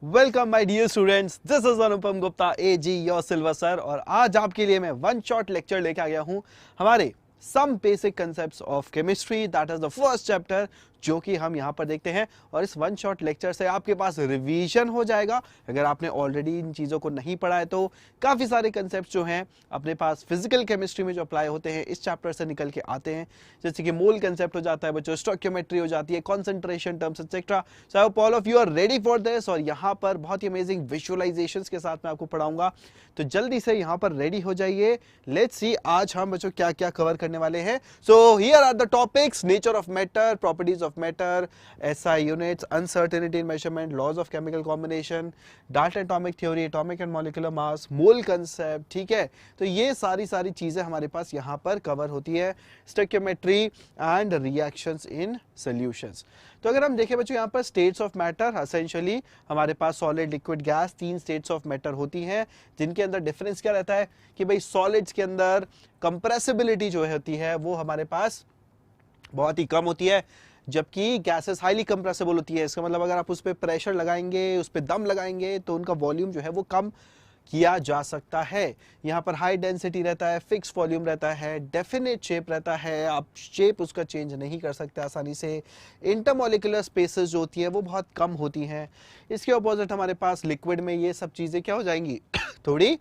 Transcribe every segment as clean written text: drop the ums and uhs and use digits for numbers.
Welcome my dear students, this is Anupam Gupta AG your silver sir. और आज आपके लिए मैं वन शॉट लेक्चर लेके आ गया हूं हमारे some basic concepts of chemistry. That is the first chapter जो कि हम यहां पर देखते हैं। और इस वन शॉट लेक्चर से आपके पास रिवीजन हो जाएगा। अगर आपने ऑलरेडी इन चीज़ों को नहीं पढ़ा है तो काफ़ी सारे कंसेप्ट जो हैं अपने पास फिजिकल केमिस्ट्री में जो अप्लाई होते हैं इस चैप्टर से निकल के आते हैं। जैसे कि मोल कंसेप्ट हो जाता है बच्चों, स्टोइकियोमेट्री हो जाती है, concentration terms etcetera. So I hope all of you are ready for this. और यहाँ पर बहुत ही अमेजिंग विजुअलाइजेशंस के साथ मैं आपको पढ़ाऊंगा, तो जल्दी से यहाँ पर रेडी हो जाइए। लेट्स सी आज हम बच्चों क्या क्या कवर करने वाले हैं। So here are the topics: nature of matter, properties of matter, SI units, uncertainty in measurement, laws of chemical combination, Dalton atomic theory, atomic and molecular mass, mole concept. ठीक है, तो ये सारी चीजें हमारे पास यहाँ पर कवर होती है। Stoichiometry and reactions in solutions. तो अगर हम देखें बच्चों यहाँ पर स्टेट्स ऑफ मैटर, एसेंशियली हमारे पास सॉलिड, लिक्विड, गैस, तीन स्टेट्स ऑफ मैटर होती हैं, जिनके अंदर डिफरेंस क्या रहता है कि भाई सॉलिड्स के अंदर कंप्रेसिबिलिटी जो होती है वो हमारे पास बहुत ही कम होती है, जबकि गैसेस हाईली कंप्रेसिबल होती है। इसका मतलब अगर आप उस पर प्रेशर लगाएंगे, उस पर दम लगाएंगे तो उनका वॉल्यूम जो है वो कम किया जा सकता है। यहाँ पर हाई डेंसिटी रहता है, फिक्स वॉल्यूम रहता है, डेफिनेट शेप रहता है, आप शेप उसका चेंज नहीं कर सकते आसानी से। इंटरमॉलिक्यूलर स्पेसेस जो होती हैं वो बहुत कम होती हैं। इसके ऑपोजिट हमारे पास लिक्विड में ये सब चीज़ें क्या हो जाएंगी थोड़ी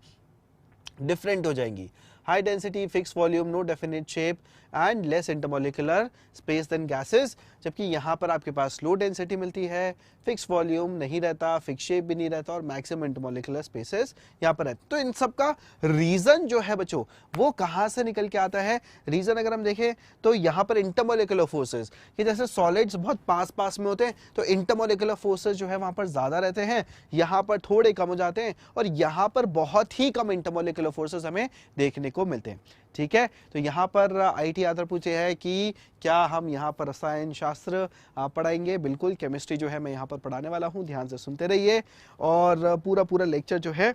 डिफरेंट हो जाएंगी। High density, fix volume, no definite shape and less intermolecular space than gases. जबकि यहाँ पर आपके पास लो डेंसिटी मिलती है, फिक्स वॉल्यूम नहीं रहता, फिक्स शेप भी नहीं रहता और मैक्सिमम इंटरमॉलिक्यूलर स्पेसेस यहाँ पर है। तो इन सब का रीजन जो है बच्चों वो कहाँ से निकल के आता है? रीजन अगर हम देखें तो यहाँ पर इंटरमॉलिक्यूलर फोर्सेस, कि जैसे सॉलिड्स बहुत पास पास में होते हैं तो इंटरमॉलिक्यूलर फोर्सेस जो है वहाँ पर ज़्यादा रहते हैं, यहाँ पर थोड़े कम हो जाते हैं, और यहाँ पर बहुत ही कम इंटरमॉलिक्यूलर फोर्सेस हमें देखने को मिलते हैं। ठीक है, तो यहाँ पर आईटी आदर पूछे है कि क्या हम यहाँ पर रसायन शास्त्र पढ़ाएंगे? बिल्कुल, केमिस्ट्री जो है मैं यहाँ पर पढ़ाने वाला हूँ, ध्यान से सुनते रहिए। और पूरा लेक्चर जो है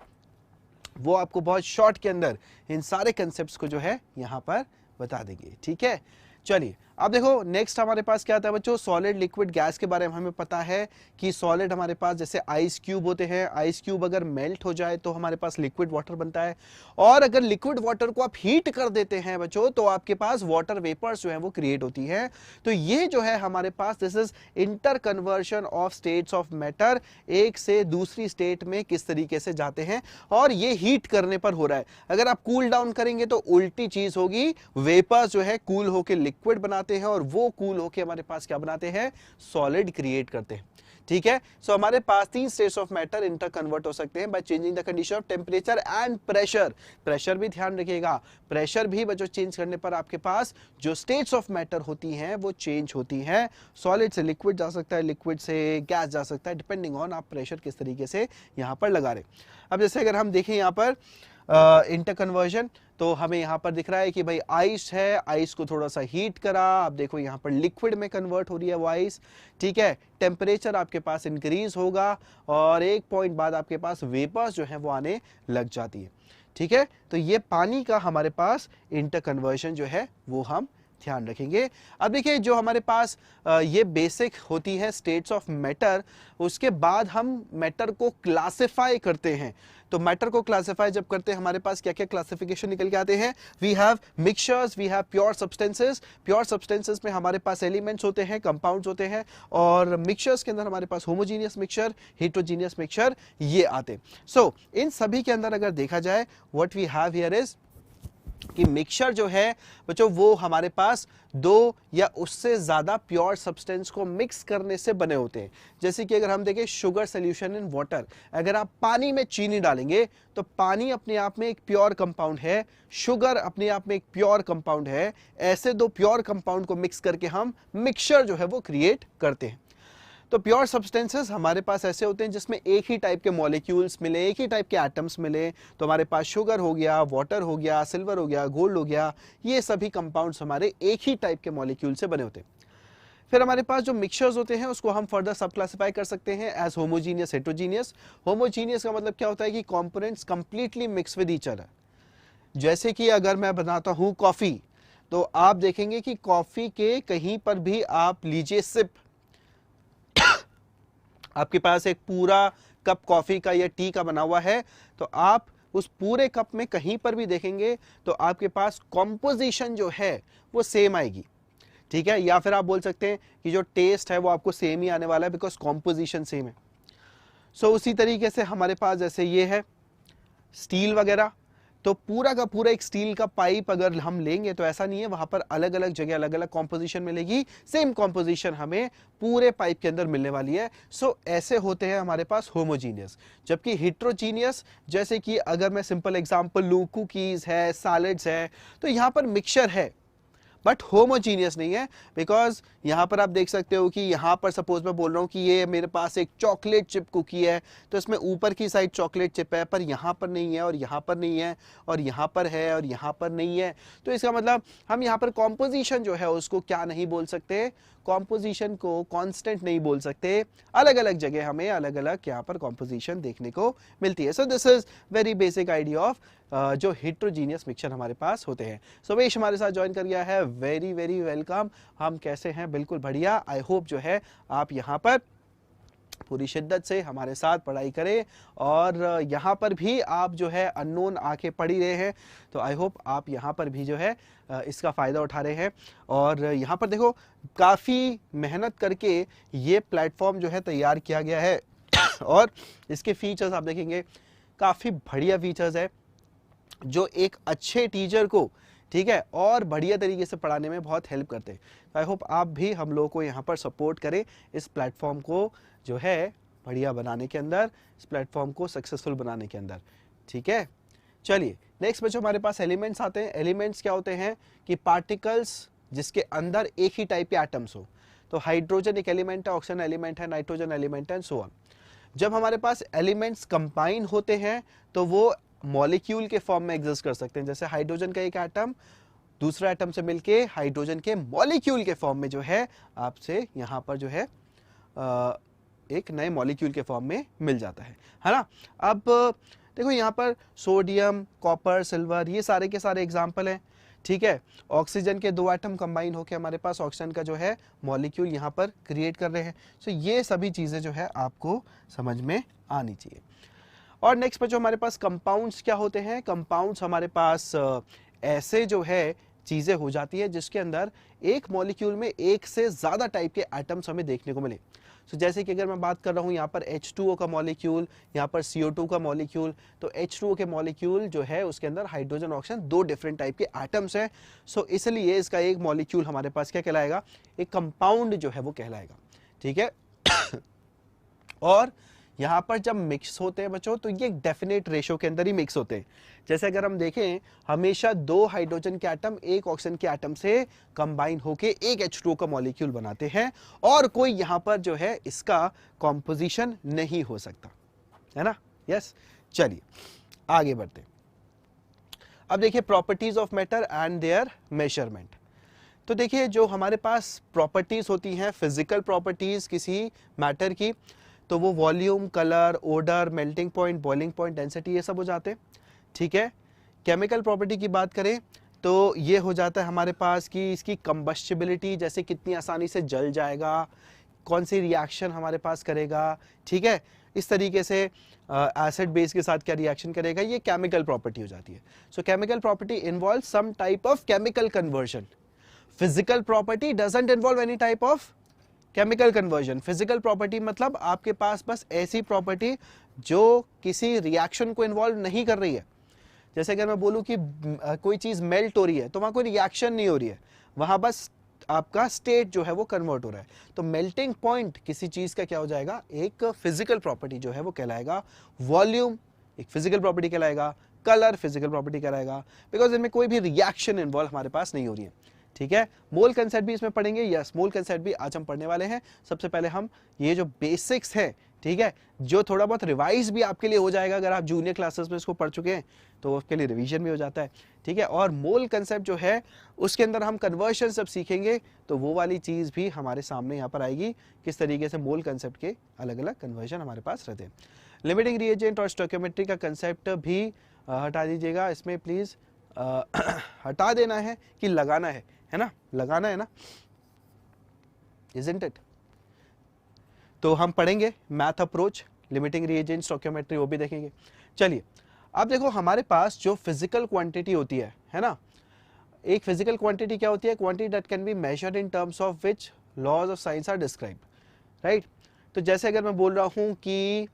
वो आपको बहुत शॉर्ट के अंदर इन सारे कंसेप्ट्स को जो है यहाँ पर बता देंगे। ठीक है, चलिए अब देखो नेक्स्ट हमारे पास क्या आता है बच्चों। सॉलिड, लिक्विड, गैस के बारे में हमें पता है कि सॉलिड हमारे पास जैसे आइस क्यूब होते हैं, आइस क्यूब अगर मेल्ट हो जाए तो हमारे पास लिक्विड वाटर बनता है। और अगर लिक्विड वाटर को आप हीट कर देते हैं बच्चों तो आपके पास वाटर वेपर्स जो है वो क्रिएट होती है। तो ये जो है हमारे पास this is interconversion of states of matter, एक से दूसरी स्टेट में किस तरीके से जाते हैं, और ये हीट करने पर हो रहा है। अगर आप कूल डाउन करेंगे तो उल्टी चीज होगी, वेपर्स जो है कूल होकर लिक्विड बनाते हैं और वो कूल होके हमारे पास क्या बनाते हैं? सॉलिड क्रिएट करते हैं। ठीक है, सो हमारे पास तीन states of matter inter convert हो सकते हैं by changing the condition of temperature and pressure. Pressure भी ध्यान रखिएगा, प्रेशर भी बच्चों चेंज करने पर आपके पास जो स्टेट्स ऑफ मैटर होती हैं वो चेंज होती हैं। सॉलिड से लिक्विड जा सकता है, लिक्विड से गैस जा सकता है, डिपेंडिंग ऑन आप प्रेशर किस तरीके से यहाँ पर लगा रहे। अब जैसे अगर हम देखें यहाँ पर इंटर कन्वर्जन, तो हमें यहाँ पर दिख रहा है कि भाई आइस है, आइस को थोड़ा सा हीट करा, आप देखो यहाँ पर लिक्विड में कन्वर्ट हो रही है वो आइस। ठीक है, टेम्परेचर आपके पास इंक्रीज होगा और एक पॉइंट बाद आपके पास वेपर्स जो है वो आने लग जाती है। ठीक है, तो ये पानी का हमारे पास इंटर कन्वर्जन जो है वो हम ध्यान रखेंगे। अब देखिए जो हमारे पास ये बेसिक होती है स्टेट्स ऑफ मैटर, उसके बाद हम मैटर को क्लासिफाई करते हैं। तो मैटर को क्लासिफाई जब करते हैं हमारे पास क्या क्या क्लासिफिकेशन निकल के आते हैं? We have mixtures, we have pure substances. Pure substances में हमारे पास एलिमेंट्स होते हैं, कंपाउंड्स होते हैं, और मिक्सचर्स के अंदर हमारे पास होमोजीनियस मिक्सचर, हेटेरोजीनियस मिक्सचर ये आते हैं। सो इन सभी के अंदर अगर देखा जाए what we have here is कि मिक्सचर जो है बच्चों वो हमारे पास दो या उससे ज्यादा प्योर सब्सटेंस को मिक्स करने से बने होते हैं। जैसे कि अगर हम देखें शुगर सोल्यूशन इन वाटर, अगर आप पानी में चीनी डालेंगे तो पानी अपने आप में एक प्योर कंपाउंड है, शुगर अपने आप में एक प्योर कंपाउंड है। ऐसे दो प्योर कंपाउंड को मिक्स करके हम मिक्सचर जो है वो क्रिएट करते हैं। तो प्योर सब्सटेंसेस हमारे पास ऐसे होते हैं जिसमें एक ही टाइप के मॉलिक्यूल्स मिले, एक ही टाइप के एटम्स मिले। तो हमारे पास शुगर हो गया, वाटर हो गया, सिल्वर हो गया, गोल्ड हो गया, ये सभी कंपाउंड्स हमारे एक ही टाइप के मॉलिक्यूल से बने होते हैं। फिर हमारे पास जो मिक्सचर्स होते हैं उसको हम फर्दर सब क्लासिफाई कर सकते हैं एज होमोजीनियस, हेटेरोजीनियस। होमोजीनियस का मतलब क्या होता है कि components completely mix with each other. जैसे कि अगर मैं बनाता हूं कॉफी, तो आप देखेंगे कि कॉफी के कहीं पर भी आप लीजिए सिप, आपके पास एक पूरा कप कॉफी का या टी का बना हुआ है, तो आप उस पूरे कप में कहीं पर भी देखेंगे तो आपके पास कॉम्पोजिशन जो है वो सेम आएगी, ठीक है। या फिर आप बोल सकते हैं कि जो टेस्ट है वो आपको सेम ही आने वाला है, बिकॉज कॉम्पोजिशन सेम है। सो उसी तरीके से हमारे पास जैसे ये है स्टील वगैरह, तो पूरा का पूरा एक स्टील का पाइप अगर हम लेंगे तो ऐसा नहीं है, वहां पर अलग अलग जगह अलग अलग कॉम्पोजिशन मिलेगी, सेम कॉम्पोजिशन हमें पूरे पाइप के अंदर मिलने वाली है। सो ऐसे होते हैं हमारे पास होमोजीनियस। जबकि हिट्रोजीनियस, जैसे कि अगर मैं सिंपल एग्जांपल लूं, कुकीज है, सैलेड्स है, तो यहां पर मिक्सचर है बट होमोजीनियस नहीं है। बिकॉज यहां पर आप देख सकते हो कि यहां पर सपोज मैं बोल रहा हूं कि ये मेरे पास एक चॉकलेट चिप कुकी है, तो इसमें ऊपर की साइड चॉकलेट चिप है, पर यहां पर नहीं है और यहां पर नहीं है और यहां पर है और यहां पर नहीं है। तो इसका मतलब हम यहां पर कॉम्पोजिशन जो है उसको क्या नहीं बोल सकते, कॉम्पोजिशन को कांस्टेंट नहीं बोल सकते। अलग अलग जगह हमें अलग अलग यहाँ पर कॉम्पोजिशन देखने को मिलती है। सो this is very basic idea of जो हिट्रोजीनियस मिक्सचर हमारे पास होते हैं। सो वेश हमारे साथ ज्वाइन कर गया है, वेरी वेरी वेलकम। हम कैसे हैं? बिल्कुल बढ़िया। आई होप जो है आप यहाँ पर पूरी शिद्दत से हमारे साथ पढ़ाई करें, और यहाँ पर भी आप जो है अननोन आके पढ़ ही रहे हैं, तो आई होप आप यहाँ पर भी जो है इसका फ़ायदा उठा रहे हैं। और यहाँ पर देखो काफ़ी मेहनत करके ये प्लेटफॉर्म जो है तैयार किया गया है और इसके फीचर्स आप देखेंगे काफ़ी बढ़िया फीचर्स है, जो एक अच्छे टीचर को, ठीक है, और बढ़िया तरीके से पढ़ाने में बहुत हेल्प करते हैं। आई होप आप भी हम लोगों को यहाँ पर सपोर्ट करें इस प्लेटफॉर्म को जो है बढ़िया बनाने के अंदर, इस प्लेटफॉर्म को सक्सेसफुल बनाने के अंदर, ठीक है। चलिए नेक्स्ट में जो हमारे पास एलिमेंट्स आते हैं, एलिमेंट्स क्या होते हैं कि पार्टिकल्स जिसके अंदर एक ही टाइप के एटम्स हो। तो हाइड्रोजन एक एलिमेंट है, ऑक्सीजन एलिमेंट है, नाइट्रोजन एलिमेंट है, एंड सो ऑन। जब हमारे पास एलिमेंट्स कंबाइन होते हैं तो वो मॉलिक्यूल के फॉर्म में एग्जिस्ट कर सकते हैं। जैसे हाइड्रोजन का एक एटम दूसरा एटम से मिलके हाइड्रोजन के मॉलिक्यूल के फॉर्म में जो है आपसे यहाँ पर जो है एक नए मॉलिक्यूल के फॉर्म में मिल जाता है ना। अब देखो यहाँ पर सोडियम, कॉपर, सिल्वर, ये सारे के सारे एग्जाम्पल हैं, ठीक है। ऑक्सीजन के दो एटम कंबाइन होकर हमारे पास ऑक्सीजन का जो है मॉलिक्यूल यहाँ पर क्रिएट कर रहे हैं। सो ये सभी चीज़ें जो है आपको समझ में आनी चाहिए। और नेक्स्ट पर जो हमारे पास कंपाउंड्स क्या होते हैं, कंपाउंड्स हमारे पास ऐसे जो है चीज़ें हो जाती है जिसके अंदर एक मॉलिक्यूल में एक से ज़्यादा टाइप के एटम्स हमें देखने को मिले। सो जैसे कि अगर मैं बात कर रहा हूँ यहाँ पर H2O का मॉलिक्यूल, यहाँ पर CO2 का मॉलिक्यूल, तो H2O के मॉलिक्यूल जो है उसके अंदर हाइड्रोजन ऑक्सीजन दो डिफरेंट टाइप के एटम्स हैं। सो इसलिए इसका एक मॉलिक्यूल हमारे पास क्या कहलाएगा, एक कंपाउंड जो है वो कहलाएगा, ठीक है। और यहाँ पर जब मिक्स होते हैं बच्चों, तो ये एक डेफिनेट रेशो के अंदर ही मिक्स होते हैं। जैसे अगर हम देखें, हमेशा दो हाइड्रोजन के एटम एक ऑक्सीजन के एटम से कंबाइन होके एक H2O का मॉलिक्यूल बनाते हैं, और कोई यहाँ पर जो है इसका कॉम्पोजिशन नहीं हो सकता, है ना। यस, चलिए आगे बढ़ते हैं। अब देखिए properties of matter and there measurement. तो देखिए जो हमारे पास प्रॉपर्टीज होती हैं, फिजिकल प्रॉपर्टीज किसी मैटर की, तो वो volume, colour, odour, melting point, boiling point, density, ये सब हो जाते हैं, ठीक है। केमिकल प्रॉपर्टी की बात करें तो ये हो जाता है हमारे पास कि इसकी कंबस्टिबिलिटी, जैसे कितनी आसानी से जल जाएगा, कौन सी रिएक्शन हमारे पास करेगा, ठीक है। इस तरीके से एसिड बेस के साथ क्या रिएक्शन करेगा, ये केमिकल प्रॉपर्टी हो जाती है। So chemical property involve some type of chemical conversion. Physical property doesn't involve any type of chemical conversion. Physical property मतलब आपके पास बस ऐसी प्रॉपर्टी जो किसी रिएक्शन को इन्वॉल्व नहीं कर रही है। जैसे अगर मैं बोलूं कि कोई चीज मेल्ट हो रही है, तो वहां कोई रिएक्शन नहीं हो रही है, वहां बस आपका स्टेट जो है वो कन्वर्ट हो रहा है। तो मेल्टिंग पॉइंट किसी चीज का क्या हो जाएगा, एक फिजिकल प्रॉपर्टी जो है वो कहलाएगा। वॉल्यूम एक फिजिकल प्रॉपर्टी कहलाएगा, कलर फिजिकल प्रॉपर्टी कहलाएगा, बिकॉज इनमें कोई भी रिएक्शन इन्वॉल्व हमारे पास नहीं हो रही है, ठीक है। मोल कंसेप्ट भी इसमें पढ़ेंगे, यस मोल कंसेप्ट भी आज हम पढ़ने वाले हैं। सबसे पहले हम ये जो बेसिक्स है, ठीक है, जो थोड़ा बहुत रिवाइज भी आपके लिए हो जाएगा, अगर आप जूनियर क्लासेस में इसको पढ़ चुके हैं तो उसके लिए रिवीजन भी हो जाता है, ठीक है। और मोल कंसेप्ट जो है उसके अंदर हम कन्वर्शन सब सीखेंगे, तो वो वाली चीज़ भी हमारे सामने यहाँ पर आएगी, किस तरीके से मोल कंसेप्ट के अलग अलग कन्वर्जन हमारे पास रहते हैं। लिमिटिंग रिएजेंट और स्टोइकियोमेट्री का कंसेप्ट भी हटा दीजिएगा, इसमें प्लीज़ हटा देना है कि लगाना है ना, लगाना है ना, isn't it? तो हम पढ़ेंगे math approach, limiting reagent, stoichiometry, वो भी देखेंगे। चलिए अब देखो हमारे पास जो फिजिकल क्वांटिटी होती है ना, एक फिजिकल क्वांटिटी क्या होती है? Quantity that can be measured in terms of which laws of science are describe, right. तो जैसे अगर मैं बोल रहा हूं कि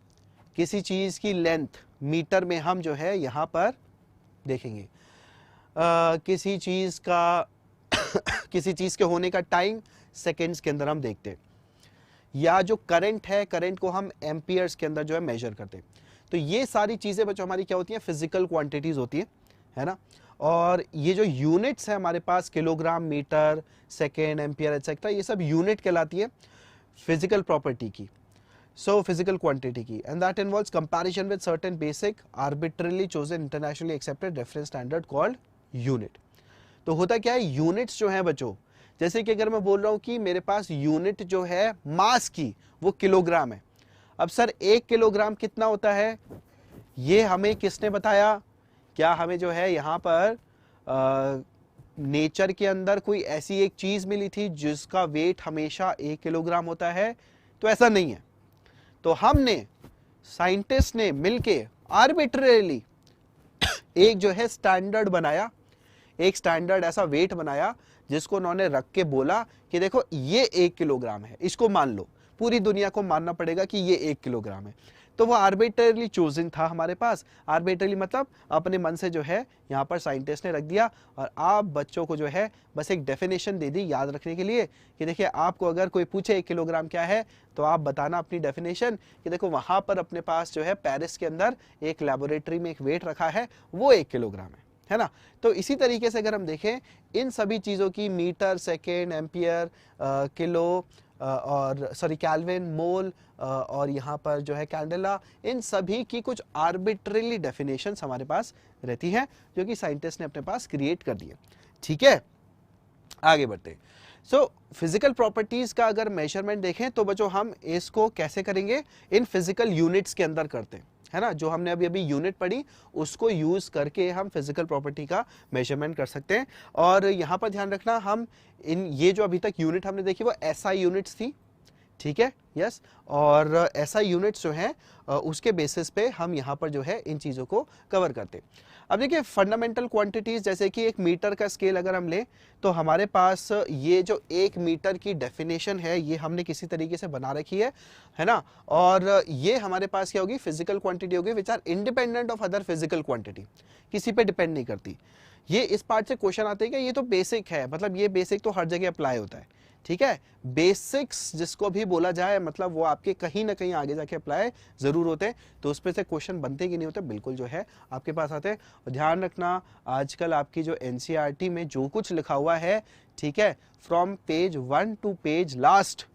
किसी चीज की लेंथ मीटर में हम जो है यहां पर देखेंगे, किसी चीज का किसी चीज के होने का टाइम सेकेंड्स के अंदर हम देखते हैं, या जो करंट है, करंट को हम एम्पियर्स के अंदर जो है मेजर करते हैं। तो ये सारी चीजें बच्चों हमारी क्या होती हैं? फिजिकल क्वांटिटीज होती है ना। और ये जो यूनिट्स है हमारे पास, kilogram, metre, second, ampere etcetera, ये सब यूनिट कहलाती है फिजिकल प्रॉपर्टी की, सो फिजिकल क्वांटिटी की। And that involves comparison with certain basic arbitrarily chosen internationally accepted reference standard called unit. तो होता क्या है, यूनिट्स जो है बच्चों, जैसे कि अगर मैं बोल रहा हूं कि मेरे पास यूनिट जो है मास की वो किलोग्राम है। अब सर 1 किलोग्राम कितना होता है, ये हमें किसने बताया? क्या हमें जो है यहाँ पर नेचर के अंदर कोई ऐसी एक चीज मिली थी जिसका वेट हमेशा 1 किलोग्राम होता है? तो ऐसा नहीं है। तो हमने, साइंटिस्ट ने मिलके आर्बिट्रेरीली एक जो है स्टैंडर्ड बनाया, एक स्टैंडर्ड ऐसा वेट बनाया जिसको उन्होंने रख के बोला कि देखो ये 1 किलोग्राम है, इसको मान लो, पूरी दुनिया को मानना पड़ेगा कि ये 1 किलोग्राम है। तो वो आर्बिट्रेरीली चोजन था हमारे पास। आर्बिट्रेरीली मतलब अपने मन से जो है यहाँ पर साइंटिस्ट ने रख दिया, और आप बच्चों को जो है बस एक डेफिनेशन दे दी याद रखने के लिए कि देखिए आपको अगर कोई पूछे 1 किलोग्राम क्या है, तो आप बताना अपनी डेफिनेशन कि देखो वहां पर अपने पास जो है पेरिस के अंदर एक लेबोरेटरी में एक वेट रखा है, वो 1 किलोग्राम है ना। तो इसी तरीके से अगर हम देखें इन सभी चीज़ों की, मीटर, सेकेंड, एम्पियर, किलो और सॉरी केल्विन, मोल और यहाँ पर जो है कैंडेला, इन सभी की कुछ आर्बिट्रेरी डेफिनेशंस हमारे पास रहती हैं जो कि साइंटिस्ट ने अपने पास क्रिएट कर दी है। ठीक है, आगे बढ़ते हैं। सो फिजिकल प्रॉपर्टीज का अगर मेजरमेंट देखें तो बच्चों हम इसको कैसे करेंगे? इन फिजिकल यूनिट्स के अंदर करते हैं, है ना। जो हमने अभी यूनिट पढ़ी उसको यूज करके हम फिजिकल प्रॉपर्टी का मेजरमेंट कर सकते हैं। और यहाँ पर ध्यान रखना, हम इन ये जो अभी तक यूनिट हमने देखी वो एसआई यूनिट्स थी, ठीक है, यस। और एसआई यूनिट्स जो हैं उसके बेसिस पे हम यहाँ पर जो है इन चीज़ों को कवर करते हैं। अब देखिए फंडामेंटल क्वांटिटीज, जैसे कि एक मीटर का स्केल अगर हम लें तो हमारे पास ये जो 1 मीटर की डेफिनेशन है ये हमने किसी तरीके से बना रखी है ना। और ये हमारे पास क्या होगी? फिजिकल क्वांटिटी होगी which are independent of other physical quantity, किसी पे डिपेंड नहीं करती। ये इस पार्ट से क्वेश्चन आते हैं कि ये तो बेसिक है, मतलब ये बेसिक तो हर जगह अप्लाई होता है, ठीक है। बेसिक्स जिसको भी बोला जाए मतलब वो आपके कहीं ना कहीं आगे जाके अप्लाई जरूर होते हैं। तो उस पर से क्वेश्चन बनते कि नहीं होते, बिल्कुल जो है आपके पास आते हैं। और ध्यान रखना आजकल आपकी जो एनसीईआरटी में जो कुछ लिखा हुआ है, ठीक है, from page 1 to page last,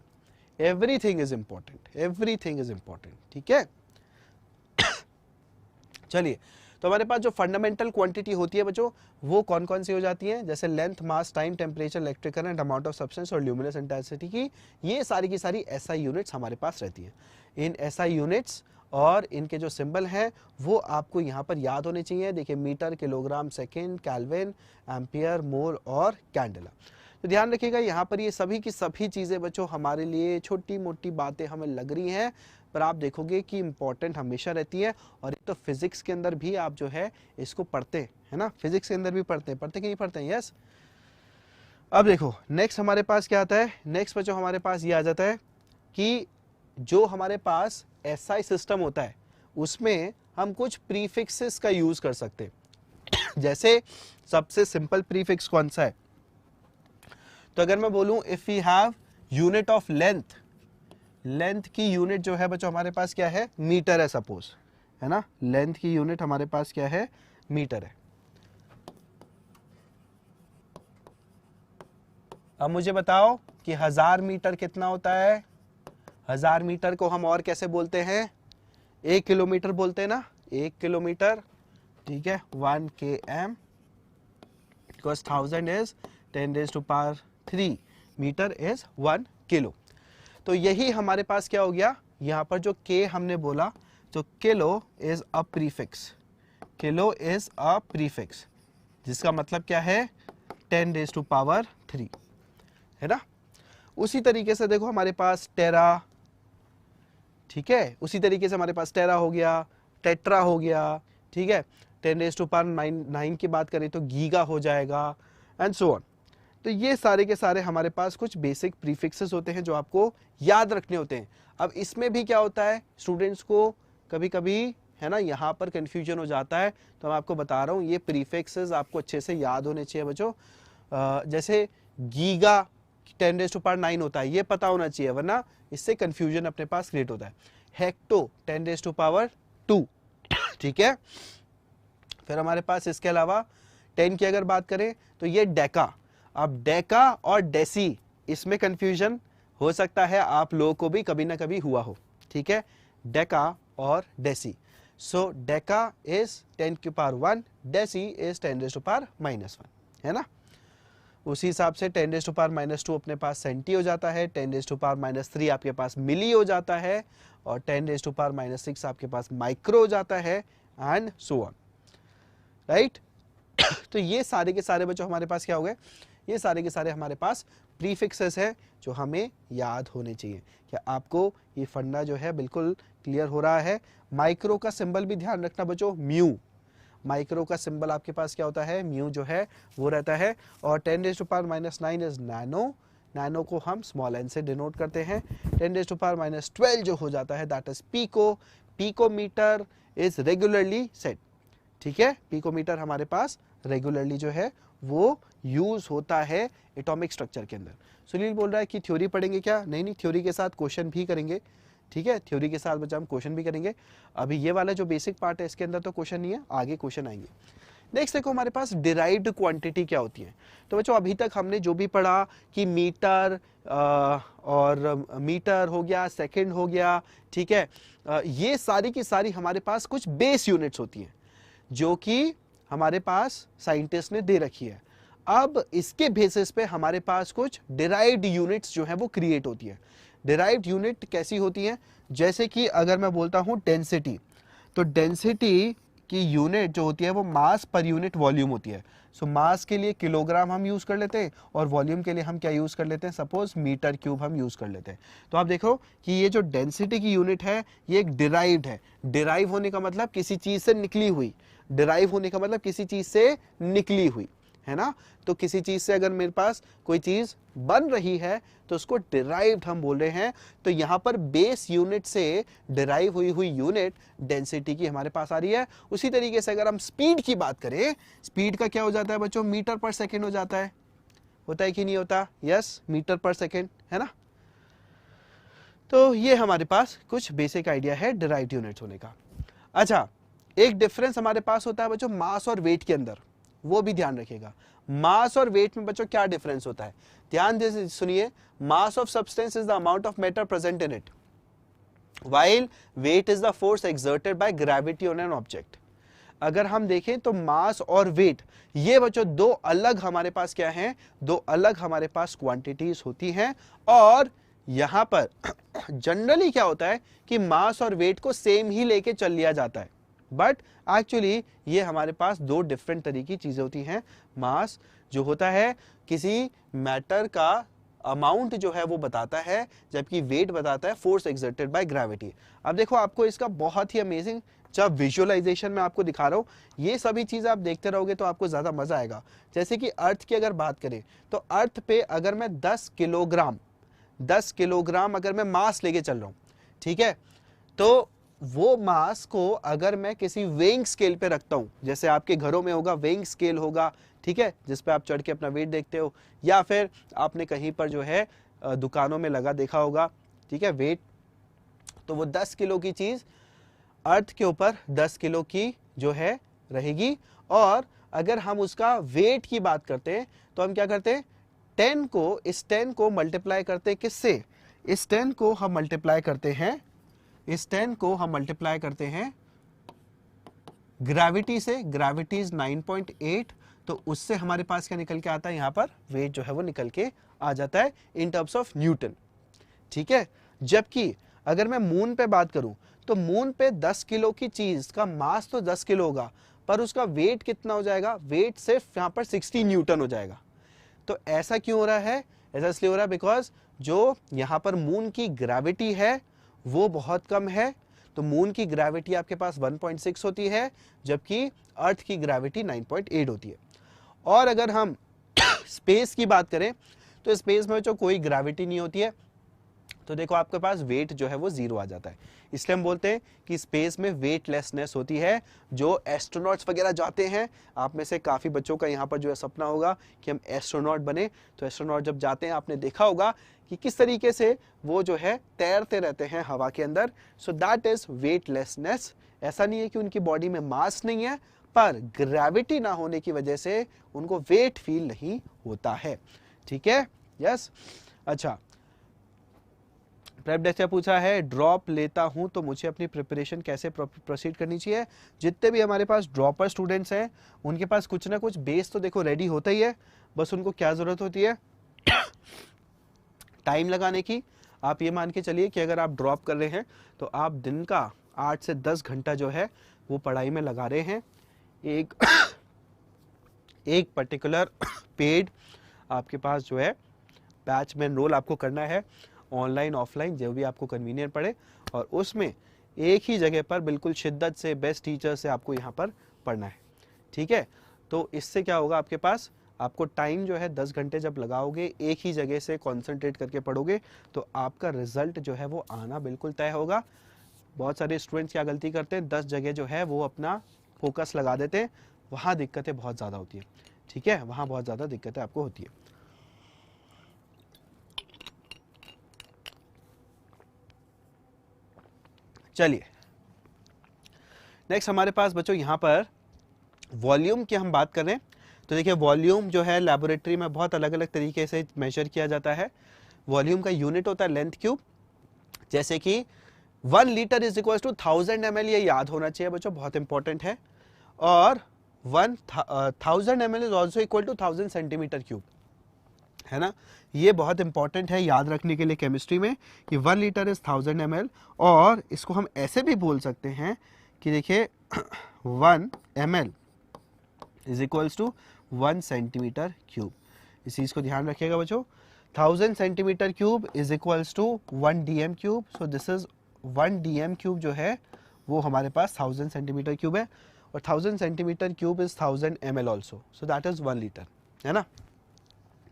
everything is important, everything is important, ठीक है। चलिए, तो हमारे पास जो फंडामेंटल क्वांटिटी होती है बच्चों वो कौन कौन सी हो जाती है? जैसे length, mass, time, temperature, electric current, amount of substance और ल्यूमिनस इंटेंसिटी की, ये सारी की सारी एसआई यूनिट्स हमारे पास रहती हैं। इन एसआई यूनिट्स और इनके जो सिंबल हैं वो आपको यहाँ पर याद होने चाहिए। देखिए metre, kilogram, second, kelvin, ampere, mole और कैंडेला। तो ध्यान रखिएगा यहाँ पर ये सभी की सभी चीज़ें बच्चों हमारे लिए छोटी मोटी बातें हमें लग रही हैं, पर आप देखोगे कि इंपॉर्टेंट हमेशा रहती है। और एक तो फिजिक्स के अंदर भी आप जो है इसको पढ़ते हैं ना, फिजिक्स के अंदर भी पढ़ते कि नहीं पढ़ते हैं? यस। अब देखो नेक्स्ट हमारे पास क्या आता है? नेक्स्ट बच्चों हमारे पास ये आ जाता है कि जो हमारे पास एसआई सिस्टम होता है उसमें हम कुछ प्रीफिक्सेस का यूज कर सकते हैं। जैसे सबसे सिंपल प्रीफिक्स कौन सा है? तो अगर मैं बोलूं if we have unit of length, length की यूनिट जो है बच्चों हमारे पास क्या है? मीटर है सपोज, है ना। लेंथ की यूनिट हमारे पास क्या है? मीटर है। अब मुझे बताओ कि 1000 मीटर कितना होता है? 1000 मीटर को हम और कैसे बोलते हैं? 1 किलोमीटर बोलते हैं ना, 1 किलोमीटर, ठीक है। 1 km because 1000 is 10 raised to power 3 metre is 1 kilo. तो यही हमारे पास क्या हो गया? यहाँ पर जो k हमने बोला, तो kilo is a prefix, kilo is a prefix, जिसका मतलब क्या है? 10 रेज टू पावर 3, है ना। उसी तरीके से देखो हमारे पास टेरा, ठीक है। उसी तरीके से हमारे पास टेरा हो गया, टेट्रा हो गया, ठीक है। 10⁻⁹ की बात करें तो गीगा हो जाएगा एंड सो ऑन। तो ये सारे के सारे हमारे पास कुछ बेसिक प्रीफिक्सेस होते हैं जो आपको याद रखने होते हैं। अब इसमें भी क्या होता है, स्टूडेंट्स को कभी कभी है ना यहाँ पर कंफ्यूजन हो जाता है, तो मैं आपको बता रहा हूँ ये प्रीफिक्सेस आपको अच्छे से याद होने चाहिए बच्चों। जैसे गीगा 10⁻⁹ होता है, ये पता होना चाहिए, वरना इससे कंफ्यूजन अपने पास क्रिएट होता है। हेक्टो 10⁻², ठीक है। फिर हमारे पास इसके अलावा 10 की अगर बात करें तो ये डेका। अब डेका और डेसी, इसमें कंफ्यूजन हो सकता है आप लोगों को भी कभी ना कभी हुआ हो, ठीक है। डेका और deci, so deca is 10⁻⁻1, deci is 10⁻⁻1, है ना। उसी हिसाब से 10⁻⁻² अपने पास सेंटी हो जाता है, 10⁻⁻3 आपके पास मिली हो जाता है, और 10⁻⁻6 आपके पास माइक्रो हो जाता है एंड सो ऑन, राइट। तो ये सारे के सारे बच्चों हमारे पास क्या हो गए, ये सारे के सारे हमारे पास प्रीफिक्सेस है जो हमें याद होने चाहिए। क्या आपको ये फंडा जो है बिल्कुल क्लियर हो रहा है। माइक्रो का सिंबल भी ध्यान रखना बच्चों, म्यू। माइक्रो का सिंबल आपके पास क्या होता है, म्यू जो है वो रहता है। और 10⁻⁻9 इज नैनो, नैनो को हम स्मॉल एन से डिनोट करते हैं। 10⁻⁻12 जो हो जाता है that is pico, picometre is regularly set, ठीक है। पिकोमीटर हमारे पास रेगुलरली जो है वो यूज होता है एटॉमिक स्ट्रक्चर के अंदर। सुनील बोल रहा है कि थ्योरी पढ़ेंगे क्या, नहीं नहीं, थ्योरी के साथ क्वेश्चन भी करेंगे, ठीक है। थ्योरी के साथ बच्चा हम क्वेश्चन भी करेंगे। अभी ये वाला जो बेसिक पार्ट है इसके अंदर तो क्वेश्चन नहीं है, आगे क्वेश्चन आएंगे। नेक्स्ट देखो हमारे पास डिराइव्ड क्वांटिटी क्या होती है। तो बच्चों अभी तक हमने जो भी पढ़ा कि मीटर और मीटर हो गया, सेकंड हो गया, ठीक है, ये सारी की सारी हमारे पास कुछ बेस यूनिट्स होती हैं जो कि हमारे पास साइंटिस्ट ने दे रखी है। अब इसके बेसिस पे हमारे पास कुछ डिराइव्ड यूनिट्स जो है वो क्रिएट होती है। डिराइव्ड यूनिट कैसी होती हैं, जैसे कि अगर मैं बोलता हूं डेंसिटी, तो डेंसिटी की यूनिट जो होती है वो मास पर यूनिट वॉल्यूम होती है। सो मास के लिए किलोग्राम हम यूज कर लेते हैं और वॉल्यूम के लिए हम क्या यूज कर लेते हैं, सपोज मीटर क्यूब हम यूज कर लेते हैं। तो आप देखो कि ये जो डेंसिटी की यूनिट है ये एक डिराइव्ड है। डिराइव होने का मतलब किसी चीज से निकली हुई, डिराइव होने का मतलब किसी चीज से निकली हुई, है ना। तो किसी चीज से अगर मेरे पास कोई चीज बन रही है तो उसको डिराइव्ड हम बोल रहे हैं। तो यहां पर बेस यूनिट से डिराइव हुई हुई यूनिट डेंसिटी की हमारे पास आ रही है। उसी तरीके से अगर हम स्पीड की बात करें, स्पीड का क्या हो जाता है बच्चों, मीटर पर सेकेंड हो जाता है, होता है कि नहीं होता, यस, मीटर पर सेकेंड, है ना। तो ये हमारे पास कुछ बेसिक आइडिया है डिराइव्ड यूनिट्स होने का। अच्छा, एक डिफरेंस हमारे पास होता है बच्चों मास और वेट के अंदर, वो भी ध्यान रखिएगा। मास और वेट में बच्चों क्या डिफरेंस होता है, ध्यान से सुनिए। Mass of substance is the amount of matter present in it, while weight is the force exerted by gravity on an object. अगर हम देखें तो मास और वेट ये बच्चों दो अलग हमारे पास क्या हैं, दो अलग हमारे पास क्वांटिटीज होती हैं। और यहां पर जनरली क्या होता है कि मास और वेट को सेम ही लेके चल लिया जाता है, बट एक्चुअली ये हमारे पास दो डिफरेंट तरह की चीजें होती हैं। मास जो होता है किसी मैटर का अमाउंट जो है वो बताता है, जबकि वेट बताता है फोर्स एक्सर्टेड बाय ग्रेविटी। अब देखो आपको इसका बहुत ही अमेजिंग जब विजुअलाइजेशन में आपको दिखा रहा हूं, ये सभी चीजें आप देखते रहोगे तो आपको ज्यादा मजा आएगा। जैसे कि अर्थ की अगर बात करें तो अर्थ पे अगर मैं 10 किलोग्राम अगर मैं मास लेके चल रहा हूं, ठीक है, तो वो मास को अगर मैं किसी वेइंग स्केल पे रखता हूं, जैसे आपके घरों में होगा वेइंग स्केल होगा, ठीक है, जिस पे आप चढ़ के अपना वेट देखते हो, या फिर आपने कहीं पर जो है दुकानों में लगा देखा होगा, ठीक है, वेट, तो वो 10 किलो की चीज अर्थ के ऊपर 10 किलो की जो है रहेगी। और अगर हम उसका वेट की बात करते हैं तो हम क्या करते हैं, 10 को मल्टीप्लाई करते हैं किससे, इस 10 को हम मल्टीप्लाई करते हैं, इस 10 को हम मल्टीप्लाई करते हैं ग्रेविटी से। ग्रेविटी इज 9.8, तो उससे हमारे पास क्या निकल के आता है, यहां पर वेट जो है वो निकल के आ जाता है इन टर्म्स ऑफ न्यूटन, ठीक है। जबकि अगर मैं मून पे बात करूं तो मून पे 10 किलो की चीज का मास तो 10 किलो होगा, पर उसका वेट कितना हो जाएगा, वेट सिर्फ यहां पर 60 न्यूटन हो जाएगा। तो ऐसा क्यों हो रहा है, ऐसा इसलिए हो रहा है बिकॉज जो यहां पर मून की ग्रेविटी है वो बहुत कम है, तो मून की ग्रेविटी आपके पास 1.6 होती है, जबकि अर्थ की ग्रेविटी 9.8 होती है। और अगर हम स्पेस की बात करें तो स्पेस में जो कोई ग्रेविटी नहीं होती है, तो देखो आपके पास वेट जो है वो 0 आ जाता है। इसलिए हम बोलते हैं कि स्पेस में वेटलेसनेस होती है। जो एस्ट्रोनॉट्स वगैरह जाते हैं, आप में से काफ़ी बच्चों का यहाँ पर जो है सपना होगा कि हम एस्ट्रोनॉट बने, तो एस्ट्रोनॉट जब जाते हैं आपने देखा होगा कि किस तरीके से वो जो है तैरते रहते हैं हवा के अंदर। So that is weightlessness. ऐसा नहीं है कि उनकी बॉडी में मास नहीं है, पर ग्रेविटी ना होने की वजह से उनको वेट फील नहीं होता है। ठीक है, यस। अच्छा, प्रेप डेस्क पूछा है ड्रॉप लेता हूं तो मुझे अपनी प्रिपरेशन कैसे प्रोसीड करनी चाहिए। जितने भी हमारे पास ड्रॉपर स्टूडेंट्स हैं उनके पास कुछ ना कुछ बेस तो देखो रेडी होता ही है, बस उनको क्या ज़रूरत होती है टाइम लगाने की। आप ये मान के चलिए कि अगर आप ड्रॉप कर रहे हैं तो आप दिन का 8 से 10 घंटा जो है वो पढ़ाई में लगा रहे हैं। एक पर्टिकुलर पेड आपके पास जो है बैच में एनरोल आपको करना है, ऑनलाइन ऑफलाइन जो भी आपको कन्वीनियंट पड़े, और उसमें एक ही जगह पर बिल्कुल शिद्दत से बेस्ट टीचर से आपको यहाँ पर पढ़ना है। ठीक है, तो इससे क्या होगा, आपके पास आपको टाइम जो है 10 घंटे जब लगाओगे एक ही जगह से कॉन्सेंट्रेट करके पढ़ोगे तो आपका रिजल्ट जो है वो आना बिल्कुल तय होगा। बहुत सारे स्टूडेंट्स क्या गलती करते हैं, 10 जगह जो है वो अपना फोकस लगा देते हैं, वहाँ दिक्कतें बहुत ज़्यादा होती है। ठीक है, वहाँ बहुत ज़्यादा दिक्कतें आपको होती है। चलिए नेक्स्ट हमारे पास बच्चों यहाँ पर वॉल्यूम की हम बात कर रहे हैं। तो देखिए वॉल्यूम जो है लैबोरेटरी में बहुत अलग अलग तरीके से मेजर किया जाता है। वॉल्यूम का यूनिट होता है लेंथ क्यूब। जैसे कि 1 litre is equal to 1000 ml, ये याद होना चाहिए बच्चों, बहुत इंपॉर्टेंट है। और 1000 ml is also equal to 1000 centimetre cube, है ना। ये बहुत इंपॉर्टेंट है याद रखने के लिए केमिस्ट्री में कि 1 लीटर इज 1000 ml। और इसको हम ऐसे भी बोल सकते हैं कि देखिए 1 ml is equals to 1 centimetre cube. इस चीज़ को ध्यान रखिएगा बच्चों। 1000 centimetre cube is equals to 1 dm cube. So this is 1 dm cube जो है वो हमारे पास 1000 सेंटीमीटर क्यूब है, और 1000 centimetre cube is 1000 ml also. So that is 1 litre, है ना।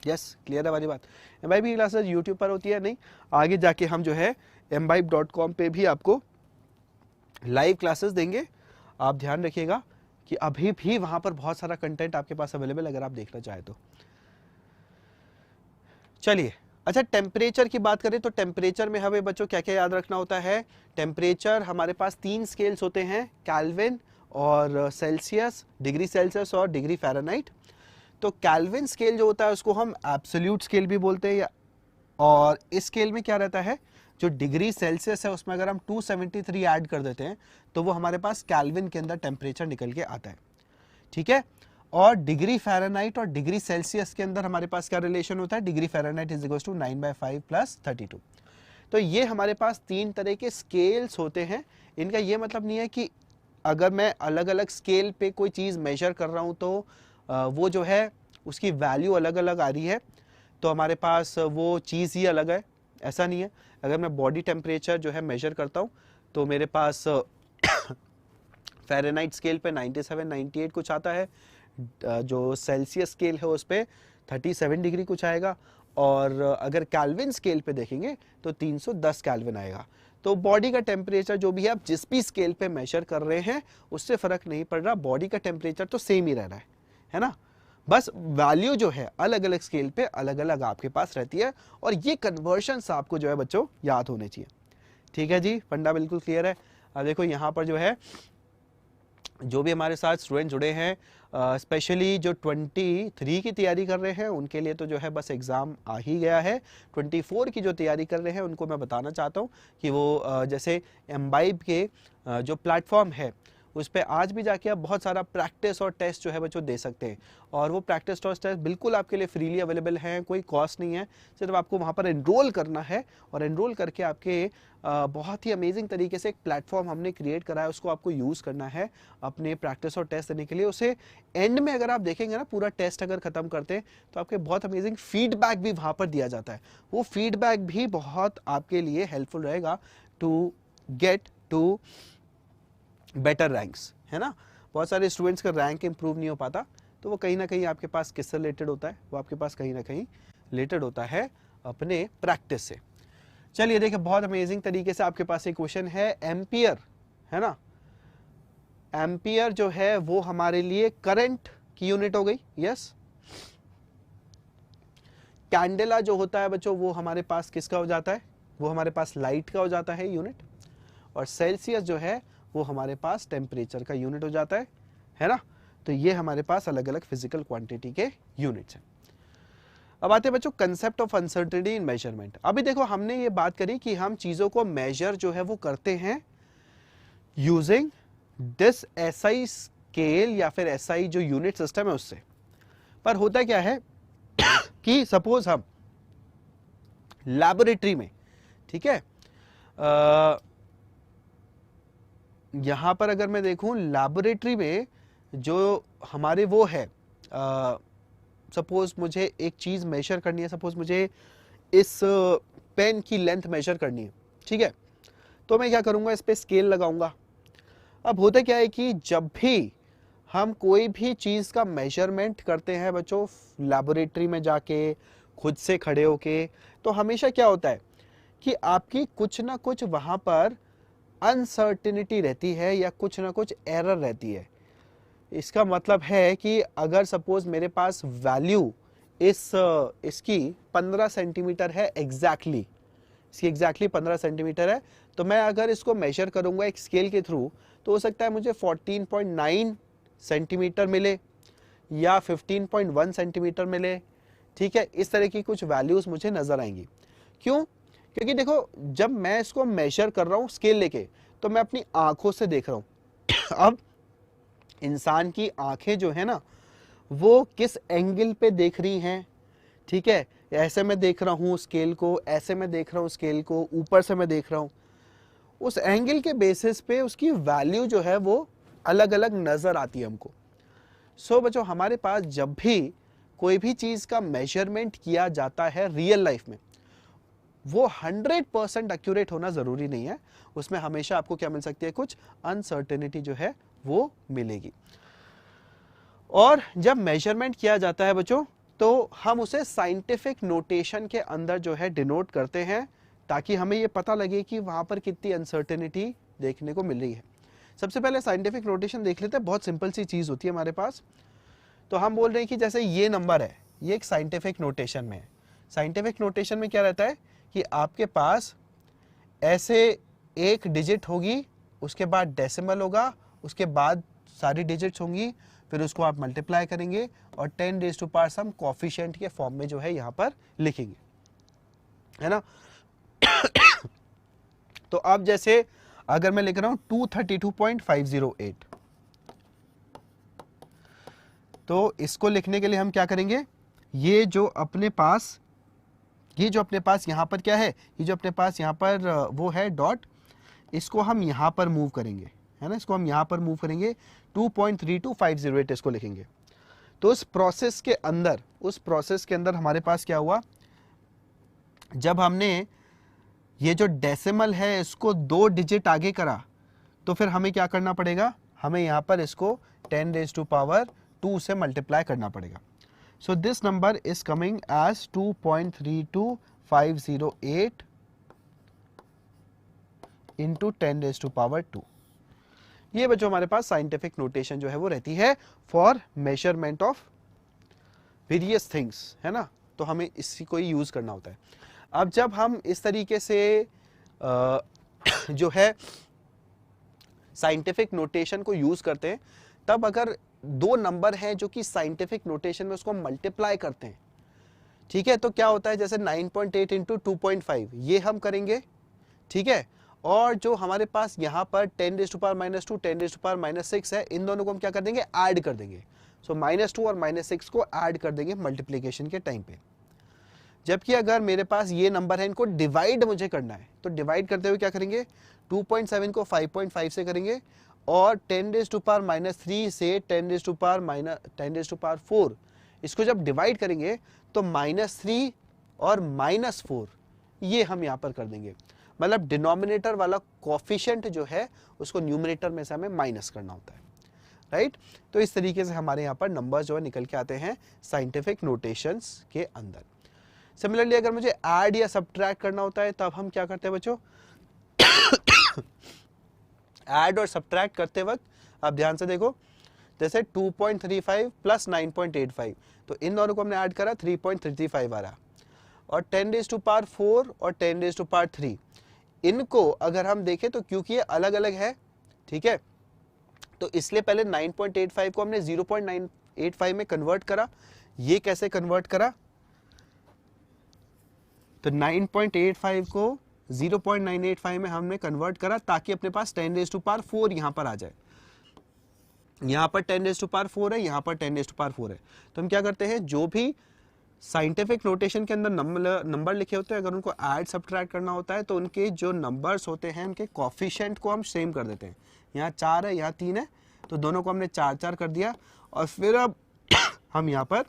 यस, क्लियर है वाली बात। एमबाइब की क्लासेस यूट्यूब पर होती है, नहीं आगे जाके हम जो है mbibe.com पे भी आपको लाइव क्लासेस देंगे। आप ध्यान रखिएगा कि अभी भी वहां पर बहुत सारा कंटेंट आपके पास अवेलेबल अगर आप देखना चाहे तो। चलिए, अच्छा टेम्परेचर की बात करें तो टेम्परेचर में हमें बच्चों क्या क्या याद रखना होता है। टेम्परेचर हमारे पास 3 स्केल्स होते हैं, केल्विन और सेल्सियस, डिग्री सेल्सियस और डिग्री फ़ारेनहाइट। तो केल्विन स्केल जो होता है उसको हम एब्सोल्यूट स्केल भी बोलते हैं, और इस स्केल में क्या रहता है, जो डिग्री सेल्सियस है उसमें अगर हम 273 ऐड कर देते हैं तो वो हमारे पास केल्विन के अंदर टेम्परेचर निकल के आता है। ठीक है, और डिग्री फ़ारेनहाइट और डिग्री सेल्सियस के अंदर हमारे पास क्या रिलेशन होता है, degree Fahrenheit is equal to 9/5 + 32। तो ये हमारे पास 3 तरह के स्केल्स होते हैं। इनका ये मतलब नहीं है कि अगर मैं अलग अलग स्केल पे कोई चीज़ मेजर कर रहा हूँ तो वो जो है उसकी वैल्यू अलग अलग आ रही है तो हमारे पास वो चीज़ ही अलग है, ऐसा नहीं है। अगर मैं बॉडी टेम्परेचर जो है मेजर करता हूँ तो मेरे पास फ़ारेनहाइट स्केल पे 97, 98 कुछ आता है, जो सेल्सियस स्केल है उस पर 37 डिग्री कुछ आएगा, और अगर केल्विन स्केल पे देखेंगे तो 310 केल्विन आएगा। तो बॉडी का टेम्परेचर जो भी है आप जिस भी स्केल पे मेजर कर रहे हैं उससे फ़र्क नहीं पड़ रहा, बॉडी का टेम्परेचर तो सेम ही रह रहा है ना। बस वैल्यू जो है अलग अलग स्केल पे अलग अलग आपके पास रहती है, और ये कन्वर्शंस आपको जो है बच्चों याद होने चाहिए। ठीक है जी, फंडा बिल्कुल क्लियर है। अब देखो यहाँ पर जो है जो भी हमारे साथ स्टूडेंट जुड़े हैं, स्पेशली जो 23 की तैयारी कर रहे हैं उनके लिए तो जो है बस एग्ज़ाम आ ही गया है। 24 की जो तैयारी कर रहे हैं उनको मैं बताना चाहता हूँ कि वो जैसे एम्बाइब के जो प्लेटफॉर्म है उस पर आज भी जाके आप बहुत सारा प्रैक्टिस और टेस्ट जो है बच्चों दे सकते हैं, और वो प्रैक्टिस और टेस्ट बिल्कुल आपके लिए फ्रीली अवेलेबल हैं, कोई कॉस्ट नहीं है। सिर्फ आपको वहाँ पर एनरोल करना है, और एनरोल करके आपके बहुत ही अमेजिंग तरीके से एक प्लेटफॉर्म हमने क्रिएट करा है, उसको आपको यूज़ करना है अपने प्रैक्टिस और टेस्ट देने के लिए। उसे एंड में अगर आप देखेंगे ना, पूरा टेस्ट अगर ख़त्म करते हैं तो आपके बहुत अमेजिंग फीडबैक भी वहाँ पर दिया जाता है। वो फीडबैक भी बहुत आपके लिए हेल्पफुल रहेगा to get to better ranks, है ना। बहुत सारे स्टूडेंट्स का रैंक इंप्रूव नहीं हो पाता, तो वो कहीं ना कहीं आपके पास किससे रिलेटेड होता है, वो आपके पास कहीं ना कहीं रिलेटेड होता है अपने प्रैक्टिस से। चलिए देखिए, बहुत अमेजिंग तरीके से आपके पास एक क्वेश्चन है। एम्पियर, है ना, एम्पियर जो है वो हमारे लिए करंट की यूनिट हो गई, यस। कैंडेला जो होता है बच्चों, वो हमारे पास किसका हो जाता है, वो हमारे पास लाइट का हो जाता है यूनिट। और सेल्सियस जो है वो हमारे पास टेम्परेचर का यूनिट हो जाता है ना। तो ये हमारे पास अलग अलग फिजिकल क्वांटिटी के यूनिट्स हैं। अब आते हैं बच्चों concept of uncertainty in measurement. अभी देखो, हमने ये बात करी कि हम चीजों को मेजर जो है वो करते हैं यूजिंग दिस एसआई स्केल या फिर एसआई जो यूनिट सिस्टम है उससे। पर होता क्या है कि सपोज हम लैबोरेटरी में, ठीक है, यहां पर अगर मैं देखूं लैबोरेटरी में जो हमारे वो है, सपोज मुझे एक चीज मेजर करनी है, सपोज मुझे इस पेन की लेंथ मेजर करनी है, ठीक है, तो मैं क्या करूंगा, इस पे स्केल लगाऊंगा। अब होता क्या है कि जब भी हम कोई भी चीज का मेजरमेंट करते हैं बच्चों लैबोरेटरी में जाके, खुद से खड़े होके, तो हमेशा क्या होता है कि आपकी कुछ ना कुछ वहां पर अनसर्टेनिटी रहती है या कुछ ना कुछ एरर रहती है। इसका मतलब है कि अगर सपोज मेरे पास वैल्यू इसकी 15 सेंटीमीटर है, एग्जैक्टली इसकी एग्जैक्टली 15 सेंटीमीटर है, तो मैं अगर इसको मेजर करूंगा एक स्केल के थ्रू, तो हो सकता है मुझे 14.9 सेंटीमीटर मिले या 15.1 सेंटीमीटर मिले, ठीक है। इस तरह की कुछ वैल्यूज मुझे नजर आएंगी। क्यों? क्योंकि देखो, जब मैं इसको मेजर कर रहा हूं स्केल लेके, तो मैं अपनी आंखों से देख रहा हूं। अब इंसान की आंखें जो है ना, वो किस एंगल पे देख रही हैं, ठीक है, ऐसे मैं देख रहा हूं स्केल को, ऐसे मैं देख रहा हूं स्केल को, ऊपर से मैं देख रहा हूं, उस एंगल के बेसिस पे उसकी वैल्यू जो है वो अलग अलग नजर आती है हमको। सो बच्चों, हमारे पास जब भी कोई भी चीज का मेजरमेंट किया जाता है रियल लाइफ में, वो 100% एक्यूरेट होना जरूरी नहीं है, उसमें हमेशा आपको क्या मिल सकती है, कुछ अनसर्टेनिटी जो है वो मिलेगी। और जब मेजरमेंट किया जाता है बच्चों, तो हम उसे साइंटिफिक नोटेशन के अंदर जो है डिनोट करते हैं, ताकि हमें ये पता लगे कि वहां पर कितनी अनसर्टेनिटी देखने को मिल रही है। सबसे पहले साइंटिफिक नोटेशन देख लेते हैं, बहुत सिंपल सी चीज होती है हमारे पास। तो हम बोल रहे हैं कि जैसे ये नंबर है, ये एक साइंटिफिक नोटेशन में है। साइंटिफिक नोटेशन में क्या रहता है कि आपके पास ऐसे एक डिजिट होगी, उसके बाद डेसिमल होगा, उसके बाद सारी डिजिट्स होंगी, फिर उसको आप मल्टीप्लाई करेंगे और 10 raise to power some coefficient के फॉर्म में जो है यहां पर लिखेंगे, है ना। तो अब जैसे अगर मैं लिख रहा हूं 232.508, तो इसको लिखने के लिए हम क्या करेंगे, ये जो अपने पास यहां पर क्या है, ये जो अपने पास यहां पर वो है डॉट, इसको हम यहां पर मूव करेंगे, है ना, इसको हम यहां पर मूव करेंगे, 2.32508 इसको लिखेंगे। तो उस प्रोसेस के अंदर हमारे पास क्या हुआ, जब हमने ये जो डेसिमल है इसको 2 डिजिट आगे करा, तो फिर हमें क्या करना पड़ेगा, हमें यहां पर इसको 10 रेज़ टू पावर 2 से मल्टीप्लाई करना पड़ेगा। So this number is coming as 2.32508 into 10 raise to power 2। ये बच्चों हमारे पास साइंटिफिक नोटेशन जो है वो रहती है for measurement of various things, है ना। तो हमें इसी को ही यूज करना होता है। अब जब हम इस तरीके से जो है साइंटिफिक नोटेशन को यूज करते हैं, तब अगर दो नंबर हैं जो कि साइंटिफिक नोटेशन में उसको मल्टीप्लाई करते हैं, ठीक है, तो क्या होता है, जैसे 9.8 इंटू 2.5 ये हम करेंगे, ठीक है, और जो हमारे पास यहाँ पर 10 raise to power -2 10 raise to power -6 है, इन दोनों को हम क्या कर देंगे, ऐड कर देंगे। सो -2 और -6 को ऐड कर देंगे मल्टीप्लिकेशन के टाइम पे। जबकि अगर मेरे पास ये नंबर है, इनको डिवाइड मुझे करना है, तो डिवाइड करते हुए क्या करेंगे, 2.7 को 5.5 से करेंगे और 10 रेज़ टू पावर -3 से 10 रेज़ टू पावर 4 इसको जब डिवाइड करेंगे तो -3 और -4 ये हम यहाँ पर कर देंगे। मतलब डिनोमिनेटर वाला कोफिशिएंट जो है उसको न्यूमरेटर में से हमें माइनस करना होता है, राइट। तो इस तरीके से हमारे यहाँ पर नंबर जो है निकल के आते हैं साइंटिफिक नोटेशंस के अंदर। सिमिलरली अगर मुझे ऐड या सब्ट्रैक्ट करना होता है तब हम क्या करते हैं बच्चों, ऐड और सब्ट्रैक्ट करते वक्त आप ध्यान से देखो, जैसे 2.35 प्लस 9.85, तो इन दोनों को हमने ऐड करा 3.35 आ रहा, और 10⁴ और 10⁻3 इनको अगर हम देखें तो क्योंकि ये अलग अलग है, ठीक है, तो इसलिए पहले 9.85 को हमने 0.985 में कन्वर्ट करा। ये कैसे कन्वर्ट करा, तो 9.85 को 0.985 में हमने कन्वर्ट करा ताकि अपने पास 10⁴ यहां पर आ जाए। यहां पर 10⁴ है, यहां पर 10⁴ है, तो हम क्या करते हैं, जो भी साइंटिफिक नोटेशन के अंदर नंबर लिखे होते हैं अगर उनको ऐड सब्ट्रैक्ट करना होता है तो उनके जो नंबर्स होते हैं उनके कोफिशिएंट को हम सेम कर देते हैं। यहाँ 4 है, यहाँ 3 है, तो दोनों को हमने 4 कर दिया, और फिर अब हम यहाँ पर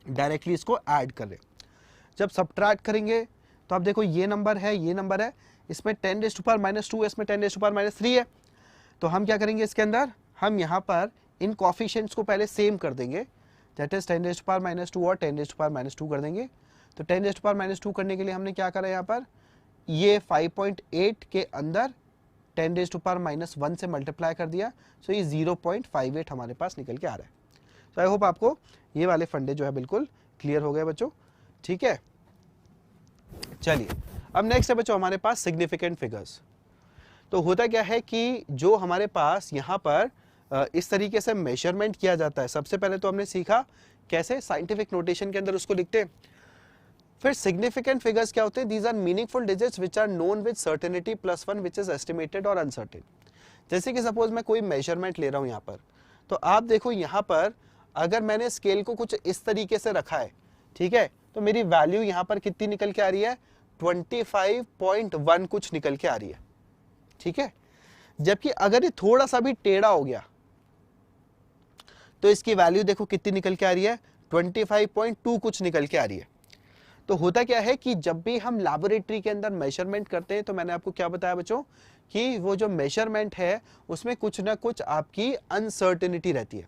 डायरेक्टली इसको ऐड कर रहे हैं। जब सब्ट्रैक्ट करेंगे तो आप देखो ये नंबर है, ये नंबर है, इसमें 10⁻², इसमें 10⁻³ है, तो हम क्या करेंगे, इसके अंदर हम यहाँ पर इन कोफिशिएंट्स को पहले सेम कर देंगे, दैट इज 10⁻² और 10⁻² कर देंगे। तो 10⁻² करने के लिए हमने क्या करा, यहाँ पर ये 5.8 के अंदर 10⁻1 से मल्टीप्लाई कर दिया, सो ये 0.58 हमारे पास निकल के आ रहा है। तो आई होप आपको ये वाले फंडे जो है बिल्कुल क्लियर हो गए बच्चों, ठीक है। चलिए अब नेक्स्ट है बच्चों हमारे पास सिग्निफिकेंट फिगर्स। तो होता क्या है कि जो हमारे पास यहाँ पर इस तरीके से मेजरमेंट किया जाता है, सबसे पहले तो हमने सीखा कैसे साइंटिफिक नोटेशन के अंदर उसको लिखते हैं। फिर सिग्निफिकेंट फिगर्स क्या होते हैं, these are meaningful digits which are known with certainty +1 which is estimated और अनसर्टेन। जैसे कि सपोज मैं कोई मेजरमेंट ले रहा हूं यहाँ पर, तो आप देखो यहाँ पर अगर मैंने स्केल को कुछ इस तरीके से रखा है, ठीक है, तो मेरी वैल्यू यहाँ पर कितनी निकल के आ रही है, 25.1 कुछ निकल के आ रही है, ठीक है। जबकि अगर ये थोड़ा सा भी टेढ़ा हो गया तो इसकी वैल्यू देखो कितनी निकल के आ रही है, 25.2 कुछ निकल के आ रही है। तो होता क्या है कि जब भी हम लैबोरेटरी के अंदर मेजरमेंट करते हैं, तो मैंने आपको क्या बताया बच्चों कि वो जो मेजरमेंट है उसमें कुछ ना कुछ आपकी अनसर्टेनिटी रहती है।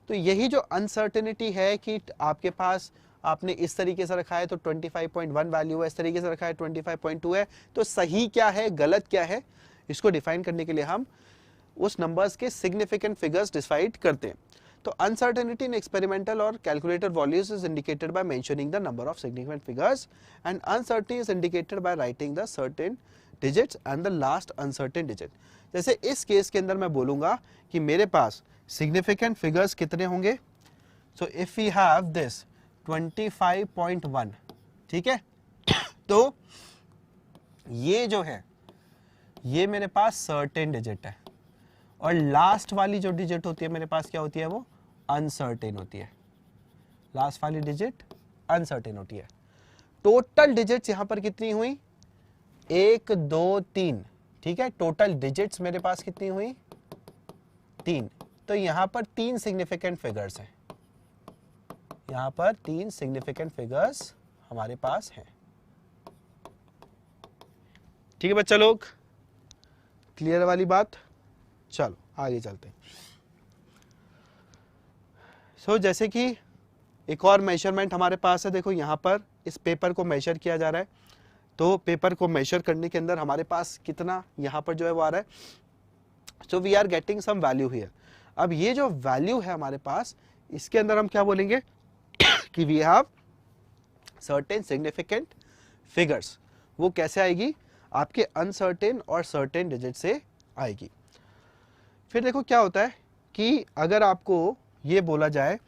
तो यही जो अनसर्टेनिटी है कि आपके पास आपने इस तरीके से रखा है तो 25.1 वैल्यू है, इस तरीके से रखा है 25.2 है, तो सही क्या है गलत क्या है, इसको डिफाइन करने के लिए हम उस नंबर्स के सिग्निफिकेंट फिगर्स डिसाइड करते हैं। तो अनसर्टेनिटी इन एक्सपेरिमेंटल और calculated values is indicated by mentioning the number of significant figures, and uncertainty is indicated by writing the certain digits and the last uncertain digit. जैसे इस case के अंदर मैं बोलूंगा कि मेरे पास सिग्निफिकेंट फिगर्स कितने होंगे, so if we have this 25.1, ठीक है, तो ये जो है ये मेरे पास सर्टेन डिजिट है, और लास्ट वाली जो डिजिट होती है मेरे पास क्या होती है, वो अनसर्टेन होती है। लास्ट वाली डिजिट अनसर्टेन होती है। टोटल डिजिट्स यहां पर कितनी हुई, 1 2 3, ठीक है, टोटल डिजिट्स मेरे पास कितनी हुई, 3। तो यहां पर 3 सिग्निफिकेंट फिगर्स हैं, यहां पर 3 सिग्निफिकेंट फिगर्स हमारे पास हैं, ठीक है बच्चा लोग, क्लियर वाली बात। चलो आगे चलते हैं। सो जैसे कि एक और मेजरमेंट हमारे पास है, देखो यहाँ पर इस पेपर को मेजर किया जा रहा है, तो पेपर को मेजर करने के अंदर हमारे पास कितना यहाँ पर जो है वो आ रहा है, so we are getting some value here. अब ये जो वैल्यू है हमारे पास, इसके अंदर हम क्या बोलेंगे कि we have certain significant figures. वो कैसे आएगी, आपके अनसर्टेन और सर्टेन डिजिट से आएगी। फिर देखो क्या होता है कि अगर आपको ये बोला जाए,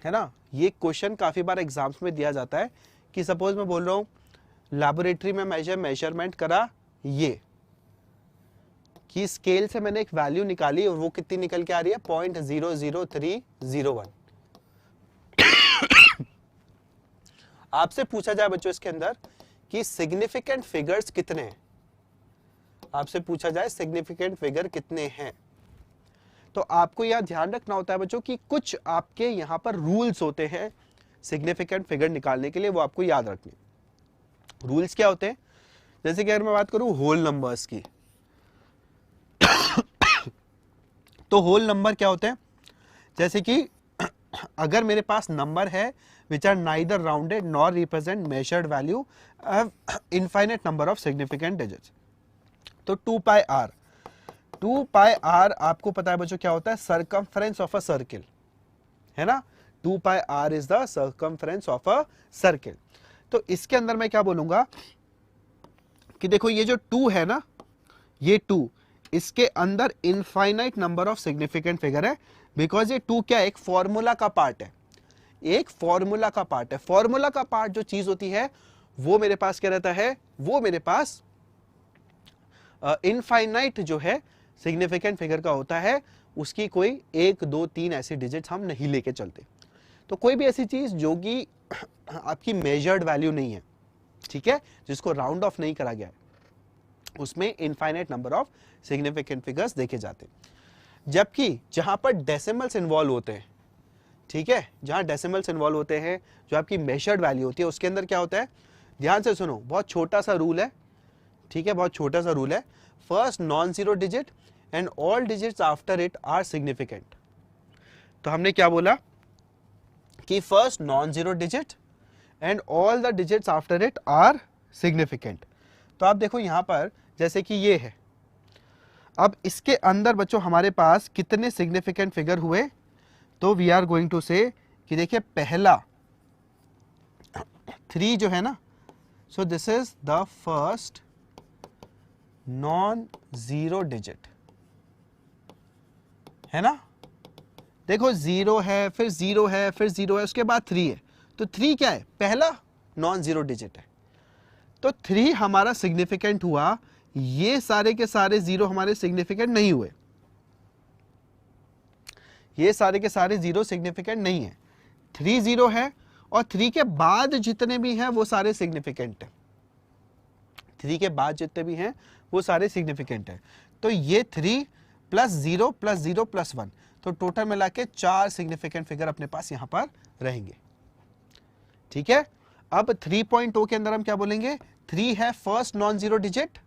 है ना, ये क्वेश्चन काफी बार एग्जाम्स में दिया जाता है कि सपोज मैं बोल रहा हूं लैबोरेटरी में मेजरमेंट करा, ये कि स्केल से मैंने एक वैल्यू निकाली और वो कितनी निकल के आ रही है, 0.00301। आपसे पूछा जाए बच्चों इसके अंदर कि सिग्निफिकेंट फिगर्स कितने हैं, आपसे पूछा जाए सिग्निफिकेंट फिगर कितने हैं, तो आपको यह ध्यान रखना होता है बच्चों कि कुछ आपके यहां पर रूल्स होते हैं सिग्निफिकेंट फिगर निकालने के लिए, वो आपको याद रखने। रूल्स क्या होते हैं, जैसे कि अगर मैं बात करूं होल नंबर्स की, तो होल नंबर क्या होते हैं, जैसे कि अगर मेरे पास नंबर है which are neither rounded nor represent measured value, infinite number of significant digits, तो 2πr, 2πr आपको पता है बच्चों क्या होता है, सर्कमफ्रेंस ऑफ अ सर्किल, है ना, 2πr is the circumference of a circle. तो इसके अंदर मैं क्या बोलूंगा कि देखो ये जो 2 है ना, ये 2, इसके अंदर infinite number of significant figure है, बिकॉज ये 2 क्या है, एक फॉर्मूला का पार्ट है, एक फॉर्मूला का पार्ट है। फॉर्मूला का पार्ट जो चीज होती है वो मेरे पास क्या रहता है, वो मेरे पास इनफाइनाइट जो है सिग्निफिकेंट फिगर का होता है, उसकी कोई 1 2 3 ऐसी डिजिट्स हम नहीं लेके चलते। तो कोई भी ऐसी चीज जो कि आपकी मेजर्ड वैल्यू नहीं है, ठीक है, जिसको राउंड ऑफ नहीं करा गया है, उसमें infinite number of significant figures देखे जाते हैं। जबकि जहां पर डेसिमल्स इन्वॉल्व होते हैं, ठीक है, जहां डेसिमल्स इन्वॉल्व होते हैं, जो आपकी मेजर्ड वैल्यू होती है, उसके अंदर क्या होता है, ध्यान से सुनो, बहुत छोटा सा रूल है, ठीक है, बहुत छोटा सा रूल है, first non zero digit and all digits after it are significant. तो हमने क्या बोला कि first non zero digit and all the digits after it are significant. तो आप देखो यहां पर जैसे कि ये है, अब इसके अंदर बच्चों हमारे पास कितने सिग्निफिकेंट फिगर हुए, तो वी आर गोइंग टू से कि देखिए पहला 3 जो है ना, सो this is the first non zero digit, है ना, देखो 0 है, फिर 0 है, फिर 0 है, उसके बाद 3 है, तो 3 क्या है, पहला नॉन जीरो डिजिट है, तो 3 हमारा सिग्निफिकेंट हुआ, ये सारे के सारे 0 हमारे सिग्निफिकेंट नहीं हुए, ये सारे के सारे 0 सिग्निफिकेंट नहीं है, 3 0 है, और 3 के बाद जितने भी हैं वो सारे सिग्निफिकेंट है, 3 के बाद जितने भी हैं वो सारे सिग्निफिकेंट है। तो ये 3 प्लस 0 प्लस 0 प्लस 1, तो टोटल मिला के 4 सिग्निफिकेंट फिगर अपने पास यहां पर रहेंगे, ठीक है। अब 3.0 के अंदर हम क्या बोलेंगे, 3 है फर्स्ट नॉन जीरो डिजिट,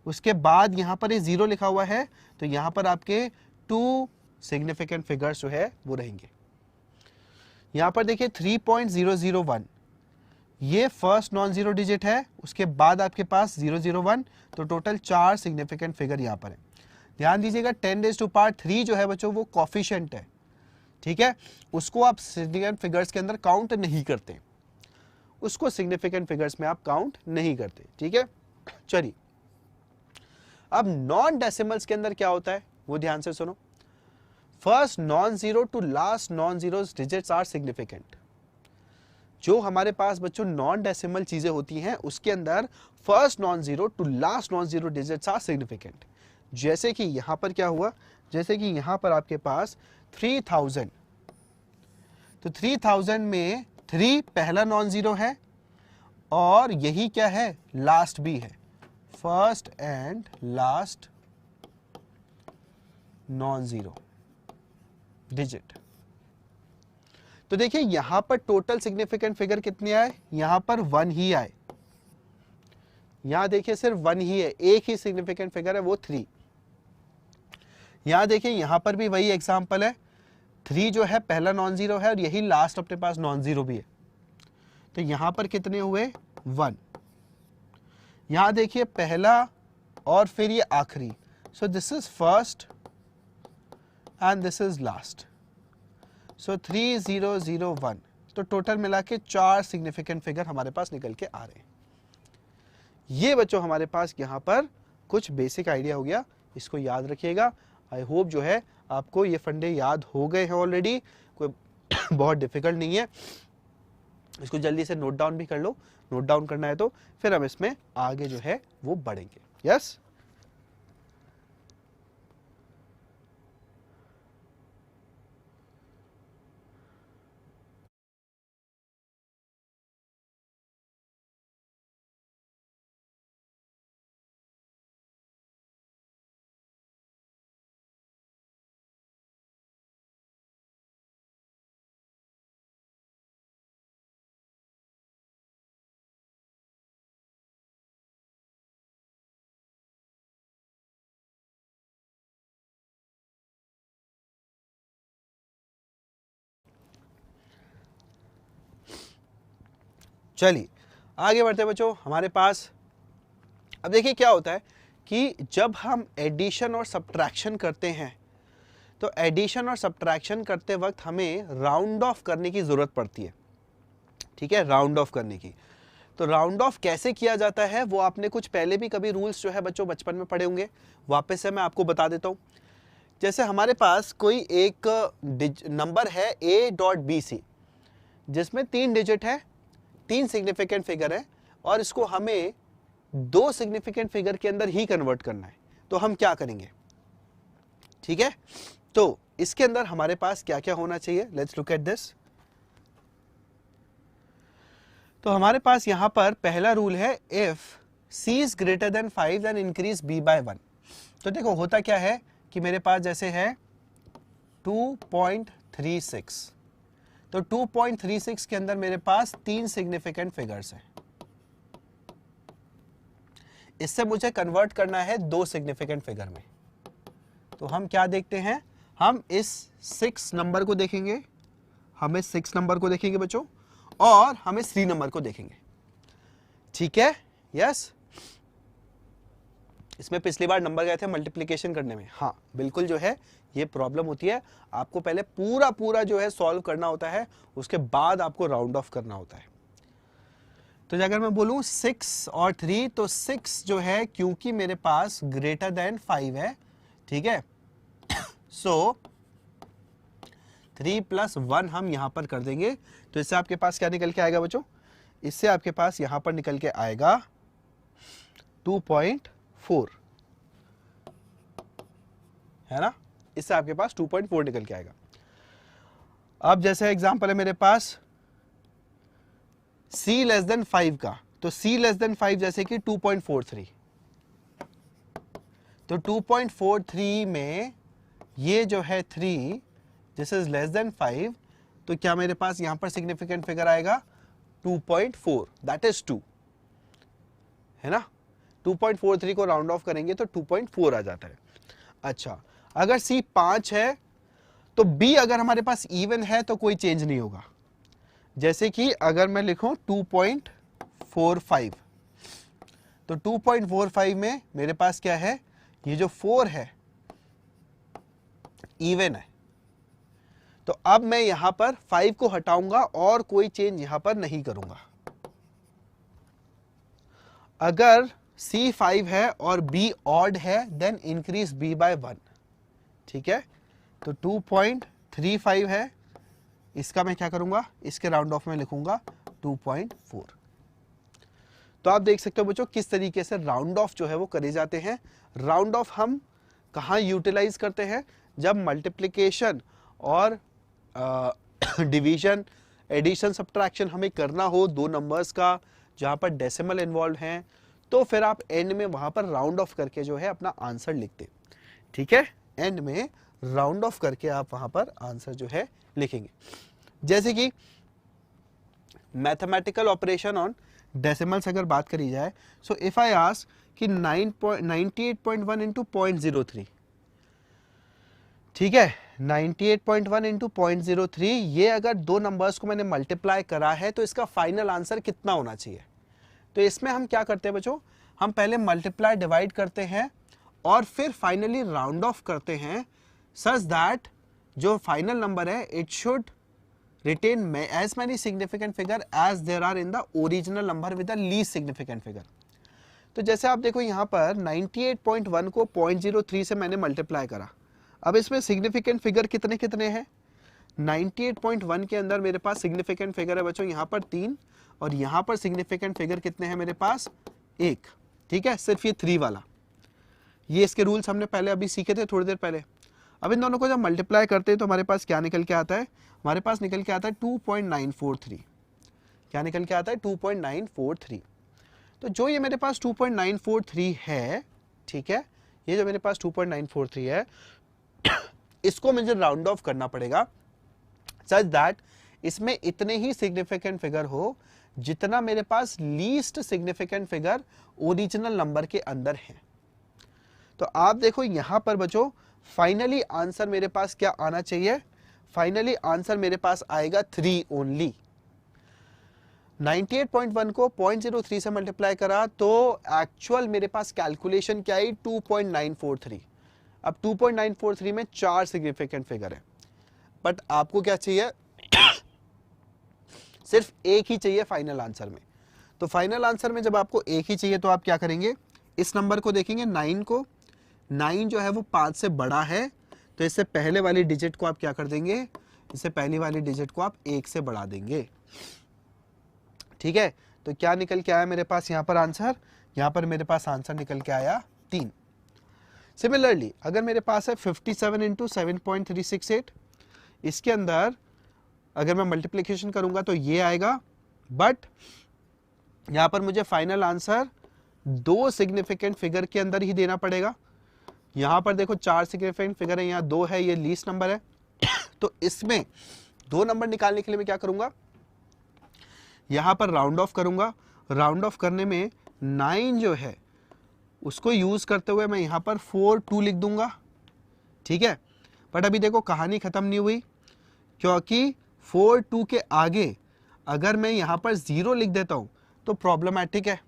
उसके बाद यहां पर ये 0 लिखा हुआ है, तो यहां पर आपके 2 सिग्निफिकेंट फिगर्स जो है वो रहेंगे। यहां पर देखिए 3.001, ये फर्स्ट नॉन जीरो डिजिट है, उसके बाद आपके पास 001, तो टोटल 4 सिग्निफिकेंट फिगर यहां पर है। ध्यान दीजिएगा 10⁻³ जो है बच्चों वो कॉफिशिएंट है, ठीक है, उसको आप सिग्निफिकेंट फिगर्स के अंदर काउंट नहीं करते, उसको सिग्निफिकेंट फिगर्स में आप काउंट नहीं करते, ठीक है। चलिए अब नॉन डेसिमल्स के अंदर क्या होता है वो ध्यान से सुनो, first non zero to last non zero digits are significant. जो हमारे पास बच्चों नॉन डेसिमल चीजें होती हैं उसके अंदर first non zero to last non zero digits are significant. जैसे कि यहां पर क्या हुआ, जैसे कि यहां पर आपके पास 3000, तो 3000 में 3 पहला नॉन जीरो है, और यही क्या है, लास्ट भी है, first and last non zero digit. तो देखिए यहां पर टोटल सिग्निफिकेंट फिगर कितने आए, यहां पर 1 ही आए, यहां देखिए सिर्फ 1 ही है, एक ही सिग्निफिकेंट फिगर है वो 3। यहां देखिए यहां पर भी वही एग्जांपल है, 3 जो है पहला नॉन जीरो है और यही लास्ट अपने पास नॉन जीरो भी है, तो यहां पर कितने हुए, 1। यहां देखिए पहला और फिर ये आखिरी, so this is first and this is last, so 3001, तो टोटल मिला के 4 सिग्निफिकेंट फिगर हमारे पास निकल के आ रहे हैं। ये बच्चों हमारे पास यहाँ पर कुछ बेसिक आइडिया हो गया, इसको याद रखिएगा। आई होप जो है आपको ये फंडे याद हो गए हैं ऑलरेडी, कोई बहुत डिफिकल्ट नहीं है, इसको जल्दी से नोट डाउन भी कर लो, नोट डाउन करना है तो फिर हम इसमें आगे जो है वो बढ़ेंगे। यस। चलिए आगे बढ़ते हैं बच्चों हमारे पास। अब देखिए क्या होता है कि जब हम एडिशन और सब्ट्रैक्शन करते हैं तो एडिशन और सब्ट्रैक्शन करते वक्त हमें राउंड ऑफ करने की ज़रूरत पड़ती है, ठीक है, राउंड ऑफ करने की। तो राउंड ऑफ कैसे किया जाता है वो आपने कुछ पहले भी कभी रूल्स जो है बच्चों बचपन में पढ़े होंगे, वापस से मैं आपको बता देता हूँ। जैसे हमारे पास कोई एक नंबर है a.bc जिसमें 3 डिजिट है, 3 सिग्निफिकेंट फिगर है और इसको हमें 2 सिग्निफिकेंट फिगर के अंदर ही कन्वर्ट करना है। तो हम क्या करेंगे, ठीक है, तो इसके अंदर हमारे पास क्या क्या होना चाहिए, लेट्स लुक एट दिस। तो हमारे पास यहां पर पहला रूल है if c is greater than 5 then increase b by 1। तो देखो होता क्या है कि मेरे पास जैसे है 2.36, तो 2.36 के अंदर मेरे पास 3 सिग्निफिकेंट फिगर्स हैं। इससे मुझे कन्वर्ट करना है 2 सिग्निफिकेंट फिगर में। तो हम क्या देखते हैं, हम इस 6 नंबर को देखेंगे, हम इस 6 नंबर को देखेंगे बच्चों, और हम इस 3 नंबर को देखेंगे, ठीक है, यस। इसमें पिछली बार नंबर गए थे मल्टीप्लिकेशन करने में, हाँ बिल्कुल जो है ये प्रॉब्लम होती है, आपको पहले पूरा जो है सॉल्व करना होता है, उसके बाद आपको राउंड ऑफ करना होता है। तो अगर मैं बोलूं 6 और 3, तो 6 जो है क्योंकि मेरे पास ग्रेटर देन 5 है, ठीक है, सो 3 + 1 हम यहां पर कर देंगे। तो इससे आपके पास क्या निकल के आएगा बच्चों, इससे आपके पास यहां पर निकल के आएगा 2.4, है ना, इससे आपके पास 2.4 निकल के आएगा। अब जैसे एग्जांपल है मेरे पास c लेस देन 5 का, तो c लेस देन 5 जैसे कि 2.43, तो 2.43 में ये जो है 3 दिस इज लेस देन 5, तो क्या मेरे पास यहां पर सिग्निफिकेंट फिगर आएगा 2.4, दैट इज 2, है ना। 2.43 को राउंड ऑफ करेंगे तो 2.4 आ जाता है। अच्छा, अगर C 5 है तो B अगर हमारे पास इवन है तो कोई चेंज नहीं होगा। जैसे कि अगर मैं लिखूं 2.45, तो 2.45 में मेरे पास क्या है, ये जो 4 है इवन है, तो अब मैं यहां पर 5 को हटाऊंगा और कोई चेंज यहां पर नहीं करूंगा। अगर C 5 है और B ऑड है देन इंक्रीज B बाय 1, ठीक है, तो 2.35 है, इसका मैं क्या करूंगा, इसके राउंड ऑफ में लिखूंगा 2.4। तो आप देख सकते हो बच्चों किस तरीके से राउंड ऑफ जो है वो करे जाते हैं। राउंड ऑफ हम कहाँ यूटिलाइज करते हैं, जब मल्टीप्लिकेशन और डिवीजन, एडिशन, सब्ट्रैक्शन हमें करना हो 2 नंबर्स का जहां पर डेसिमल इन्वॉल्व हैं, तो फिर आप एंड में वहां पर राउंड ऑफ करके जो है अपना आंसर लिखते, ठीक है, एंड में राउंड ऑफ करके आप वहां पर आंसर जो है लिखेंगे। जैसे कि मैथमेटिकल ऑपरेशन ऑन डेसिमल्स अगर बात करी जाए, सो इफ आई आस्क कि 98.1 इंटू 0.03, ठीक है, 98.1 इंटू 0.03, ये अगर 2 नंबर्स को मैंने मल्टीप्लाई करा है तो इसका फाइनल आंसर कितना होना चाहिए। तो इसमें हम क्या करते हैं बच्चों, हम पहले मल्टीप्लाई डिवाइड करते हैं और फिर फाइनली राउंड ऑफ करते हैं सच दैट जो फाइनल नंबर है it should retain as many significant figure as there are in the original number with the least significant figure. तो जैसे आप देखो यहाँ पर 98.1 को 0.03 से मैंने मल्टीप्लाई करा, अब इसमें सिग्निफिकेंट फिगर कितने कितने हैं, 98.1 के अंदर मेरे पास सिग्निफिकेंट फिगर है बच्चों यहाँ पर 3, और यहाँ पर सिग्निफिकेंट फिगर कितने हैं मेरे पास 1, ठीक है, सिर्फ ये 3 वाला। ये इसके रूल्स हमने पहले अभी सीखे थे थोड़ी देर पहले। अब इन दोनों को जब मल्टीप्लाई करते हैं तो हमारे पास क्या निकल के आता है, हमारे पास निकल के आता है 2.943, क्या निकल के आता है 2.943। तो जो ये मेरे पास 2.943 है, ठीक है, ये जो मेरे पास 2.943 है, इसको मुझे राउंड ऑफ करना पड़ेगा सच दैट इसमें इतने ही सिग्निफिकेंट फिगर हो जितना मेरे पास least significant figure original number के अंदर है। तो आप देखो यहां पर बच्चों फाइनली आंसर मेरे पास क्या आना चाहिए, फाइनली आंसर मेरे पास आएगा 3 ओनली। 98.1 को 0.03 से मल्टीप्लाई करा तो एक्चुअल मेरे पास कैलकुलेशन क्या आई 2.943। अब 2.943 में 4 सिग्निफिकेंट फिगर है, बट आपको क्या चाहिए सिर्फ एक ही चाहिए फाइनल आंसर में। तो फाइनल आंसर में जब आपको एक ही चाहिए तो आप क्या करेंगे, इस नंबर को देखेंगे 9 को, 9 जो है वो 5 से बड़ा है तो इससे पहले वाली डिजिट को आप क्या कर देंगे, इससे पहली वाली डिजिट को आप 1 से बढ़ा देंगे। ठीक है, तो क्या निकल के आया मेरे पास यहाँ पर आंसर, यहाँ पर मेरे पास आंसर निकल के आया 3। सिमिलरली अगर मेरे पास है 57 इंटू 7.368, इसके अंदर अगर मैं मल्टीप्लिकेशन करूंगा तो ये आएगा, बट यहाँ पर मुझे फाइनल आंसर 2 सिग्निफिकेंट फिगर के अंदर ही देना पड़ेगा। यहाँ पर देखो 4 सिग्निफिकेंट फिगर है, यहाँ 2 है, ये लीस्ट नंबर है। तो इसमें 2 नंबर निकालने के लिए मैं क्या करूंगा, यहाँ पर राउंड ऑफ करूंगा। राउंड ऑफ करने में 9 जो है उसको यूज करते हुए मैं यहाँ पर 42 लिख दूंगा। ठीक है, बट अभी देखो कहानी खत्म नहीं हुई, क्योंकि 42 के आगे अगर मैं यहाँ पर 0 लिख देता हूँ तो प्रॉब्लमैटिक है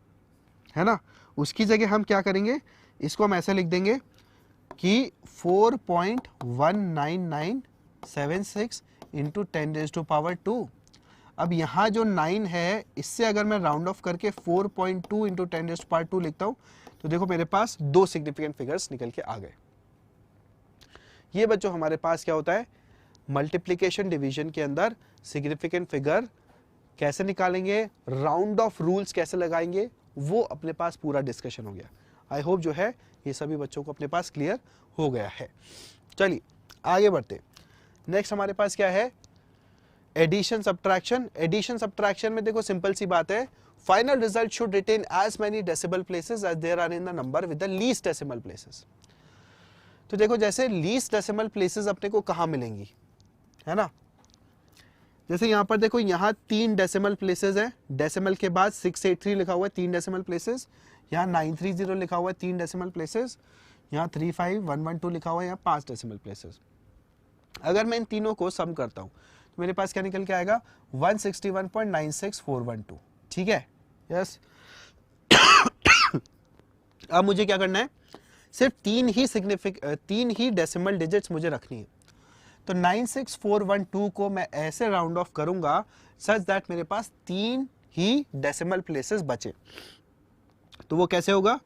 ना। उसकी जगह हम क्या करेंगे, इसको हम ऐसे लिख देंगे कि 4.19976 इंटू 10⁻²। अब यहाँ जो 9 है इससे अगर मैं राउंड ऑफ करके 4.2 इंटू 10⁻² लिखता हूँ तो देखो मेरे पास 2 सिग्निफिकेंट फिगर्स निकल के आ गए। ये बच्चों हमारे पास क्या होता है, मल्टीप्लिकेशन डिवीजन के अंदर सिग्निफिकेंट फिगर कैसे निकालेंगे, राउंड ऑफ रूल्स कैसे लगाएंगे, वो अपने पास पूरा डिस्कशन हो गया। आई होप जो है ये सभी बच्चों को अपने पास क्लियर हो गया है। चलिए आगे बढ़ते। नेक्स्ट हमारे पास क्या है, एडिशन सब्ट्रैक्शन। एडिशन सब्ट्रैक्शन में देखो सिंपल सी बात है, final result should retain as many decimal places as there are in the number with the least decimal places. तो देखो जैसे लीस्ट डेसिमल प्लेसेस अपने को कहाँ मिलेंगी, है ना। जैसे यहाँ पर देखो, यहाँ 3 डेसिमल प्लेसेस है, डेसिमल के बाद 683 लिखा हुआ है 3 डेसिमल प्लेसेस, यहाँ 930 लिखा हुआ है 3 डेसिमल प्लेसेस, यहाँ 35112 लिखा हुआ है यहाँ 5 डेसिमल प्लेसेस। अगर मैं इन तीनों को सम करता हूँ तो मेरे पास क्या निकल के आएगा 161.96412। ठीक है, यस। अब मुझे क्या करना है, सिर्फ 3 ही डेसिमल डिजिट्स मुझे रखनी है। तो 96412 को मैं ऐसे राउंड ऑफ करूंगा सच दैट मेरे पास 3 ही डेसिमल प्लेसेस बचे। तो वो कैसे होगा,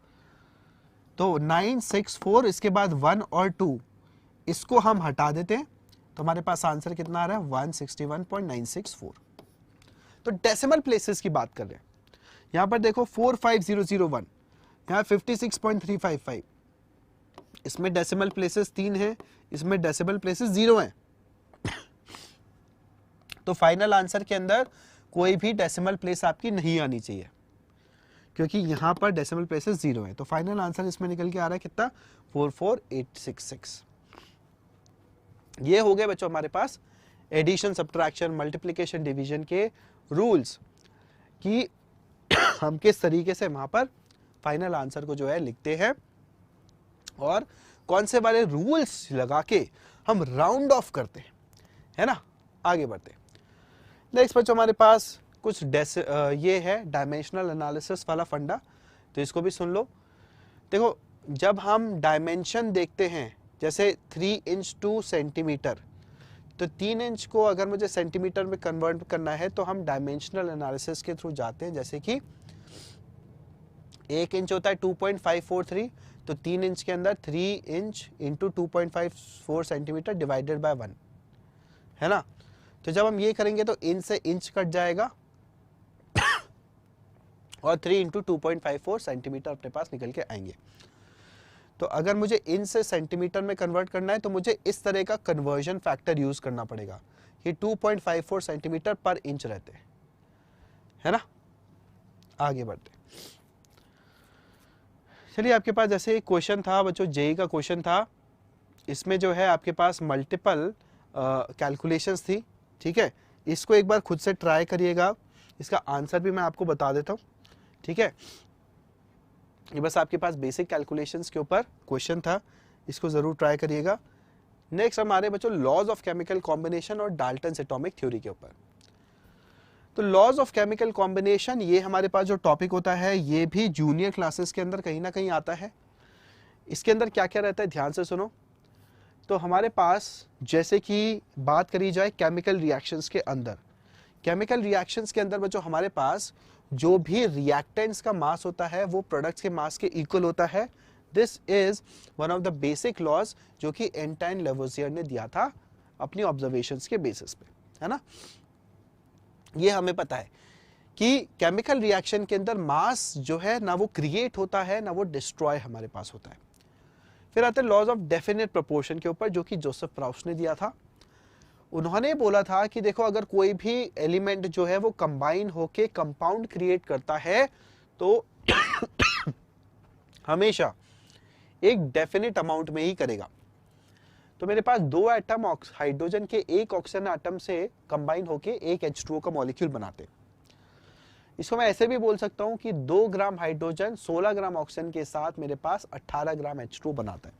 तो 964 इसके बाद 1 और 2 इसको हम हटा देते हैं तो हमारे पास आंसर कितना आ रहा है 161.964। तो डेसिमल प्लेसेस की बात कर रहे हैं। यहां पर देखो 45001, यहाँ 56.355, इसमें डेसिमल प्लेसेस 3 हैं, इसमें डेसिमल प्लेसेस 0 हैं। तो फाइनल आंसर के अंदर कोई भी डेसिमल प्लेस आपकी नहीं आनी चाहिए, क्योंकि यहां पर डेसिमल प्लेसेस 0 हैं। तो फाइनल आंसर इसमें निकल के आ रहा है कितना 44866। ये हो गए बच्चों हमारे पास एडिशन सब्ट्रैक्शन मल्टीप्लिकेशन डिवीजन के रूल्स कि हम किस तरीके से वहां पर फाइनल आंसर को जो है लिखते हैं और कौन से वाले रूल्स लगा के हम राउंड ऑफ करते हैं, है ना। आगे बढ़ते नेक्स्ट बच्चों हमारे पास कुछ ये है डायमेंशनल एनालिसिस वाला फंडा, तो इसको भी सुन लो। देखो जब हम डायमेंशन देखते हैं, जैसे 3 इंच टू सेंटीमीटर, तो 3 इंच को अगर मुझे सेंटीमीटर में कन्वर्ट करना है तो हम डायमेंशनल एनालिसिस के थ्रू जाते हैं। जैसे कि 1 इंच होता है 2.543, तो 3 इंच के अंदर 3 inch into 2.54 centimetre divided by 1, है ना। तो जब हम ये करेंगे तो इंच से इंच कट जाएगा और 3 इंटू 2.54 सेंटीमीटर अपने पास निकल के आएंगे। तो अगर मुझे इंच से सेंटीमीटर में कन्वर्ट करना है तो मुझे इस तरह का कन्वर्जन फैक्टर यूज करना पड़ेगा कि 2.54 सेंटीमीटर पर इंच रहते हैं, है ना। आगे बढ़ते चलिए, आपके पास जैसे एक क्वेश्चन था बच्चों, जेई का क्वेश्चन था, इसमें जो है आपके पास मल्टीपल कैलकुलेशंस थी। ठीक है, इसको एक बार खुद से ट्राई करिएगा, इसका आंसर भी मैं आपको बता देता हूँ। ठीक है, ये बस आपके पास बेसिक कैलकुलेशंस के ऊपर क्वेश्चन था, इसको जरूर ट्राई करिएगा। नेक्स्ट हमारे बच्चों लॉज ऑफ केमिकल कॉम्बिनेशन और डाल्टन्स एटॉमिक थ्योरी के ऊपर। तो लॉज ऑफ केमिकल कॉम्बिनेशन, ये हमारे पास जो टॉपिक होता है ये भी जूनियर क्लासेस के अंदर कहीं ना कहीं आता है। इसके अंदर क्या क्या रहता है ध्यान से सुनो। तो हमारे पास जैसे कि बात करी जाए केमिकल रिएक्शंस के अंदर, केमिकल रिएक्शंस के अंदर बच्चों हमारे पास जो भी रिएक्टेंट्स का मास होता है वो प्रोडक्ट्स के मास के इक्वल होता है। This is one of the basic laws जो कि एंटाइन लेवोजियर ने दिया था अपनी ऑब्जर्वेशंस के बेसिस पे, है ना। ये हमें पता है कि केमिकल रिएक्शन के अंदर मास जो है ना वो क्रिएट होता है ना वो डिस्ट्रॉय हमारे पास होता है। फिर आते हैं लॉज ऑफ डेफिनेट प्रोपोर्शन के ऊपर, जो कि जोसेफ प्राउस ने दिया था। उन्होंने बोला था कि देखो अगर कोई भी एलिमेंट जो है वो कंबाइन होके कंपाउंड क्रिएट करता है तो हमेशा एक डेफिनेट अमाउंट में ही करेगा। तो मेरे पास दो एटम हाइड्रोजन के एक ऑक्सीजन एटम से कंबाइन होके एक H2O का मॉलिक्यूल बनाते हैं। इसको मैं ऐसे भी बोल सकता हूं कि 2 ग्राम हाइड्रोजन 16 ग्राम ऑक्सीजन के साथ मेरे पास 18 ग्राम H2O बनाता है।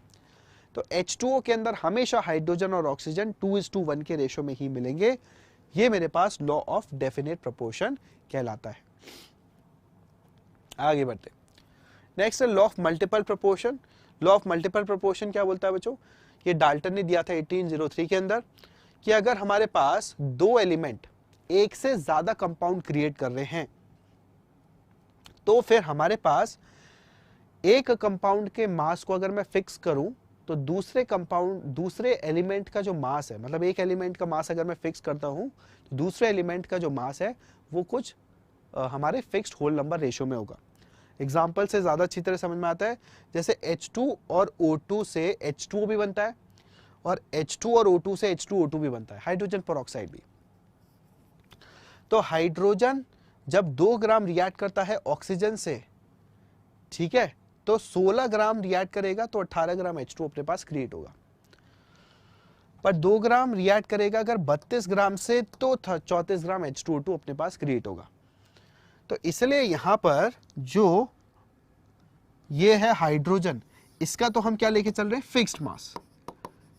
तो H2O के अंदर हमेशा हाइड्रोजन और ऑक्सीजन 2:1 के रेशो में ही मिलेंगे। ये मेरे पास लॉ ऑफ डेफिनेट प्रोपोर्शन कहलाता है। आगे बढ़ते, नेक्स्ट है law of multiple proportion. Law of multiple proportion क्या बोलता है बच्चों, ये डाल्टन ने दिया था 1803 के अंदर, कि अगर हमारे पास दो एलिमेंट एक से ज्यादा कंपाउंड क्रिएट कर रहे हैं तो फिर हमारे पास एक कंपाउंड के मास को अगर मैं फिक्स करूं तो दूसरे एलिमेंट का जो मास है, मतलब एक एलिमेंट का मास अगर मैं फिक्स करता हूं तो दूसरे एलिमेंट का जो मास है वो कुछ हमारे फिक्स्ड होल नंबर रेशियो में होगा। एग्जाम्पल से ज्यादा अच्छी तरह समझ में आता है, जैसे H2 और O2 से H2O भी बनता है और H2 और O2 से H2O2 भी बनता है, हाइड्रोजन पेरोक्साइड भी। तो हाइड्रोजन जब 2 ग्राम रिएक्ट करता है ऑक्सीजन से, ठीक है, तो 16 ग्राम रिएक्ट करेगा तो 18 ग्राम H2O अपने पास क्रिएट होगा। पर 2 ग्राम रिएक्ट करेगा अगर 32 ग्राम से तो 34 ग्राम H2O2 अपने पास क्रिएट होगा। तो इसलिए यहां पर जो ये है हाइड्रोजन, इसका तो हम क्या लेके चल रहे हैं, फिक्स्ड मास,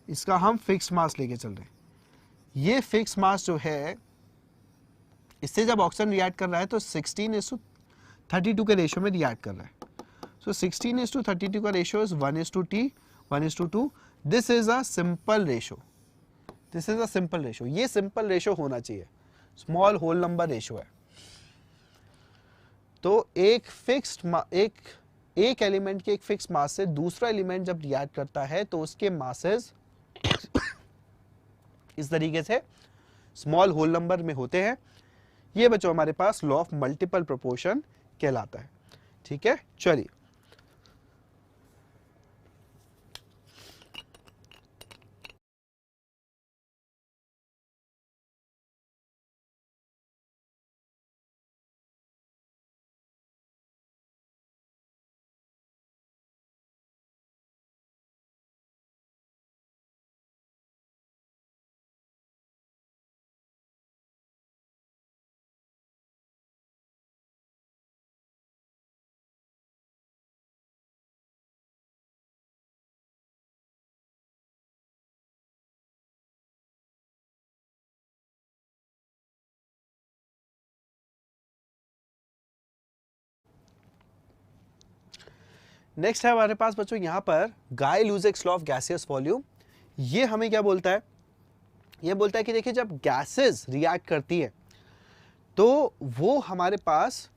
इसका हम फिक्स्ड मास लेके चल रहे हैं। ये फिक्स्ड मास जो है इससे जब ऑक्सीजन रिएक्ट कर रहा है तो 16:32 के रेशियो में रिएक्ट कर रहा है। So 16:32 का ratio is 1:t, 1:2. This is a simple ratio. This is a simple ratio. ये सिंपल रेशियो होना चाहिए, स्मॉल होल नंबर रेशियो है। तो एक एलिमेंट के एक फिक्स मास से दूसरा एलिमेंट जब रिएक्ट करता है तो उसके मासेस इस तरीके से स्मॉल होल नंबर में होते हैं। ये बच्चों हमारे पास लॉ ऑफ मल्टीपल प्रोपोर्शन कहलाता है। ठीक है, चलिए नेक्स्ट है हमारे पास बच्चों यहां पर गाय-लुसेक्स लॉ ऑफ गैसियस वॉल्यूम। ये हमें क्या बोलता है, ये बोलता है कि देखिए जब गैसेस रिएक्ट करती है तो वो हमारे पास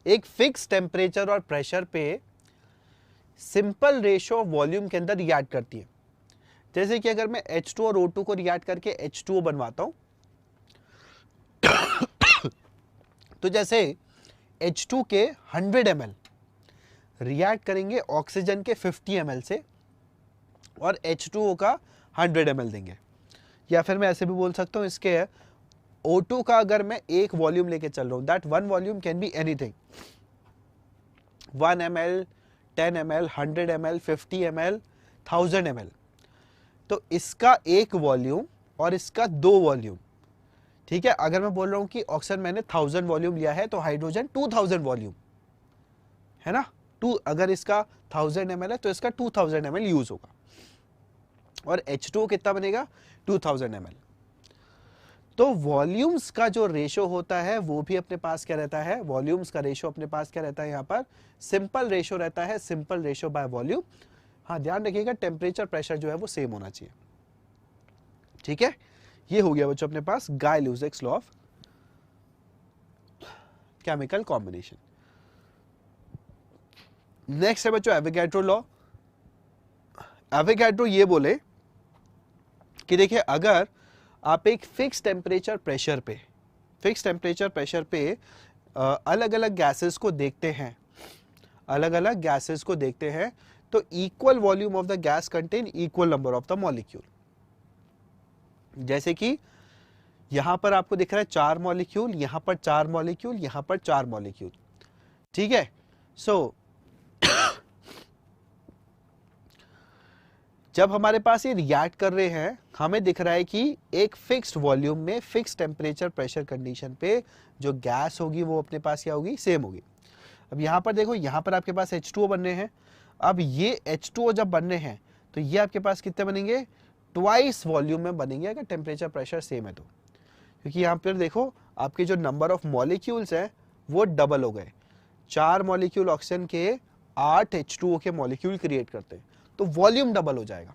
एक फिक्स टेम्परेचर और प्रेशर पे सिंपल रेशियो ऑफ वॉल्यूम के अंदर रिएक्ट करती है। जैसे कि अगर मैं H2 और O2 को रिएक्ट करके H2O बनवाता हूं तो जैसे H2 के 100 ml रिएक्ट करेंगे ऑक्सीजन के 50 ml से और H2O का 100 ml देंगे। या फिर मैं ऐसे भी बोल सकता हूं इसके O2 का अगर मैं एक वॉल्यूम लेके चल रहा हूं, that one volume can be anything, 1 ml, 10 ml, 100 ml, 50 ml, 1000 ml। तो इसका एक वॉल्यूम और इसका दो वॉल्यूम, ठीक है। अगर मैं बोल रहा हूं कि ऑक्सीजन मैंने 1000 वॉल्यूम लिया है तो हाइड्रोजन 2000 वॉल्यूम है ना, अगर इसका 1000 ml है तो इसका 2000 ml यूज होगा और H2O कितना बनेगा, 2000 ml। तो वॉल्यूम्स का जो रेशो होता है वो भी अपने पास क्या रहता है, वॉल्यूम्स का रेशो अपने पास क्या रहता है, यहाँ पर सिंपल रेशो रहता है, सिंपल रेशो बाय वॉल्यूम। हाँ ध्यान रखिएगा टेम्परेचर प्रेशर जो है वो सेम होना चाहिए, ठीक है। ये हो गया बच्चों अपने पास Gay Lussac's law of chemical combination. Next है बच्चों एवोगैड्रो लॉ। एवोगैड्रो ये बोले कि देखिए अगर आप एक फिक्स टेम्परेचर प्रेशर पे अलग अलग गैसेस को देखते हैं, अलग अलग गैसेस को देखते हैं, तो equal volume of the gas contain equal number of the molecule. जैसे कि यहां पर आपको दिख रहा है 4 मॉलिक्यूल, यहां पर 4 मॉलिक्यूल, यहां पर 4 मॉलिक्यूल, ठीक है। सो जब हमारे पास ये रिएक्ट कर रहे हैं, हमें दिख रहा है कि एक फिक्स्ड वॉल्यूम में फिक्स टेम्परेचर प्रेशर कंडीशन पे जो गैस होगी वो अपने पास क्या होगी, सेम होगी। अब यहाँ पर देखो, यहाँ पर आपके पास H2O बन रहे हैं। अब ये H2O जब बन रहे हैं तो ये आपके पास कितने बनेंगे, ट्वाइस वॉल्यूम में बनेंगे अगर टेम्परेचर प्रेशर सेम है तो, क्योंकि यहाँ पर देखो आपके जो नंबर ऑफ मॉलिक्यूल्स हैं वो डबल हो गए। 4 मॉलिक्यूल ऑक्सीजन के 8 H2O के मॉलिक्यूल क्रिएट करते हैं, तो वॉल्यूम डबल हो जाएगा।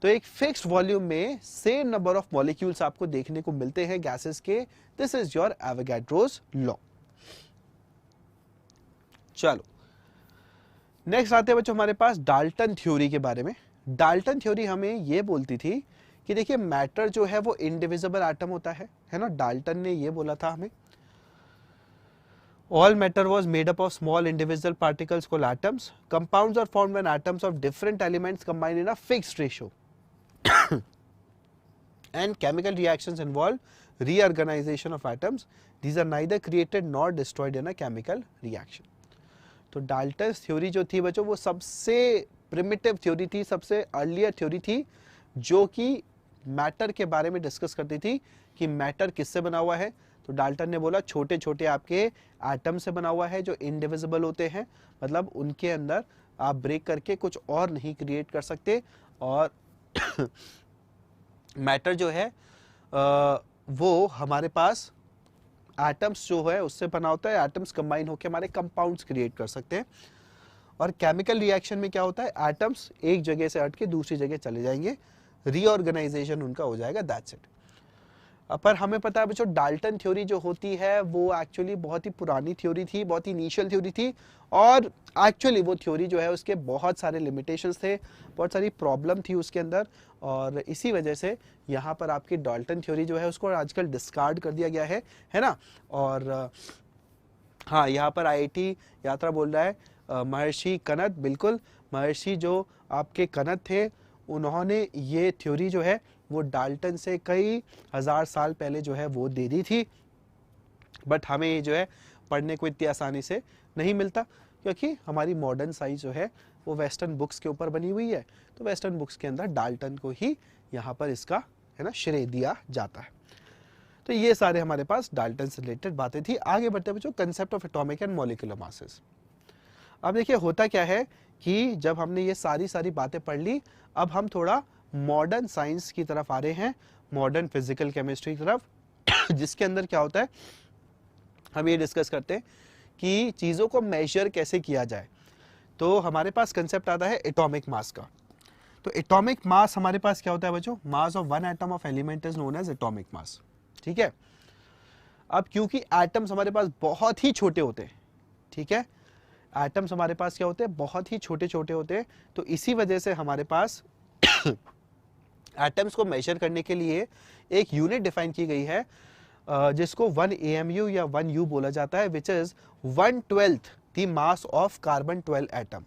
तो एक फिक्स्ड वॉल्यूम में सेम नंबर ऑफ मॉलिक्यूल्स आपको देखने को मिलते हैं गैसेस के। This is your Avogadro's law. चलो नेक्स्ट आते हैं बच्चों हमारे पास डाल्टन थ्योरी के बारे में। डाल्टन थ्योरी हमें यह बोलती थी कि देखिए मैटर जो है वो इंडिविजिबल एटम होता है ना। डाल्टन ने ये बोला था हमें, all matter was made up of small individual particles called atoms. Compounds are formed when atoms of different elements combine in a fixed ratio. And chemical reactions involve reorganization of atoms. These are neither created nor destroyed in a chemical reaction. तो Dalton's theory जो थी बच्चों वो सबसे primitive theory थी, सबसे earlier theory थी, जो कि मैटर के बारे में डिस्कस करती थी कि मैटर किससे बना हुआ है। तो डाल्टन ने बोला छोटे छोटे आपके एटम से बना हुआ है जो इनडिविजिबल होते हैं, मतलब उनके अंदर आप ब्रेक करके कुछ और नहीं क्रिएट कर सकते। और मैटर जो है वो हमारे पास एटम्स जो है उससे बना होता है। एटम्स कंबाइन होकर हमारे कंपाउंड्स क्रिएट कर सकते हैं। और केमिकल रिएक्शन में क्या होता है, एटम्स एक जगह से हट के दूसरी जगह चले जाएंगे, रीऑर्गेनाइजेशन उनका हो जाएगा, दैट्स इट। पर हमें पता है बच्चों डाल्टन थ्योरी जो होती है वो एक्चुअली बहुत ही पुरानी थ्योरी थी, बहुत ही इनिशियल थ्योरी थी। और एक्चुअली वो थ्योरी जो है उसके बहुत सारे लिमिटेशंस थे, बहुत सारी प्रॉब्लम थी उसके अंदर। और इसी वजह से यहाँ पर आपकी डाल्टन थ्योरी जो है उसको आजकल डिस्कार्ड कर दिया गया है ना। और हाँ, यहाँ पर IIT यात्रा बोल रहा है महर्षि कनद, बिल्कुल महर्षि जो आपके कनद थे उन्होंने ये थ्योरी जो है वो डाल्टन से कई हजार साल पहले जो है वो दे दी थी। बट हमें ये जो है पढ़ने को इतनी आसानी से नहीं मिलता, क्योंकि हमारी मॉडर्न साइंस जो है वो वेस्टर्न बुक्स के ऊपर बनी हुई है। तो वेस्टर्न बुक्स के अंदर डाल्टन को ही यहाँ पर इसका है ना श्रेय दिया जाता है। तो ये सारे हमारे पास डाल्टन से रिलेटेड बातें थी। आगे बढ़ते बच्चों, concept of atomic and molecular masses. अब देखिए होता क्या है कि जब हमने ये सारी बातें पढ़ ली, अब हम थोड़ा मॉडर्न साइंस की तरफ आ रहे हैं, मॉडर्न फिजिकल केमिस्ट्री की तरफ, जिसके अंदर क्या होता है हम ये डिस्कस करते हैं कि चीज़ों को मेजर कैसे किया जाए। तो हमारे पास कंसेप्ट आता है एटॉमिक मास का। तो एटॉमिक मास हमारे पास क्या होता है बच्चों, mass of one atom of element is known as atomic mass, ठीक है। अब क्योंकि एटम्स हमारे पास बहुत ही छोटे होते हैं, ठीक है, एटम्स हमारे पास क्या होते हैं, बहुत ही छोटे छोटे होते हैं, तो इसी वजह से हमारे पास एटम्स को मेजर करने के लिए एक यूनिट डिफाइन की गई है जिसको 1 AMU या 1 U बोला जाता है, which is 1/12 the mass of carbon 12 atom.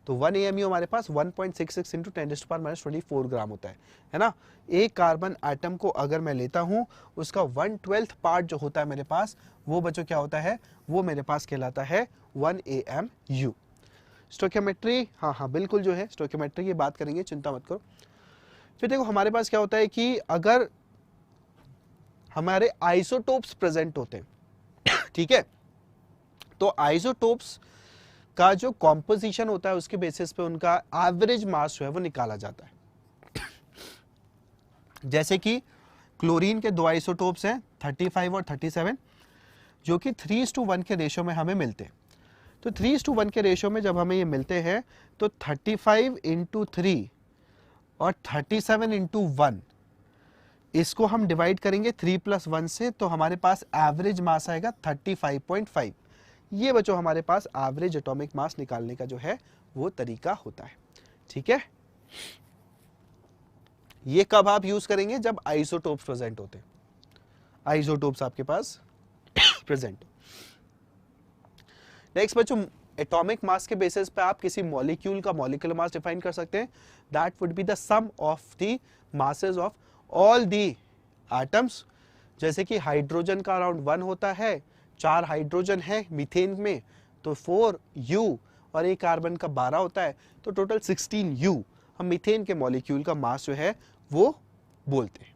तो 1 AMU हमारे पास 1.66 इंटू 10⁻24 ग्राम होता है ना। एक कार्बन एटम को अगर मैं लेता हूं, उसका 1/12 पार्ट जो होता है मेरे पास, वो बच्चों क्या होता है, वो मेरे पास कहलाता है 1 AMU। स्टोइकियोमेट्री, हाँ बिल्कुल जो है स्टोइकियोमेट्री की बात करेंगे, चिंता मत करो। फिर देखो हमारे पास क्या होता है कि अगर हमारे आइसोटोप्स प्रेजेंट होते हैं, ठीक है, तो आइसोटोप्स का जो कॉम्पोजिशन होता है उसके बेसिस पे उनका एवरेज मास जो है वो निकाला जाता है। जैसे कि क्लोरीन के दो आइसोटोप्स हैं 35 और 37, जो कि 3:1 के रेशियो में हमें मिलते हैं। तो 3:1 के रेशियो में जब हमें ये मिलते हैं तो 35 इंटू 3 और 37 इंटू 1, इसको हम डिवाइड करेंगे 3 + 1 से, तो हमारे पास एवरेज मास आएगा 35.5। ये बच्चों हमारे पास एवरेज एटॉमिक मास निकालने का जो है वो तरीका होता है। ठीक है, ये कब आप यूज करेंगे? जब आइसोटोप्स प्रेजेंट होते हैं, आइसोटोप्स आपके पास प्रेजेंट। नेक्स्ट बच्चों, एटॉमिक मास के बेसिस पे आप किसी मॉलिक्यूल का मॉलिक्यूलर मास डिफाइन कर सकते हैं। That would be the sum of the masses of all the atoms. जैसे कि हाइड्रोजन का अराउंड 1 होता है, 4 हाइड्रोजन है मीथेन में, तो 4 U, और एक कार्बन का 12 होता है, तो टोटल 16 U हम मीथेन के मॉलिक्यूल का मास जो है वो बोलते हैं।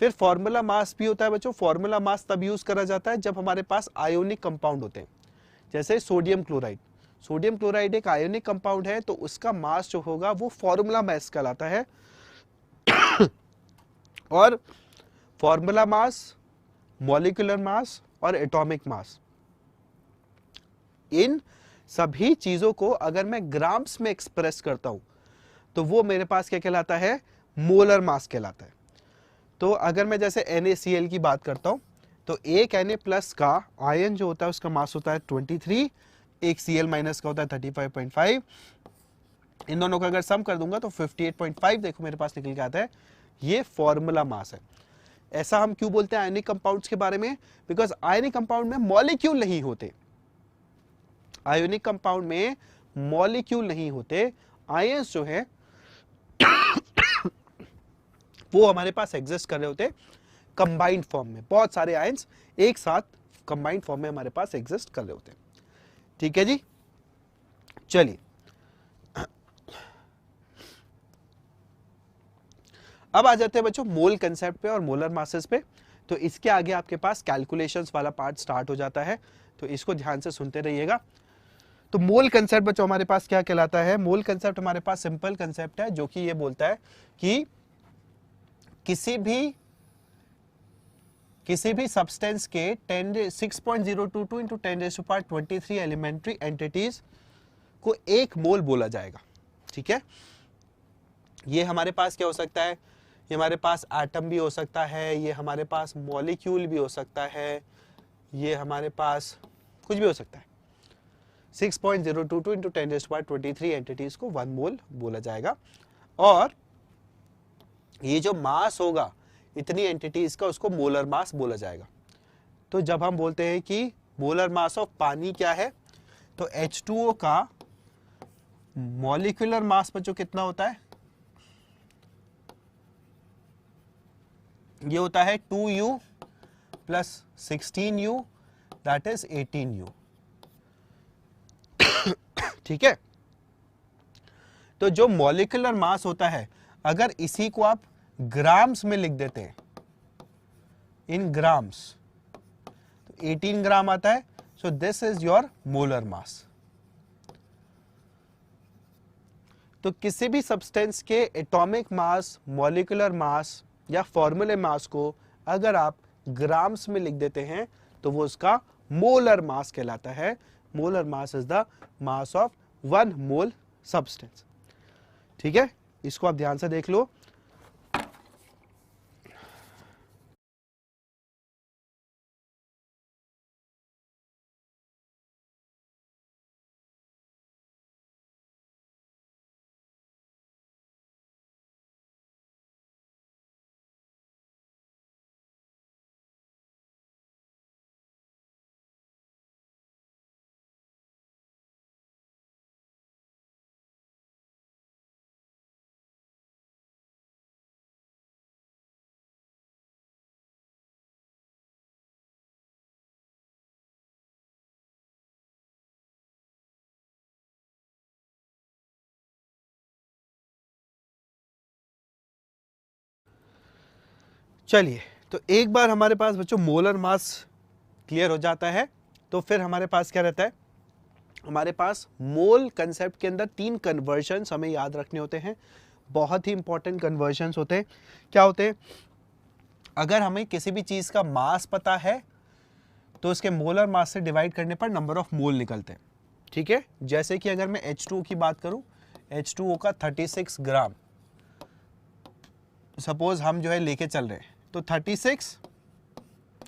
फिर फॉर्मूला मास भी होता है बच्चों। फॉर्मूला मास तब यूज करा जाता है जब हमारे पास आयोनिक कंपाउंड होते हैं, जैसे सोडियम क्लोराइड। सोडियम क्लोराइड एक आयोनिक कंपाउंड है, तो उसका मास जो होगा वो फॉर्मूला मास कहलाता है। और फॉर्मूला मास, मॉलिक्यूलर मास और एटॉमिक मास, इन सभी चीजों को अगर मैं ग्राम्स में एक्सप्रेस करता हूं तो वो मेरे पास क्या कहलाता है? मोलर मास कहलाता है। तो अगर मैं जैसे NaCl की बात करता हूं, तो एक Na+ का आयन जो होता है उसका मास होता है 23, एक Cl- का होता है 35.5। इन दोनों का अगर सम कर दूंगा तो 58.5 देखो मेरे पास निकल के आता है। ये फॉर्मूला मास है। ऐसा हम क्यों बोलते हैं आयनिक कंपाउंड्स के बारे में? बिकॉज आयनिक कंपाउंड में मॉलिक्यूल नहीं होते। आयोनिक कंपाउंड में मॉलिक्यूल नहीं होते, आयंस जो है वो हमारे पास एग्जिस्ट कर रहे होते कंबाइंड फॉर्म में। बहुत सारे आयंस एक साथ कंबाइंड फॉर्म में हमारे पास एग्जिस्ट कर रहे होते हैं। ठीक है जी, चलिए अब आ जाते हैं बच्चों मोल कंसेप्ट पे और मोलर मासेस पे। तो इसके आगे आपके पास कैलकुलेशंस वाला पार्ट स्टार्ट हो जाता है, तो इसको ध्यान से सुनते रहिएगा। तो मोल कंसेप्ट बच्चों हमारे पास क्या कहलाता है? मोल कंसेप्ट हमारे पास सिंपल कंसेप्ट है, जो कि ये बोलता है कि किसी भी सब्सटेंस के 6.022 इंटू 10⁻23 एलिमेंट्री एंटिटीज को एक मोल बोला जाएगा। ठीक है, ये हमारे पास क्या हो सकता है? ये हमारे पास एटम भी हो सकता है, ये हमारे पास मॉलिक्यूल भी हो सकता है, ये हमारे पास कुछ भी हो सकता है। 6.022 इंटू 10⁻23 एंटिटीज को 1 मोल बोला जाएगा। और ये जो मास होगा इतनी एंटिटीज का, उसको मोलर मास बोला जाएगा। तो जब हम बोलते हैं कि मोलर मास ऑफ पानी क्या है, तो H2O का मॉलिक्यूलर मास बच्चों कितना होता है? ये होता है 2U + 16U, that is 18U। ठीक है, तो जो मॉलिक्यूलर मास होता है, अगर इसी को आप ग्राम्स में लिख देते हैं, इन ग्राम्स, तो 18 ग्राम आता है। सो this is your molar mass. तो किसी भी सब्सटेंस के एटॉमिक मास, मॉलिक्यूलर मास या फॉर्मूले मास को अगर आप ग्राम्स में लिख देते हैं तो वो उसका मोलर मास कहलाता है। Molar mass is the mass of 1 mole substance. ठीक है, इसको आप ध्यान से देख लो। चलिए, तो एक बार हमारे पास बच्चों मोलर मास क्लियर हो जाता है, तो फिर हमारे पास क्या रहता है? हमारे पास मोल कंसेप्ट के अंदर 3 कन्वर्जन्स हमें याद रखने होते हैं। बहुत ही इंपॉर्टेंट कन्वर्जन्स होते हैं। क्या होते हैं? अगर हमें किसी भी चीज का मास पता है तो उसके मोलर मास से डिवाइड करने पर नंबर ऑफ मोल निकलते हैं, ठीक है। जैसे कि अगर मैं H2O की बात करूं, H2O का 36 ग्राम सपोज हम जो है लेके चल रहे हैं, तो 36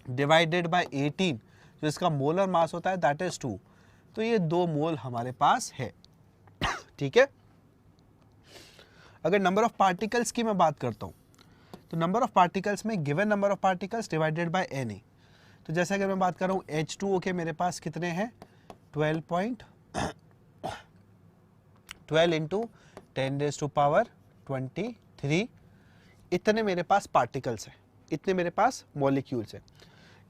डिवाइडेड बाय 18 जो इसका मोलर मास होता है दैट इज 2, तो ये 2 मोल हमारे पास है, ठीक है। अगर नंबर ऑफ पार्टिकल्स की मैं बात करता हूं, तो नंबर ऑफ पार्टिकल्स में given number of particles divided by Na, तो जैसे अगर मैं बात कर रहा हूं H2O के मेरे पास कितने हैं 12 इंटू 10⁻23 इतने मेरे पास पार्टिकल्स हैं, इतने मेरे पास मॉलिक्यूल्स हैं।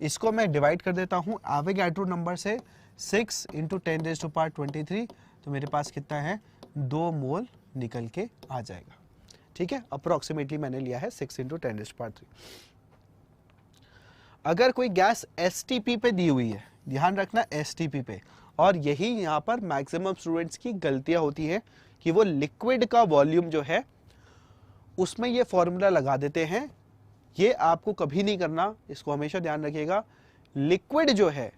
इसको मैं डिवाइड कर देता हूं एवोगैड्रो नंबर से 6 इंटू 10⁻23, तो मेरे पास कितना है 2 मोल निकल के आ जाएगा, ठीक है। अप्रोक्सीमेटली मैंने लिया है 6 इंटू 10⁻3। अगर कोई गैस STP पे दी हुई है, ध्यान रखना STP पे, और यही यहाँ पर मैक्सिमम स्टूडेंट्स की गलतियां होती हैं कि वो लिक्विड का वॉल्यूम जो है उसमें ये फॉर्मूला लगा देते हैं। ये आपको कभी नहीं करना, इसको हमेशा ध्यान रखिएगा। लिक्विड जो है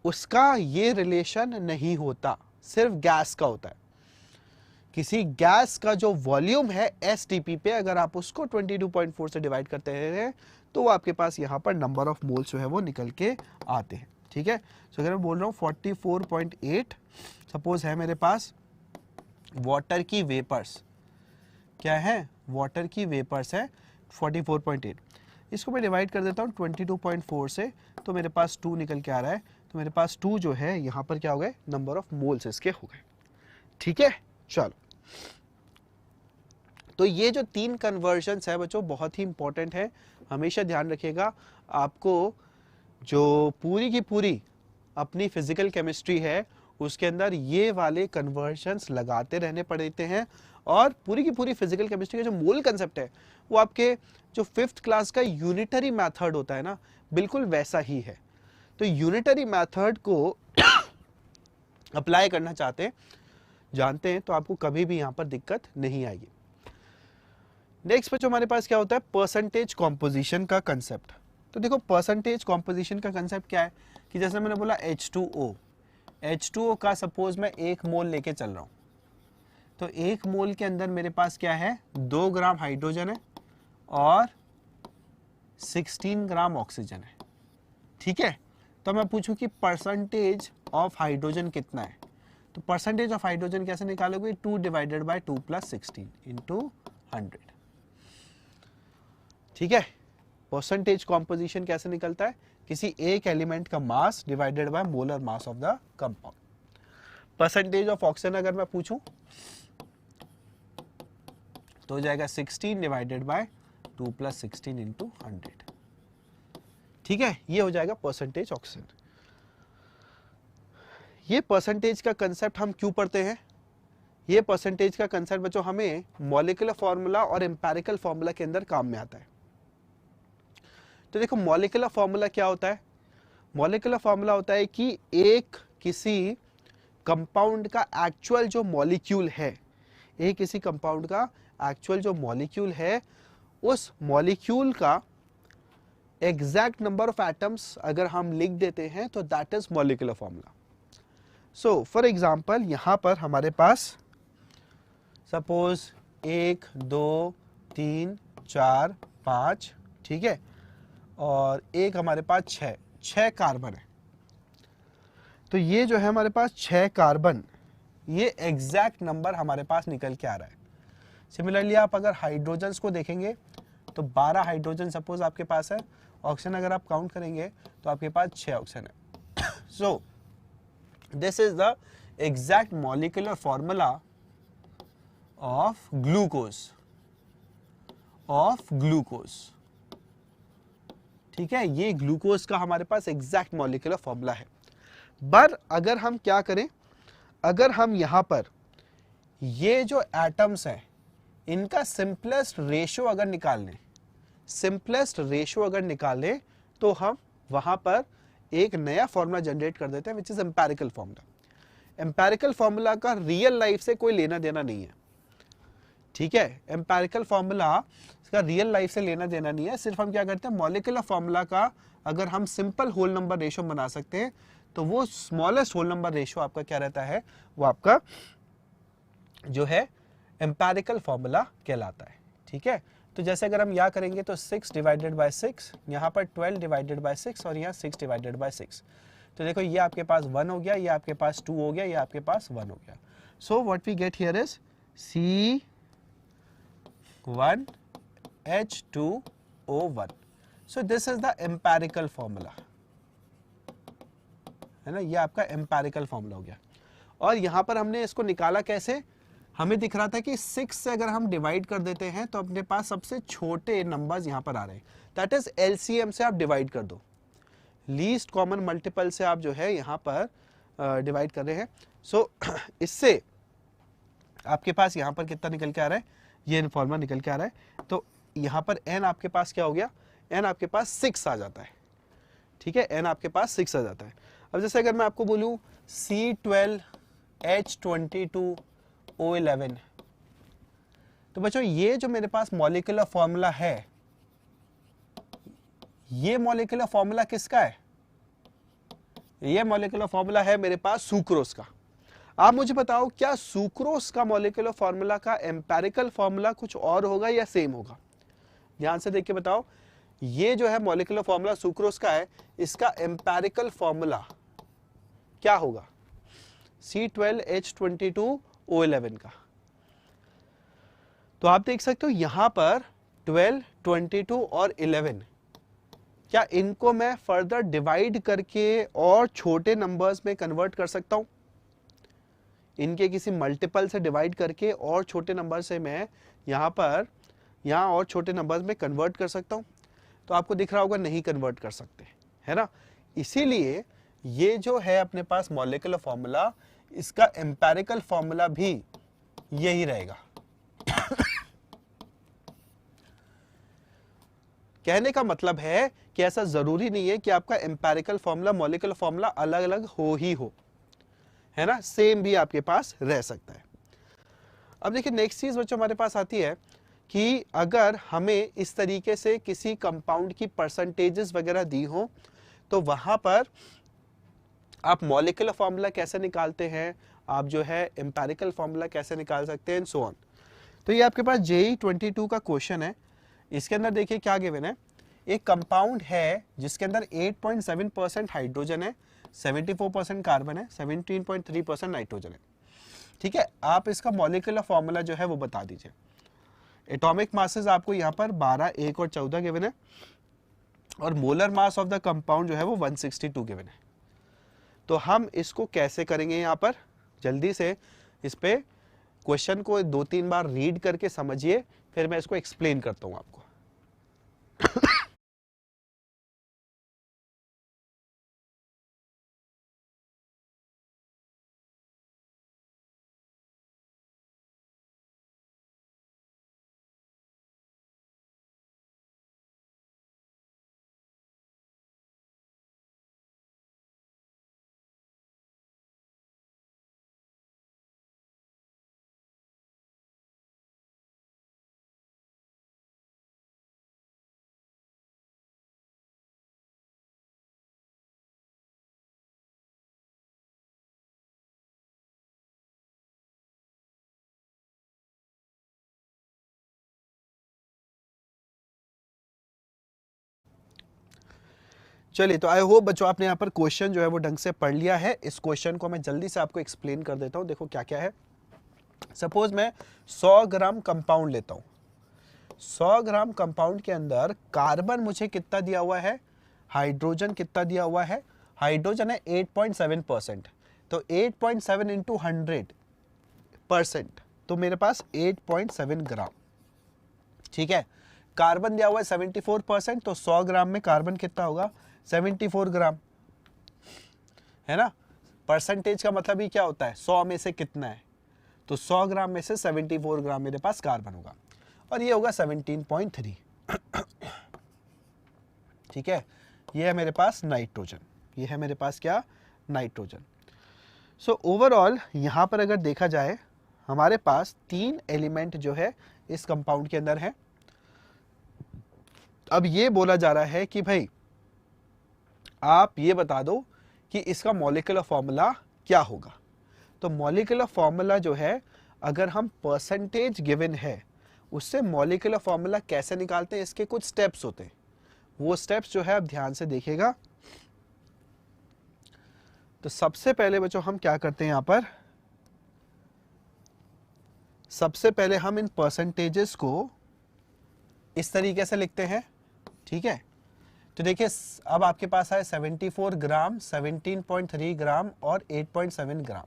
उसका ये रिलेशन नहीं होता, सिर्फ गैस का होता है। किसी गैस का जो वॉल्यूम है STP पे, अगर आप उसको 22.4 से डिवाइड करते हैं तो आपके पास यहाँ पर नंबर ऑफ मोल्स जो है वो निकल के आते हैं, ठीक है। तो अगर मैं बोल रहा हूँ 44.8 सपोज है मेरे पास वाटर की वेपर्स, क्या है वाटर की वेपर्स है 44.8, इसको मैं डिवाइड कर देता हूँ 22.4 से, तो मेरे पास 2 निकल के आ रहा है। तो मेरे पास 2 जो है यहाँ पर क्या हो गए नंबर ऑफ मोल्स इसके हो गए, ठीक है। चलो, तो ये जो 3 कन्वर्जन्स है बच्चों बहुत ही इंपॉर्टेंट है, हमेशा ध्यान रखिएगा। आपको जो पूरी की पूरी अपनी फिजिकल केमिस्ट्री है उसके अंदर ये वाले कन्वर्जन्स लगाते रहने पड़ते हैं, और पूरी की पूरी फिजिकल केमिस्ट्री का जो मूल कंसेप्ट है वो आपके जो 5th क्लास का यूनिटरी मेथड होता है ना, बिल्कुल वैसा ही है। तो यूनिटरी मेथड को अप्लाई करना जानते हैं तो आपको कभी भी यहां पर दिक्कत नहीं आएगी। नेक्स्ट बच्चों हमारे पास क्या होता है परसेंटेज कॉम्पोजिशन का कंसेप्ट। तो देखो परसेंटेज कॉम्पोजिशन का कंसेप्ट क्या है कि जैसे मैंने बोला H2O का सपोज मैं 1 मोल लेके चल रहा हूं, तो 1 मोल के अंदर मेरे पास क्या है 2 ग्राम हाइड्रोजन है और 16 ग्राम ऑक्सीजन है, ठीक है। तो मैं पूछूं कि परसेंटेज ऑफ हाइड्रोजन कितना है, तो परसेंटेज ऑफ हाइड्रोजन कैसे निकालोगे 2 डिवाइडेड बाय 2 प्लस 16 इंटू 100, ठीक है। परसेंटेज कॉम्पोजिशन कैसे निकलता है किसी एक एलिमेंट का mass divided by molar mass of the compound. Percentage of oxygen अगर मैं पूछूं तो हो जाएगा 16 डिवाइडेड बाय 2 प्लस 16 इंटू 100, ठीक है। ये हो जाएगा परसेंटेज ऑक्सीजन। ये परसेंटेज का कंसेप्ट हम क्यों पढ़ते हैं, ये परसेंटेज का कंसेप्ट बच्चों हमें मॉलिक्यूलर फॉर्मूला और एम्पिरिकल फॉर्मूला के अंदर काम में आता है। तो देखो मॉलिक्यूलर फॉर्मूला क्या होता है, मॉलिक्यूलर फॉर्मूला होता है कि एक किसी कंपाउंड का एक्चुअल जो मॉलिक्यूल है, एक किसी कंपाउंड का एक्चुअल जो मॉलिक्यूल है उस मॉलिक्यूल का एग्जैक्ट नंबर ऑफ एटम्स अगर हम लिख देते हैं तो that is molecular formula. So for example यहां पर हमारे पास सपोज 1 2 3 4 5, ठीक है, और एक हमारे पास 6 कार्बन है। तो ये जो है हमारे पास 6 कार्बन, ये एग्जैक्ट नंबर हमारे पास निकल के आ रहा है। सिमिलरली आप अगर हाइड्रोजन्स को देखेंगे तो 12 हाइड्रोजन सपोज आपके पास है, ऑक्सीजन अगर आप काउंट करेंगे तो आपके पास 6 ऑक्सीजन है। सो this is the exact molecular formula of glucose, ठीक है। ये ग्लूकोज का हमारे पास एग्जैक्ट मॉलिक्यूलर फॉर्मूला है। पर अगर हम क्या करें, अगर हम यहां पर ये जो एटम्स हैं इनका सिंपलेस्ट रेशियो अगर निकाल लें तो हम वहां पर एक नया फॉर्मूला जनरेट कर देते हैं which is empirical formula. Empirical formula का रियल लाइफ से कोई लेना देना नहीं है। ठीक है, एम्पेरिकल फॉर्मूला इसका रियल लाइफ से लेना देना नहीं है, सिर्फ हम क्या करते हैं मॉलिक्यूलर फॉर्मूला का अगर हम सिंपल होल नंबर रेशियो बना सकते हैं तो वो स्मॉलेस्ट होल नंबर रेशियो आपका क्या रहता है, वो आपका जो है एम्पेरिकल फॉर्मूला कहलाता है। ठीक है, तो जैसे अगर हम यहाँ करेंगे तो 6 डिवाइडेड बाय 6, यहाँ पर 12 डिवाइडेड बाय 6 और यहाँ 6 डिवाइडेड बाय 6। तो देखो ये आपके पास 1 हो गया, ये आपके पास 2 हो गया, ये आपके पास 1 हो गया। So what we get here is C1H2O1। So this is the empirical formula, है ना, ये आपका एम्पेरिकल फॉर्मूला हो गया। और यहाँ पर हमने इसको निकाला कैसे, हमें दिख रहा था कि 6 से अगर हम डिवाइड कर देते हैं तो अपने पास सबसे छोटे नंबर्स यहाँ पर आ रहे हैं, दैट इज एलसीएम से आप डिवाइड कर दो, लीस्ट कॉमन मल्टीपल से आप जो है यहाँ पर डिवाइड कर रहे हैं। सो इससे आपके पास यहाँ पर कितना निकल के आ रहा है, ये फॉर्मूला निकल के आ रहा है। तो यहाँ पर n आपके पास क्या हो गया, n आपके पास 6 आ जाता है। ठीक है, n आपके पास 6 आ जाता है। अब जैसे अगर मैं आपको बोलूँ C12H22O11, तो बच्चों ये जो मेरे पास मॉलिक्यूलर फॉर्मूला है, ये मॉलिक्यूलर फॉर्मूला किसका है, ये मॉलिक्यूलर फॉर्मूला है मेरे पास सुक्रोज का। आप मुझे बताओ क्या सुक्रोज का मॉलिक्यूलर फॉर्मूला का एम्पेरिकल फॉर्मूला कुछ और होगा या सेम होगा? ध्यान से देख के बताओ, ये जो है मॉलिक्यूलर फॉर्मूला सुक्रोज का है, इसका एम्पेरिकल फॉर्मूला क्या होगा, C12H22O11 का। तो आप देख सकते हो यहां पर 12, 22 और 11, क्या इनको मैं फर्दर डिवाइड करके और छोटे नंबर्स में कन्वर्ट कर सकता हूं? इनके किसी मल्टीपल से डिवाइड करके और छोटे नंबर से मैं यहाँ और छोटे नंबर्स में कन्वर्ट कर सकता हूं? तो आपको दिख रहा होगा नहीं कन्वर्ट कर सकते, है ना। इसीलिए ये जो है अपने पास मॉलिक्यूलर फॉर्मूला, इसका एम्पेरिकल फॉर्मूला भी यही रहेगा। कहने का मतलब है कि ऐसा जरूरी नहीं है कि आपका एम्पेरिकल फॉर्मूला मॉलिक्यूलर फॉर्मूला अलग अलग हो ही हो, है ना, सेम भी आपके पास रह सकता है। अब देखिए नेक्स्ट चीज बच्चों हमारे पास आती है कि अगर हमें इस तरीके से किसी कंपाउंड की परसेंटेजेस वगैरह दी हो तो वहां पर आप मॉलिक्यूलर फॉर्मूला कैसे निकालते हैं, आप जो है एम्पेरिकल फॉर्मूला कैसे निकाल सकते हैं, सो ऑन। तो ये आपके पास JEE 22 का क्वेश्चन है। इसके अंदर देखिए क्या गिवन है, एक कंपाउंड है जिसके अंदर 8.7% हाइड्रोजन है, 74% कार्बन है, 17.3% नाइट्रोजन है। ठीक है, आप इसका मॉलिक्यूलर फॉर्मूला जो है वो बता दीजिए। एटॉमिक मासेस आपको यहाँ पर 12, 1 और 14 गिवन है, और molar mass of the compound जो है वो 162 गिवन है। तो हम इसको कैसे करेंगे, यहाँ पर जल्दी से इस पे क्वेश्चन को 2-3 बार रीड करके समझिए, फिर मैं इसको एक्सप्लेन करता हूं आपको। चलिए, तो आई होप बच्चों आपने यहाँ पर क्वेश्चन जो है वो ढंग से पढ़ लिया है। इस क्वेश्चन को मैं जल्दी से आपको एक्सप्लेन कर देता हूँ। देखो क्या क्या है। सपोज मैं 100 ग्राम कंपाउंड लेता हूँ। 100 ग्राम कंपाउंड के अंदर कार्बन मुझे कितना दिया हुआ है, हाइड्रोजन कितना दिया हुआ है, हाइड्रोजन है 8.7%, तो 8.7 इंटू 100%, तो मेरे पास 8.7 ग्राम। ठीक है, कार्बन दिया हुआ है 74%, तो 100 ग्राम में कार्बन कितना होगा, 74 ग्राम, है ना। परसेंटेज का मतलब ही क्या होता है, 100 में से कितना है, तो 100 ग्राम में से 74 ग्राम मेरे पास कार्बन होगा, और ये होगा 17.3। ठीक है, ये है मेरे पास नाइट्रोजन, ये है मेरे पास क्या, नाइट्रोजन। सो ओवरऑल यहाँ पर अगर देखा जाए हमारे पास 3 एलिमेंट जो है इस कंपाउंड के अंदर है। अब ये बोला जा रहा है कि भाई आप ये बता दो कि इसका मॉलिक्यूलर फॉर्मूला क्या होगा। तो मॉलिक्यूलर फॉर्मूला जो है, अगर हम परसेंटेज गिवन है उससे मॉलिक्यूलर फॉर्मूला कैसे निकालते हैं, इसके कुछ स्टेप्स होते हैं। वो स्टेप्स जो है आप ध्यान से देखिएगा। तो सबसे पहले बच्चों हम क्या करते हैं, यहां पर सबसे पहले हम इन परसेंटेजेस को इस तरीके से लिखते हैं, ठीक है। तो देखिए अब आपके पास है 74 ग्राम, 17.3 ग्राम और 8.7 ग्राम।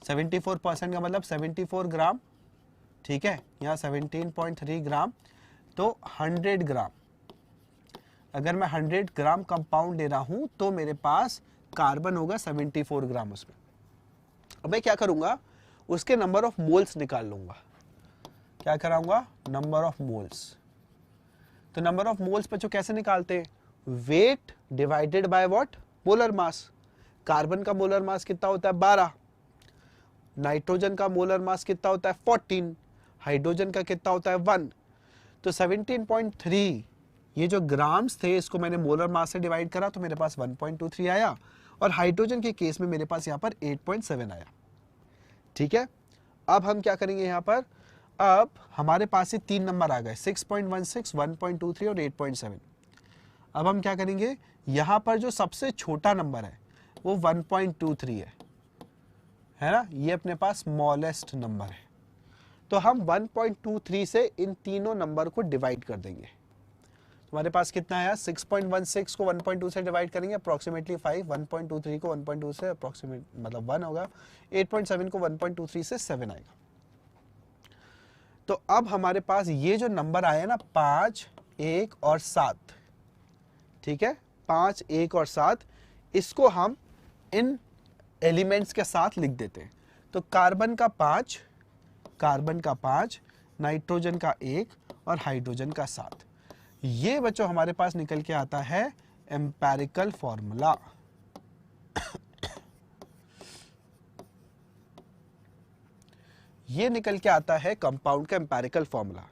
74% का मतलब 74 ग्राम, ठीक है, यहाँ 17.3 ग्राम, तो 100 ग्राम। अगर मैं 100 ग्राम कंपाउंड ले रहा हूं तो मेरे पास कार्बन होगा 74 ग्राम उसमें। अब मैं क्या करूंगा, उसके नंबर ऑफ मोल्स निकाल लूंगा। क्या कराऊंगा, नंबर ऑफ मोल्स। तो नंबर ऑफ मोल्स बच्चों कैसे निकालते हैं, weight divided by what, molar mass. Carbon का मोलर मास कितना होता है 12, नाइट्रोजन का मोलर मास कितना होता है 14, हाइड्रोजन का कितना होता है 1। तो 17.3 ये जो ग्राम्स थे इसको मैंने मोलर मास से डिवाइड करा तो मेरे पास 1.23 आया, और हाइड्रोजन के केस में मेरे पास यहाँ पर 8.7 आया, ठीक है। अब हम क्या करेंगे यहाँ पर, अब हमारे पास ये 3 नंबर आ गए, 6.16, 1.23 और 8.7। अब हम क्या करेंगे, यहाँ पर जो सबसे छोटा नंबर है वो 1.23 है ना, ये अपने पास स्मॉलेस्ट नंबर है। तो हम 1.23 से इन तीनों नंबर को डिवाइड कर देंगे। हमारे पास कितना है, 6.16 को 1.2 से डिवाइड करेंगे अप्रोक्सीमेटली 5, 1.23 को 1.2 से अप्रोक्सीमेट मतलब 1 होगा, 8.7 को 1.23 से 7 आएगा। तो अब हमारे पास ये जो नंबर आया ना 5, 1 और 7, ठीक है, 5, 1 और 7, इसको हम इन एलिमेंट्स के साथ लिख देते हैं। तो कार्बन का 5, नाइट्रोजन का 1 और हाइड्रोजन का 7। ये बच्चों हमारे पास निकल के आता है एम्पेरिकल फॉर्मूला। ये निकल के आता है कंपाउंड का एम्पेरिकल फॉर्मूला।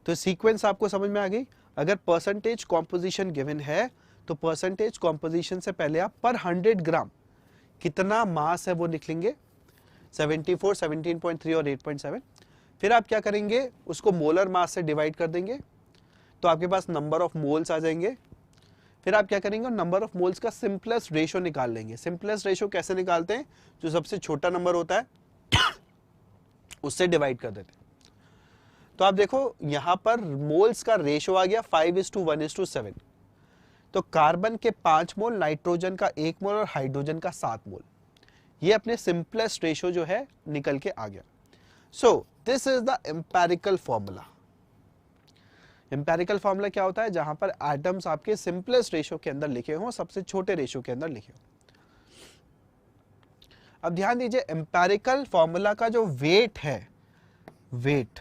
तो सीक्वेंस आपको समझ में आ गई। अगर परसेंटेज कॉम्पोजिशन गिवन है तो परसेंटेज कॉम्पोजिशन से पहले आप पर 100 ग्राम कितना मास है वो लिखेंगे, 74, 17.3 और 8.7। फिर आप क्या करेंगे, उसको मोलर मास से डिवाइड कर देंगे तो आपके पास नंबर ऑफ मोल्स आ जाएंगे। फिर आप क्या करेंगे, नंबर ऑफ मोल्स का सिंपलेस्ट रेशो निकाल लेंगे। सिंपलेस्ट रेशो कैसे निकालते हैं, जो सबसे छोटा नंबर होता है उससे डिवाइड कर देते हैं। तो आप देखो यहां पर मोल्स का रेशो आ गया 5:1:7। तो कार्बन के 5 मोल, नाइट्रोजन का 1 मोल और हाइड्रोजन का 7 मोल। ये अपने सिंपलेस्ट रेशो जो है निकल के आ गया। सो this is the empirical formula. Empirical formula क्या होता है, जहां पर एटम्स आपके सिंपलेस्ट रेशो के अंदर लिखे हों, सबसे छोटे रेशो के अंदर लिखे हों। अब ध्यान दीजिए, एम्पेरिकल फॉर्मूला का जो वेट है, वेट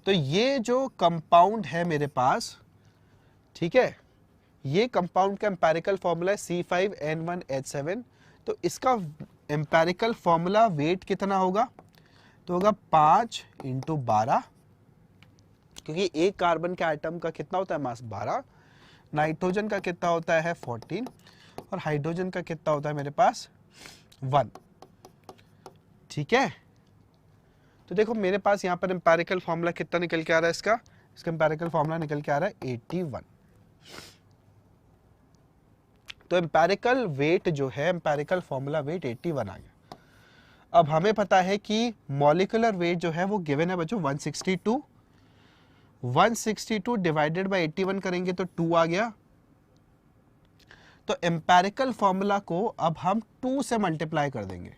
तो ये जो कंपाउंड है मेरे पास, ठीक है, ये कंपाउंड का एम्पेरिकल फॉर्मूला है C5N1H7। तो इसका एम्पेरिकल फॉर्मूला वेट कितना होगा, तो होगा 5 × 12, क्योंकि एक कार्बन के आइटम का कितना होता है मास 12, नाइट्रोजन का कितना होता है 14 और हाइड्रोजन का कितना होता है मेरे पास 1, ठीक है। तो देखो मेरे पास यहाँ पर एम्पेरिकल फॉर्मूला कितना निकल के आ रहा है, इसका एम्पेरिकल फॉर्मूला निकल के आ रहा है 81। तो एम्पेरिकल वेट जो है, एम्पेरिकल फॉर्मूला वेट 81 आ गया। अब हमें पता है कि मॉलिक्यूलर वेट जो है वो गिवन है बच्चों 162। 162 डिवाइडेड बाय 81 करेंगे तो 2 आ गया। तो एम्पेरिकल फॉर्मूला को अब हम 2 से मल्टीप्लाई कर देंगे।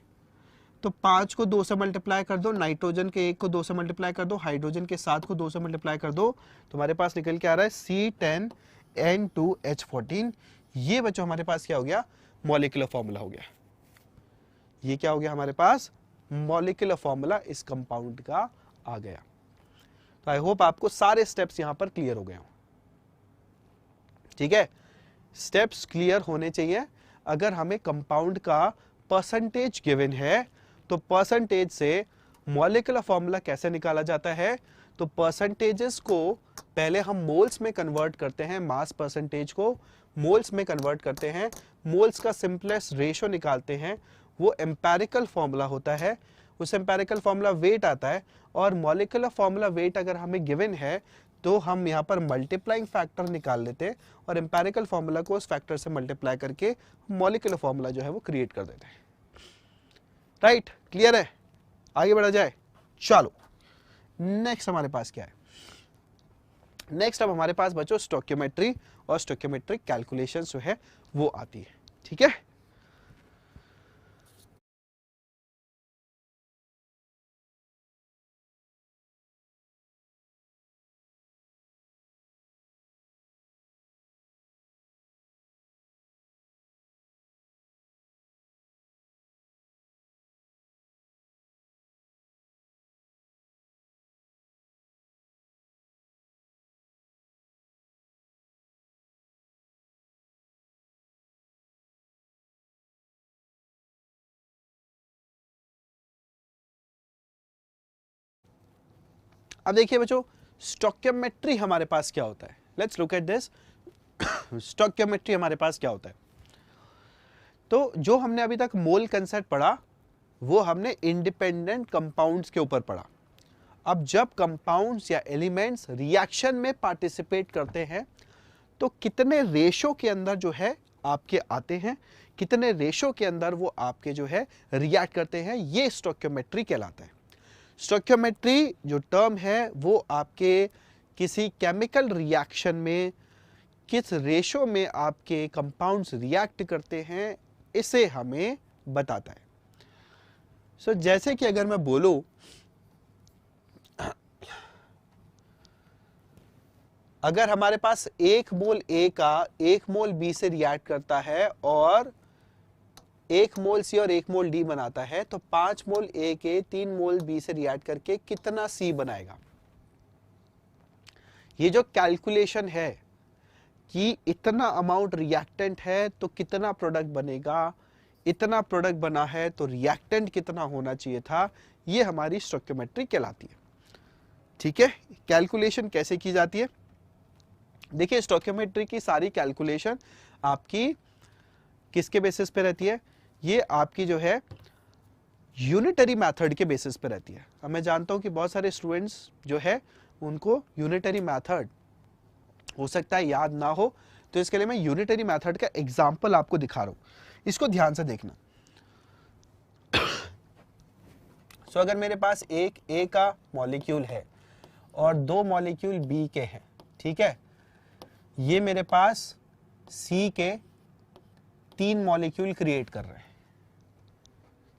तो 5 को 2 से मल्टीप्लाई कर दो, नाइट्रोजन के 1 को 2 से मल्टीप्लाई कर दो, हाइड्रोजन के 7 को 2 से मल्टीप्लाई कर दो, तो हमारे पास निकल के आ रहा है C10N2H14। ये बच्चों हमारे पास क्या हो गया, मॉलिक्यूलर फॉर्मूला हो गया। ये क्या हो गया हमारे पास, मॉलिक्यूलर फॉर्मूला इस कंपाउंड का आ गया। तो आई होप आपको सारे स्टेप्स यहां पर क्लियर हो गए हो, ठीक है। स्टेप्स क्लियर होने चाहिए। अगर हमें कंपाउंड का परसेंटेज गिवन है तो परसेंटेज से मॉलिक्यूलर फॉर्मूला कैसे निकाला जाता है, तो परसेंटेजेस को पहले हम मोल्स में कन्वर्ट करते हैं, मास परसेंटेज को मोल्स में कन्वर्ट करते हैं, मोल्स का सिंपलेस्ट रेशो निकालते हैं, वो एम्पेरिकल फॉर्मूला होता है, उस एम्पेरिकल फॉर्मूला वेट आता है, और मॉलिक्यूलर फॉर्मूला वेट अगर हमें गिवन है तो हम यहाँ पर मल्टीप्लाइंग फैक्टर निकाल लेते हैं और एम्पेरिकल फॉर्मूला को उस फैक्टर से मल्टीप्लाई करके मॉलिक्यूलर फॉर्मूला जो है वो क्रिएट कर देते हैं। राइट, क्लियर है? आगे बढ़ा जाए, चलो नेक्स्ट हमारे पास क्या है। नेक्स्ट अब हमारे पास बच्चों स्टोइकियोमेट्री और स्टोइकियोमेट्रिक कैलकुलेशन जो है वो आती है। ठीक है, अब देखिए बच्चों स्टोइकियोमेट्री हमारे पास क्या होता है। Let's look at this. Stoichiometry हमारे पास क्या होता है, तो जो हमने अभी तक मोल कंसेप्ट पढ़ा वो हमने इंडिपेंडेंट कंपाउंड्स के ऊपर पढ़ा। अब जब कंपाउंड्स या एलिमेंट्स रिएक्शन में पार्टिसिपेट करते हैं तो कितने रेशो के अंदर जो है आपके आते हैं, कितने रेशो के अंदर वो आपके जो है रिएक्ट करते हैं, ये स्टोइकियोमेट्री कहलाता है। स्टोइकियोमेट्री जो टर्म है वो आपके किसी केमिकल रिएक्शन में किस रेशो में आपके कंपाउंड्स रिएक्ट करते हैं इसे हमें बताता है। सो जैसे कि अगर मैं बोलूं अगर हमारे पास 1 मोल ए का 1 मोल बी से रिएक्ट करता है और 1 मोल सी और 1 मोल डी बनाता है तो 5 मोल ए के 3 मोल बी से रिएक्ट करके कितना सी बनाएगा। ये जो कैलकुलेशन है कि इतना अमाउंट रिएक्टेंट है तो कितना प्रोडक्ट बनेगा, इतना प्रोडक्ट बना है तो रिएक्टेंट कितना होना चाहिए था, ये हमारी स्टोइकियोमेट्री कहलाती है। ठीक है, कैलकुलेशन कैसे की जाती है, देखिए स्टोइकियोमेट्री की सारी कैलकुलेशन आपकी किसके बेसिस पे रहती है, ये आपकी जो है यूनिटरी मेथड के बेसिस पे रहती है। अब मैं जानता हूं कि बहुत सारे स्टूडेंट्स जो है उनको यूनिटरी मेथड हो सकता है याद ना हो, तो इसके लिए मैं यूनिटरी मेथड का एग्जांपल आपको दिखा रहा हूं, इसको ध्यान से देखना। सो अगर मेरे पास एक ए का मॉलिक्यूल है और 2 मॉलिक्यूल बी के हैं, ठीक है, ये मेरे पास सी के 3 मॉलिक्यूल क्रिएट कर रहे हैं।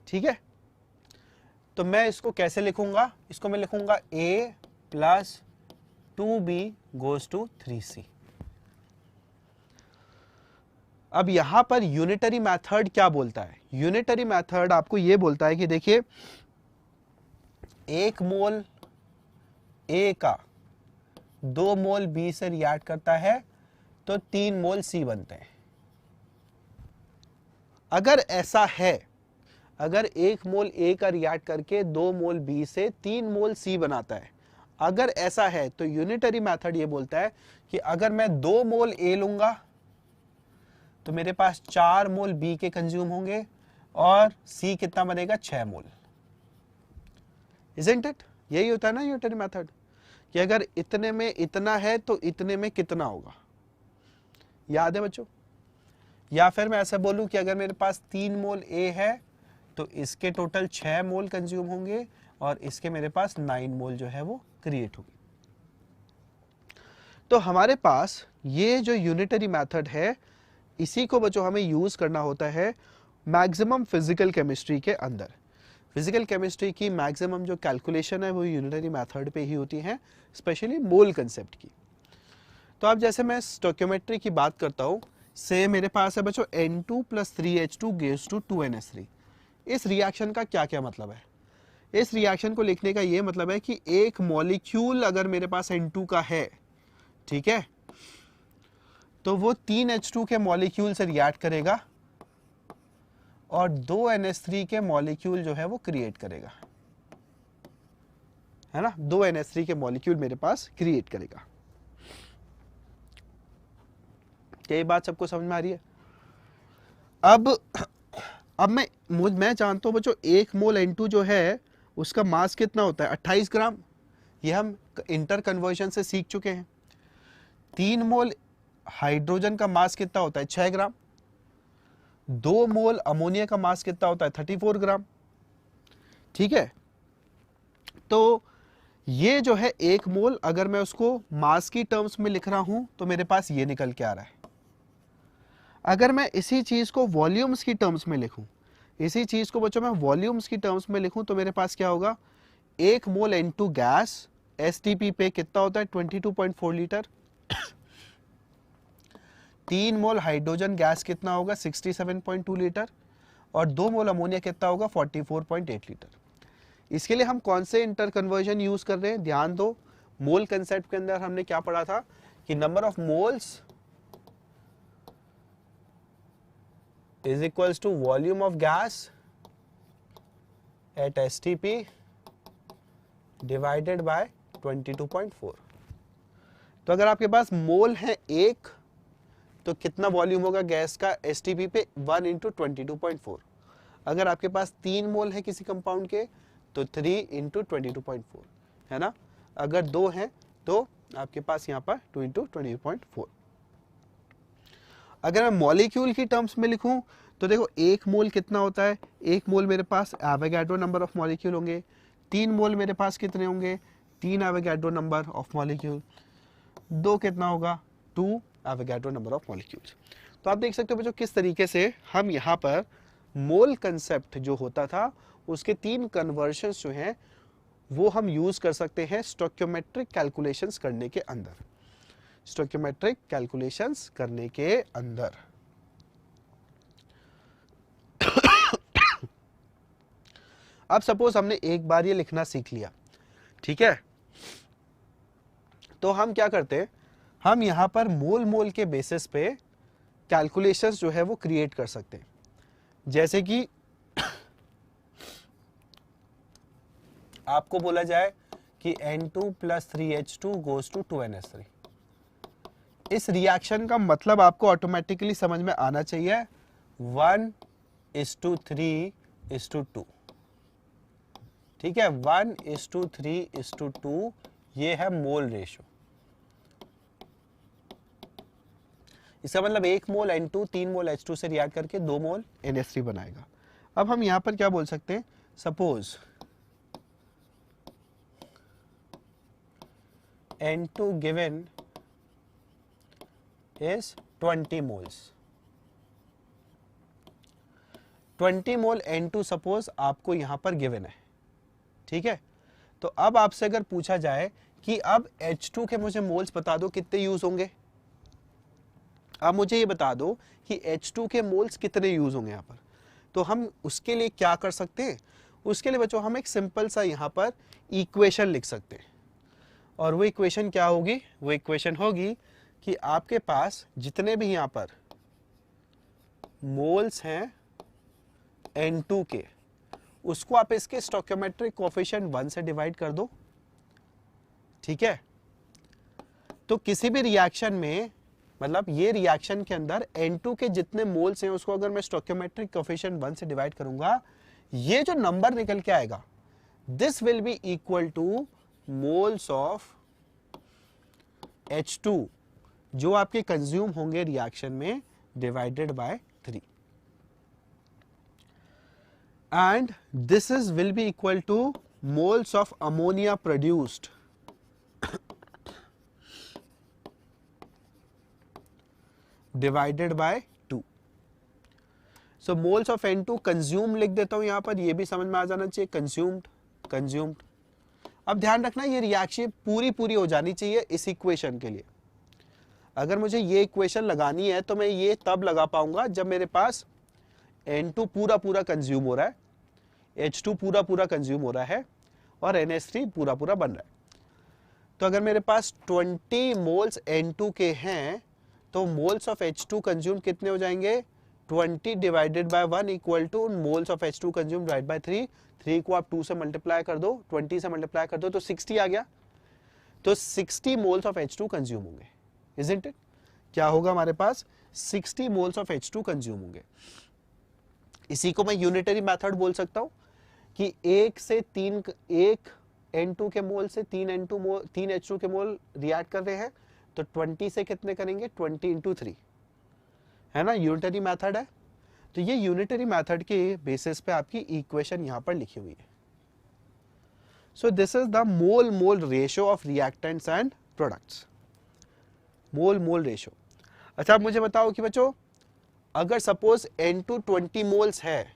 ठीक है, तो मैं इसको कैसे लिखूंगा, इसको मैं लिखूंगा a plus 2b goes to 3c। अब यहां पर यूनिटरी मेथड क्या बोलता है, यूनिटरी मेथड आपको यह बोलता है कि देखिए 1 मोल a का 2 मोल b से रिएक्ट करता है तो 3 मोल c बनते हैं। अगर ऐसा है, अगर 1 मोल A का रिएक्ट करके 2 मोल B से 3 मोल C बनाता है, अगर ऐसा है तो यूनिटरी मेथड ये बोलता है कि अगर मैं 2 मोल A लूंगा तो मेरे पास 4 मोल B के कंज्यूम होंगे और C कितना बनेगा, 6 मोल। Isn't it? यही होता है ना यूनिटरी मेथड, कि अगर इतने में इतना है तो इतने में कितना होगा, याद है बच्चों? या फिर मैं ऐसा बोलूं कि अगर मेरे पास 3 मोल A है तो इसके टोटल 6 मोल कंज्यूम होंगे और इसके मेरे पास 9 मोल जो है वो क्रिएट होगी। तो हमारे पास ये जो यूनिटरी मेथड है इसी को बच्चों हमें यूज करना होता है मैक्सिमम फिजिकल केमिस्ट्री के अंदर। फिजिकल केमिस्ट्री की मैक्सिमम जो कैलकुलेशन है वो यूनिटरी मेथड पे ही होती है, स्पेशली मोल कंसेप्ट की। तो अब जैसे मैं स्टोइकियोमेट्री की बात करता हूं, से मेरे पास है बच्चों N2 + 3H2 gives to 2NH3। इस रिएक्शन का क्या क्या मतलब है, इस रिएक्शन को लिखने का ये मतलब है कि एक मॉलिक्यूल अगर मेरे पास N2 का है, ठीक है, तो वो 3H2 के मॉलिक्यूल से रिएक्ट करेगा और 2 NH3 के मॉलिक्यूल जो है वो क्रिएट करेगा, है ना, 2 NH3 के मॉलिक्यूल मेरे पास क्रिएट करेगा। क्या ये बात सबको समझ में आ रही है? अब मैं जानता हूं बच्चों 1 मोल N2 जो है उसका मास कितना होता है, 28 ग्राम। ये हम इंटर कन्वर्जन से सीख चुके हैं। 3 मोल हाइड्रोजन का मास कितना होता है, 6 ग्राम। 2 मोल अमोनिया का मास कितना होता है, 34 ग्राम। ठीक है, तो ये जो है 1 मोल, अगर मैं उसको मास की टर्म्स में लिख रहा हूं तो मेरे पास ये निकल के आ रहा है। अगर मैं इसी चीज को वॉल्यूम्स की टर्म्स में लिखूं, इसी चीज को बच्चों मैं वॉल्यूम्स की टर्म्स में लिखूं तो मेरे पास क्या होगा, 1 मोल N2 गैस STP पे कितना होता है, 22.4 लीटर। 3 मोल हाइड्रोजन गैस कितना होगा, 67.2 लीटर। और 2 मोल अमोनिया कितना होगा, 44.8 लीटर। इसके लिए हम कौन से इंटर कन्वर्जन यूज कर रहे हैं, ध्यान दो। मोल कंसेप्ट के अंदर हमने क्या पढ़ा था कि number of moles is equals to volume of gas at STP divided by 22.4। तो अगर आपके पास मोल है 1 तो कितना वॉल्यूम होगा गैस का STP पे, 1 इंटू 22.4। अगर आपके पास 3 मोल है किसी कंपाउंड के तो 3 इंटू 22.4, है ना। अगर 2 है तो आपके पास यहाँ पर 2 इंटू 20.4। अगर मैं मॉलिक्यूल की टर्म्स में लिखूं तो देखो 1 मोल कितना होता है, 1 मोल मेरे पास एवोगाड्रो नंबर ऑफ मॉलिक्यूल होंगे। 3 मोल मेरे पास कितने होंगे, 3 एवोगाड्रो नंबर ऑफ मॉलिक्यूल। 2 कितना होगा, 2 एवोगाड्रो नंबर ऑफ मॉलिक्यूल्स। तो आप देख सकते हो बच्चों किस तरीके से हम यहाँ पर मोल कंसेप्ट जो होता था उसके 3 कन्वर्जन्स जो हैं वो हम यूज कर सकते हैं स्टोइकियोमेट्रिक कैलकुलेशंस करने के अंदर, स्टोइकियोमेट्रिक कैलकुलेशंस करने के अंदर। अब सपोज हमने एक बार ये लिखना सीख लिया, ठीक है, तो हम क्या करते हैं, हम यहां पर मोल मोल के बेसिस पे कैलकुलेशंस जो है वो क्रिएट कर सकते हैं। जैसे कि आपको बोला जाए कि N2 + 3H2 goes to 2NH3। इस रिएक्शन का मतलब आपको ऑटोमेटिकली समझ में आना चाहिए, 1:3:2। ठीक है, 1:3:2 ये है मोल रेशो। इसका मतलब 1 मोल N2 3 मोल H2 से रिएक्ट करके 2 मोल NH3 बनाएगा। अब हम यहां पर क्या बोल सकते हैं, suppose N2 given is 20 moles। 20 mole N2 suppose आपको यहां पर गिवन है, ठीक है। तो अब आपसे अगर पूछा जाए कि अब H2 के मुझे मोल्स बता दो कितने यूज होंगे, अब मुझे ये बता दो कि H2 के मोल्स कितने यूज होंगे यहाँ पर, तो हम उसके लिए क्या कर सकते हैं, उसके लिए बच्चों हम एक सिंपल सा यहाँ पर इक्वेशन लिख सकते हैं। और वो इक्वेशन क्या होगी, वो इक्वेशन होगी कि आपके पास जितने भी यहाँ पर मोल्स हैं N2 के, उसको आप इसके स्टोइकियोमेट्रिक कोएफिशिएंट 1 से डिवाइड कर दो, ठीक है। तो किसी भी रिएक्शन में, मतलब ये रिएक्शन के अंदर N2 के जितने मोल्स हैं उसको अगर मैं स्टोइकियोमेट्रिक कोएफिशिएंट 1 से डिवाइड करूंगा, ये जो नंबर निकल के आएगा, this will be equal two moles of H2 जो आपके कंज्यूम होंगे रिएक्शन में divided by 3, and this is will be equal two moles of ammonia produced divided by 2। So moles of N2 consume लिख देता हूं यहां पर, ये भी समझ में आ जाना चाहिए, कंज्यूम्ड। अब ध्यान रखना ये रिएक्शन पूरी हो जानी चाहिए इस इक्वेशन के लिए। अगर मुझे ये इक्वेशन लगानी है तो मैं ये तब लगा पाऊंगा जब मेरे पास N2 पूरा कंज्यूम हो रहा है, H2 पूरा कंज्यूम हो रहा है और NH3 पूरा बन रहा है। तो अगर मेरे पास 20 मोल्स N2 के हैं तो मोल्स ऑफ H2 कंज्यूम कितने हो जाएंगे, 20 divided by 1 equal two moles of H2 consume divide by 3। 3 को आप 2 से मल्टीप्लाई कर दो, 20 से मल्टीप्लाई कर दो तो 60 आ गया। तो 60 मोल्स ऑफ H2 कंज्यूम होंगे, इजंट इट? क्या होगा हमारे पास? 60 मोल्स ऑफ H2 कंज्यूम होंगे। इसी को मैं यूनिटरी मेथड बोल सकता हूं कि 1 से 3 1 N2 के मोल से 3 H2 के मोल रिएक्ट कर रहे हैं, तो 20 से कितने करेंगे? 20 इंटू 3, है ना, यूनिटरी मेथड है। तो ये यूनिटरी मेथड के बेसिस पे आपकी इक्वेशन यहां पर लिखी हुई है। सो this is the mole mole ratio of reactants and products, mole mole ratio. अच्छा, आप मुझे बताओ कि बच्चों अगर सपोज N2 20 मोल्स है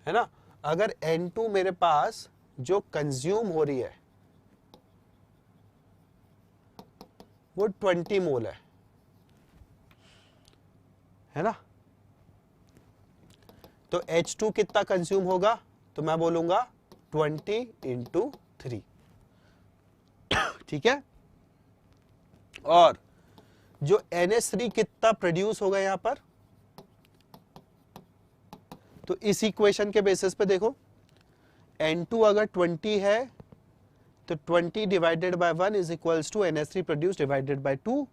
ना, अगर N2 मेरे पास जो कंज्यूम हो रही वो 20 मोल है ना, तो H2 कितना कंज्यूम होगा? तो मैं बोलूंगा 20 इंटू 3, ठीक है। और जो NH3 कितना प्रोड्यूस होगा यहां पर, तो इस इक्वेशन के बेसिस पे देखो, N2 अगर 20 है तो 20 divided by 1 is equals to NH3 produce divided by 2,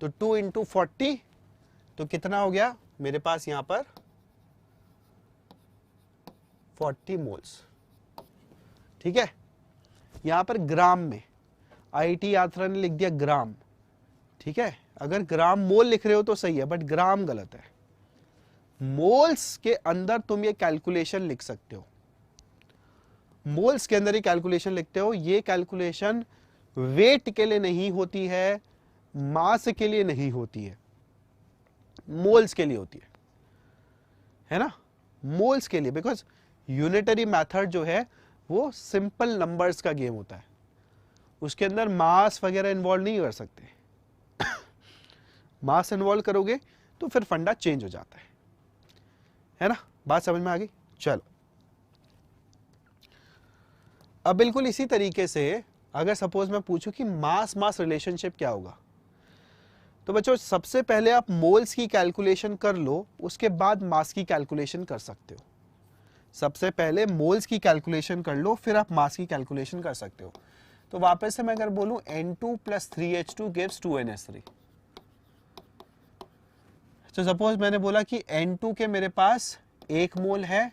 तो 2 इंटू 40, तो कितना हो गया मेरे पास यहां पर? 40 मोल्स, ठीक है। यहां पर ग्राम में IIT यात्रा ने लिख दिया ग्राम, ठीक है। अगर ग्राम मोल लिख रहे हो तो सही है, बट ग्राम गलत है। मोल्स के अंदर तुम ये कैलकुलेशन लिख सकते हो, मोल्स के अंदर ही कैलकुलेशन लिखते हो। ये कैलकुलेशन वेट के लिए नहीं होती है, मास के लिए नहीं होती है, मोल्स के लिए होती है ना, मोल्स के लिए। बिकॉज यूनिटरी मेथड जो है वो सिंपल नंबर्स का गेम होता है, उसके अंदर मास वगैरह इन्वॉल्व नहीं कर सकते। मास इन्वॉल्व करोगे तो फिर फंडा चेंज हो जाता है ना। बात समझ में आ गई? चलो, अब बिल्कुल इसी तरीके से अगर सपोज मैं पूछूं कि मास मास रिलेशनशिप क्या होगा, तो बच्चों सबसे पहले आप मोल्स की कैलकुलेशन कर लो, उसके बाद मास की कैलकुलेशन कर सकते हो। सबसे पहले मोल्स की कैलकुलेशन कर लो, फिर आप मास की कैलकुलेशन कर सकते हो। तो वापस से मैं अगर बोलूं N2 plus 3H2 gives 2NH3, तो सपोज मैंने बोला कि N2 के मेरे पास 1 मोल है,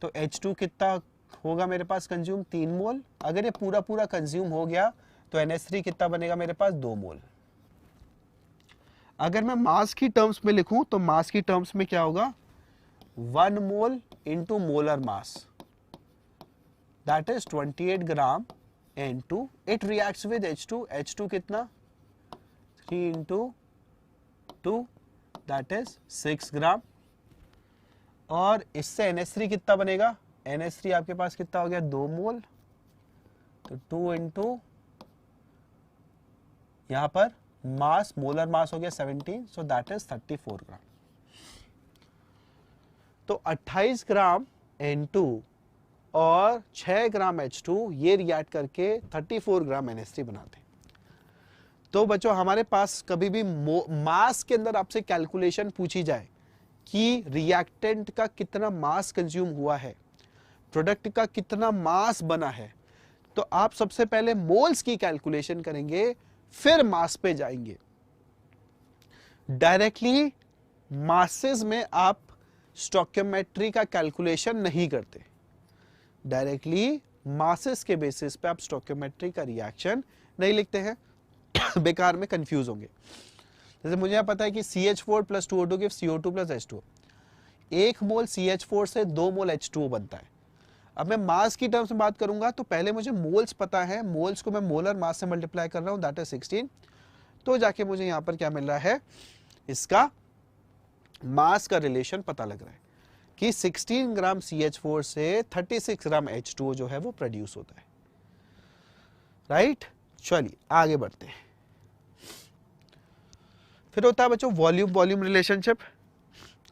तो H2 कितना होगा मेरे पास कंज्यूम? 3 मोल। अगर ये पूरा पूरा कंज्यूम हो गया तो NH3 कितना बनेगा मेरे पास? 2 मोल। अगर मैं मास की टर्म्स में लिखूं तो मास की टर्म्स में क्या होगा? 1 mole into molar mass, that is 28 gram N2। It reacts with H2, H2 कितना? 3 इंटू 2, दैट इज 6 ग्राम। और इससे NH3 कितना बनेगा? NH3 आपके पास कितना हो गया? 2 मोल, तो 2 इंटू यहां पर मास, मोलर मास हो गया 17, सो दैट इज 34 ग्राम। तो 28 ग्राम N2 और 6 ग्राम H2 ये रिएक्ट करके 34 ग्राम NH3 बनाते हैं। तो बच्चों हमारे पास कभी भी मास के अंदर आपसे कैलकुलेशन पूछी जाए कि रिएक्टेंट का कितना मास कंज्यूम हुआ है, प्रोडक्ट का कितना मास बना है, तो आप सबसे पहले मोल्स की कैलकुलेशन करेंगे, फिर मास पे जाएंगे। डायरेक्टली मासेस में आप स्टोइकियोमेट्री का कैलकुलेशन नहीं करते, डायरेक्टली मासेस के बेसिस पे आप स्टोइकियोमेट्री का रिएक्शन नहीं लिखते हैं। बेकार में कंफ्यूज होंगे। जैसे मुझे यहां पता है कि CH4 plus 2O2 gives CO2 plus H2, 1 मोल CH4 से 2 मोल H2O बनता है। अब मैं मास की टर्म्स में बात करूंगा तो पहले मुझे मोल्स पता है, मोल्स को मैं मोलर मास से मल्टीप्लाई कर रहा हूं, दैट इज 16, तो जाके मुझे यहां पर क्या मिल रहा है? इसका मास का रिलेशन पता लग रहा है कि 16 ग्राम CH4 से 36 ग्राम H2O जो है वो प्रोड्यूस होता है, राइट? चलिए आगे बढ़ते हैं। फिर होता है बच्चों वॉल्यूम वॉल्यूम रिलेशनशिप।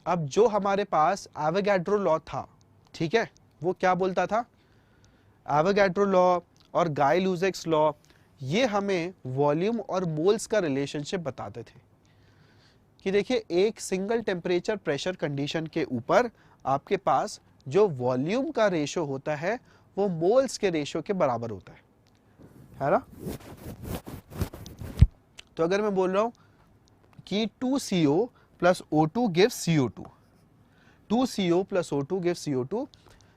अब जो हमारे पास एवोगैड्रो लॉ था, ठीक है, वो क्या बोलता था? एवोगैड्रो लॉ और गाय-लुसेक्स लॉ ये हमें वॉल्यूम और मोल्स का रिलेशनशिप बताते थे। कि देखिए एक सिंगल टेम्परेचर प्रेशर कंडीशन के ऊपर आपके पास जो वॉल्यूम का रेशो होता है वो मोल्स के रेशो के बराबर होता है ना। तो अगर मैं बोल रहा हूं कि 2CO plus O2 gives CO2, 2CO plus O2 gives CO2,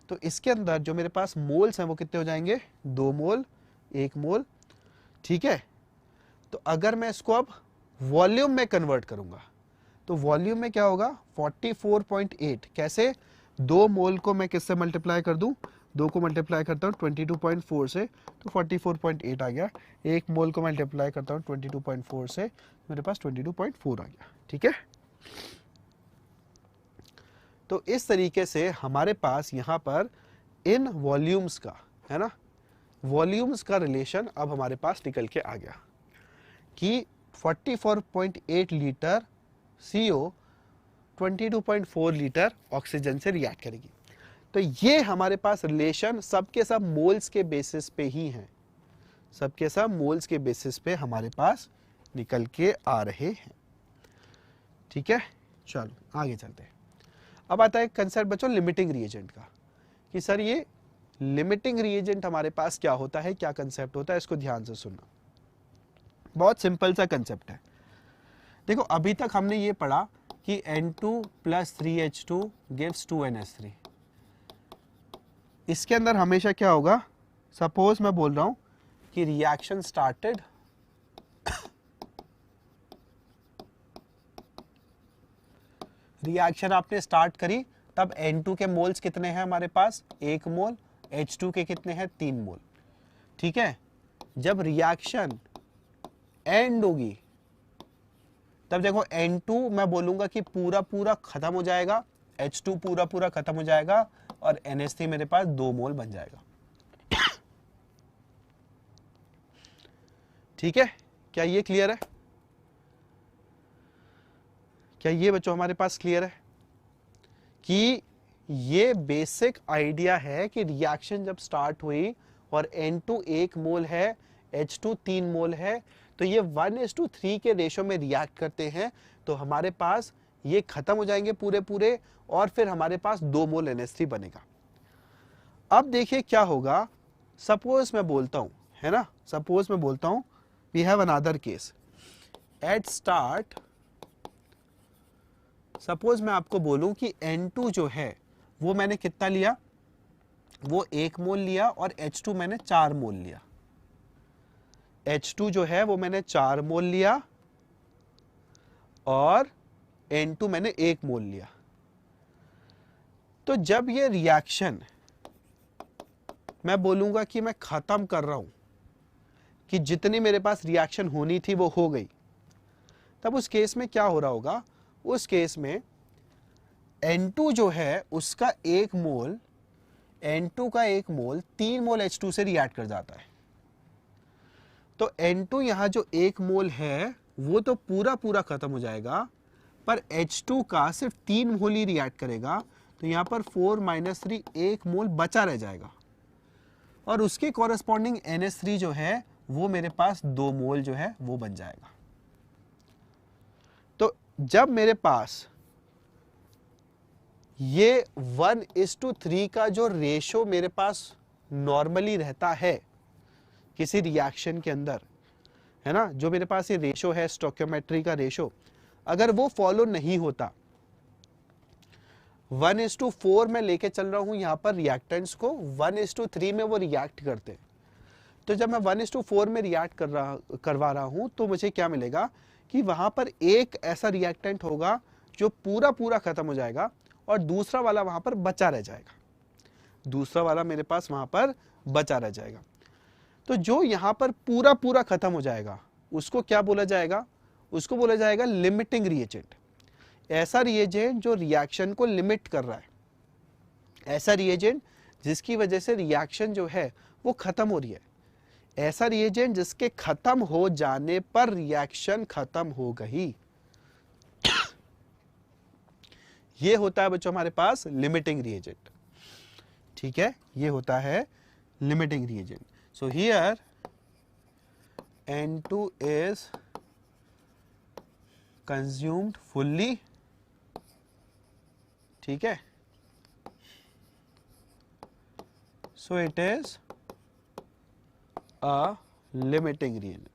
तो इसके अंदर जो मेरे पास मोल्स हैं वो कितने हो जाएंगे, 2 मोल, 1 मोल, ठीक है। तो अगर मैं इसको अब वॉल्यूम में कन्वर्ट करूंगा तो वॉल्यूम में क्या होगा, 44.8। कैसे, 2 मोल को मैं किससे मल्टीप्लाई कर दूं, 2 को मल्टीप्लाई करता हूं 22.4 से तो 44.8 आ गया। 1 मोल को मल्टीप्लाई करता हूं 22.4 से, मेरे पास 22.4 आ गया, ठीक है। तो इस तरीके से हमारे पास यहाँ पर इन वॉल्यूम्स का, है ना, वॉल्यूम्स का रिलेशन अब हमारे पास निकल के आ गया कि 44.8 लीटर CO 22.4 लीटर ऑक्सीजन से रिएक्ट करेगी। तो ये हमारे पास रिलेशन सबके सब मोल्स के बेसिस पे ही हैं, सबके सब मोल्स के बेसिस पे हमारे पास निकल के आ रहे हैं, ठीक है। चलो आगे चलते हैं। अब आता है कंसेप्ट बच्चों लिमिटिंग रिएजेंट का, कि सर ये लिमिटिंग रिएजेंट हमारे पास क्या होता है, क्या कंसेप्ट होता है, इसको ध्यान से सुनना। बहुत सिंपल सा कंसेप्ट है। देखो अभी तक हमने ये पढ़ा कि N2 plus 3H2 gives 2NH3। इसके अंदर हमेशा क्या होगा, सपोज मैं बोल रहा हूं कि रिएक्शन स्टार्टेड, रिएक्शन आपने स्टार्ट करी, तब N2 के मोल्स कितने हैं हमारे पास, 1 मोल, H2 के कितने हैं, 3 मोल, ठीक है। जब रिएक्शन एंड होगी तब देखो N2 मैं बोलूंगा कि पूरा पूरा खत्म हो जाएगा, H2 पूरा पूरा खत्म हो जाएगा और NH3 मेरे पास 2 मोल बन जाएगा, ठीक है। क्या ये क्लियर है, क्या ये बच्चों हमारे पास क्लियर है कि ये बेसिक आइडिया है कि रिएक्शन जब स्टार्ट हुई और N2 1 मोल है, H2 3 मोल है, तो ये 1:3 के रेशो में रिएक्ट करते हैं, तो हमारे पास ये खत्म हो जाएंगे पूरे पूरे और फिर हमारे पास 2 मोल NH3 बनेगा। अब देखिए क्या होगा, सपोज मैं बोलता हूं, है ना, सपोज मैं बोलता हूं we have another case at start, suppose मैं आपको बोलूं कि N2 जो है वो मैंने कितना लिया, वो 1 मोल लिया और H2 मैंने 4 मोल लिया, H2 जो है वो मैंने 4 मोल लिया और N2 मैंने 1 मोल लिया। तो जब ये रिएक्शन मैं बोलूंगा कि मैं खत्म कर रहा हूं, कि जितनी मेरे पास रिएक्शन होनी थी वो हो गई, तब उस केस में क्या हो रहा होगा, उस केस में N2 जो है उसका 1 मोल, N2 का 1 मोल 3 मोल H2 से रिएक्ट कर जाता है। तो N2 यहां जो 1 मोल है वो तो पूरा पूरा खत्म हो जाएगा, पर H2 का सिर्फ 3 मोल ही रिएक्ट करेगा, तो यहां पर 4 - 3 1 मोल बचा रह जाएगा और उसके कॉरेस्पॉन्डिंग NH3 जो है वो मेरे पास 2 मोल जो है वो बन जाएगा। तो जब मेरे पास ये 1:3 का जो रेशो मेरे पास नॉर्मली रहता है किसी रिएक्शन के अंदर, है ना, जो मेरे पास ये रेशो है स्टोइकियोमेट्री का रेशो, अगर वो फॉलो नहीं होता, 1:4 में लेके चल रहा हूं यहां पर रिएक्टेंट्स को, 1:3 में वो रिएक्ट करते हैं, तो जब मैं 1:4 में रिएक्ट करवा रहा हूं तो मुझे क्या मिलेगा कि वहां पर एक ऐसा रिएक्टेंट होगा जो पूरा पूरा खत्म हो जाएगा और दूसरा वाला वहां पर बचा रह जाएगा, दूसरा वाला मेरे पास वहां पर बचा रह जाएगा। तो जो यहां पर पूरा पूरा खत्म हो जाएगा उसको क्या बोला जाएगा, उसको बोला जाएगा लिमिटिंग रिएजेंट। ऐसा रिएजेंट जो रिएक्शन को लिमिट कर रहा है, ऐसा रिएजेंट जिसकी वजह से रिएक्शन जो है वो खत्म हो रही है, ऐसा रिएजेंट जिसके खत्म हो जाने पर रिएक्शन खत्म हो गई, ये होता है बच्चों हमारे पास लिमिटिंग रिएजेंट, ठीक है, ये होता है limiting reagent. So here N2 is consumed fully, ठीक है, so it is a limiting reagent.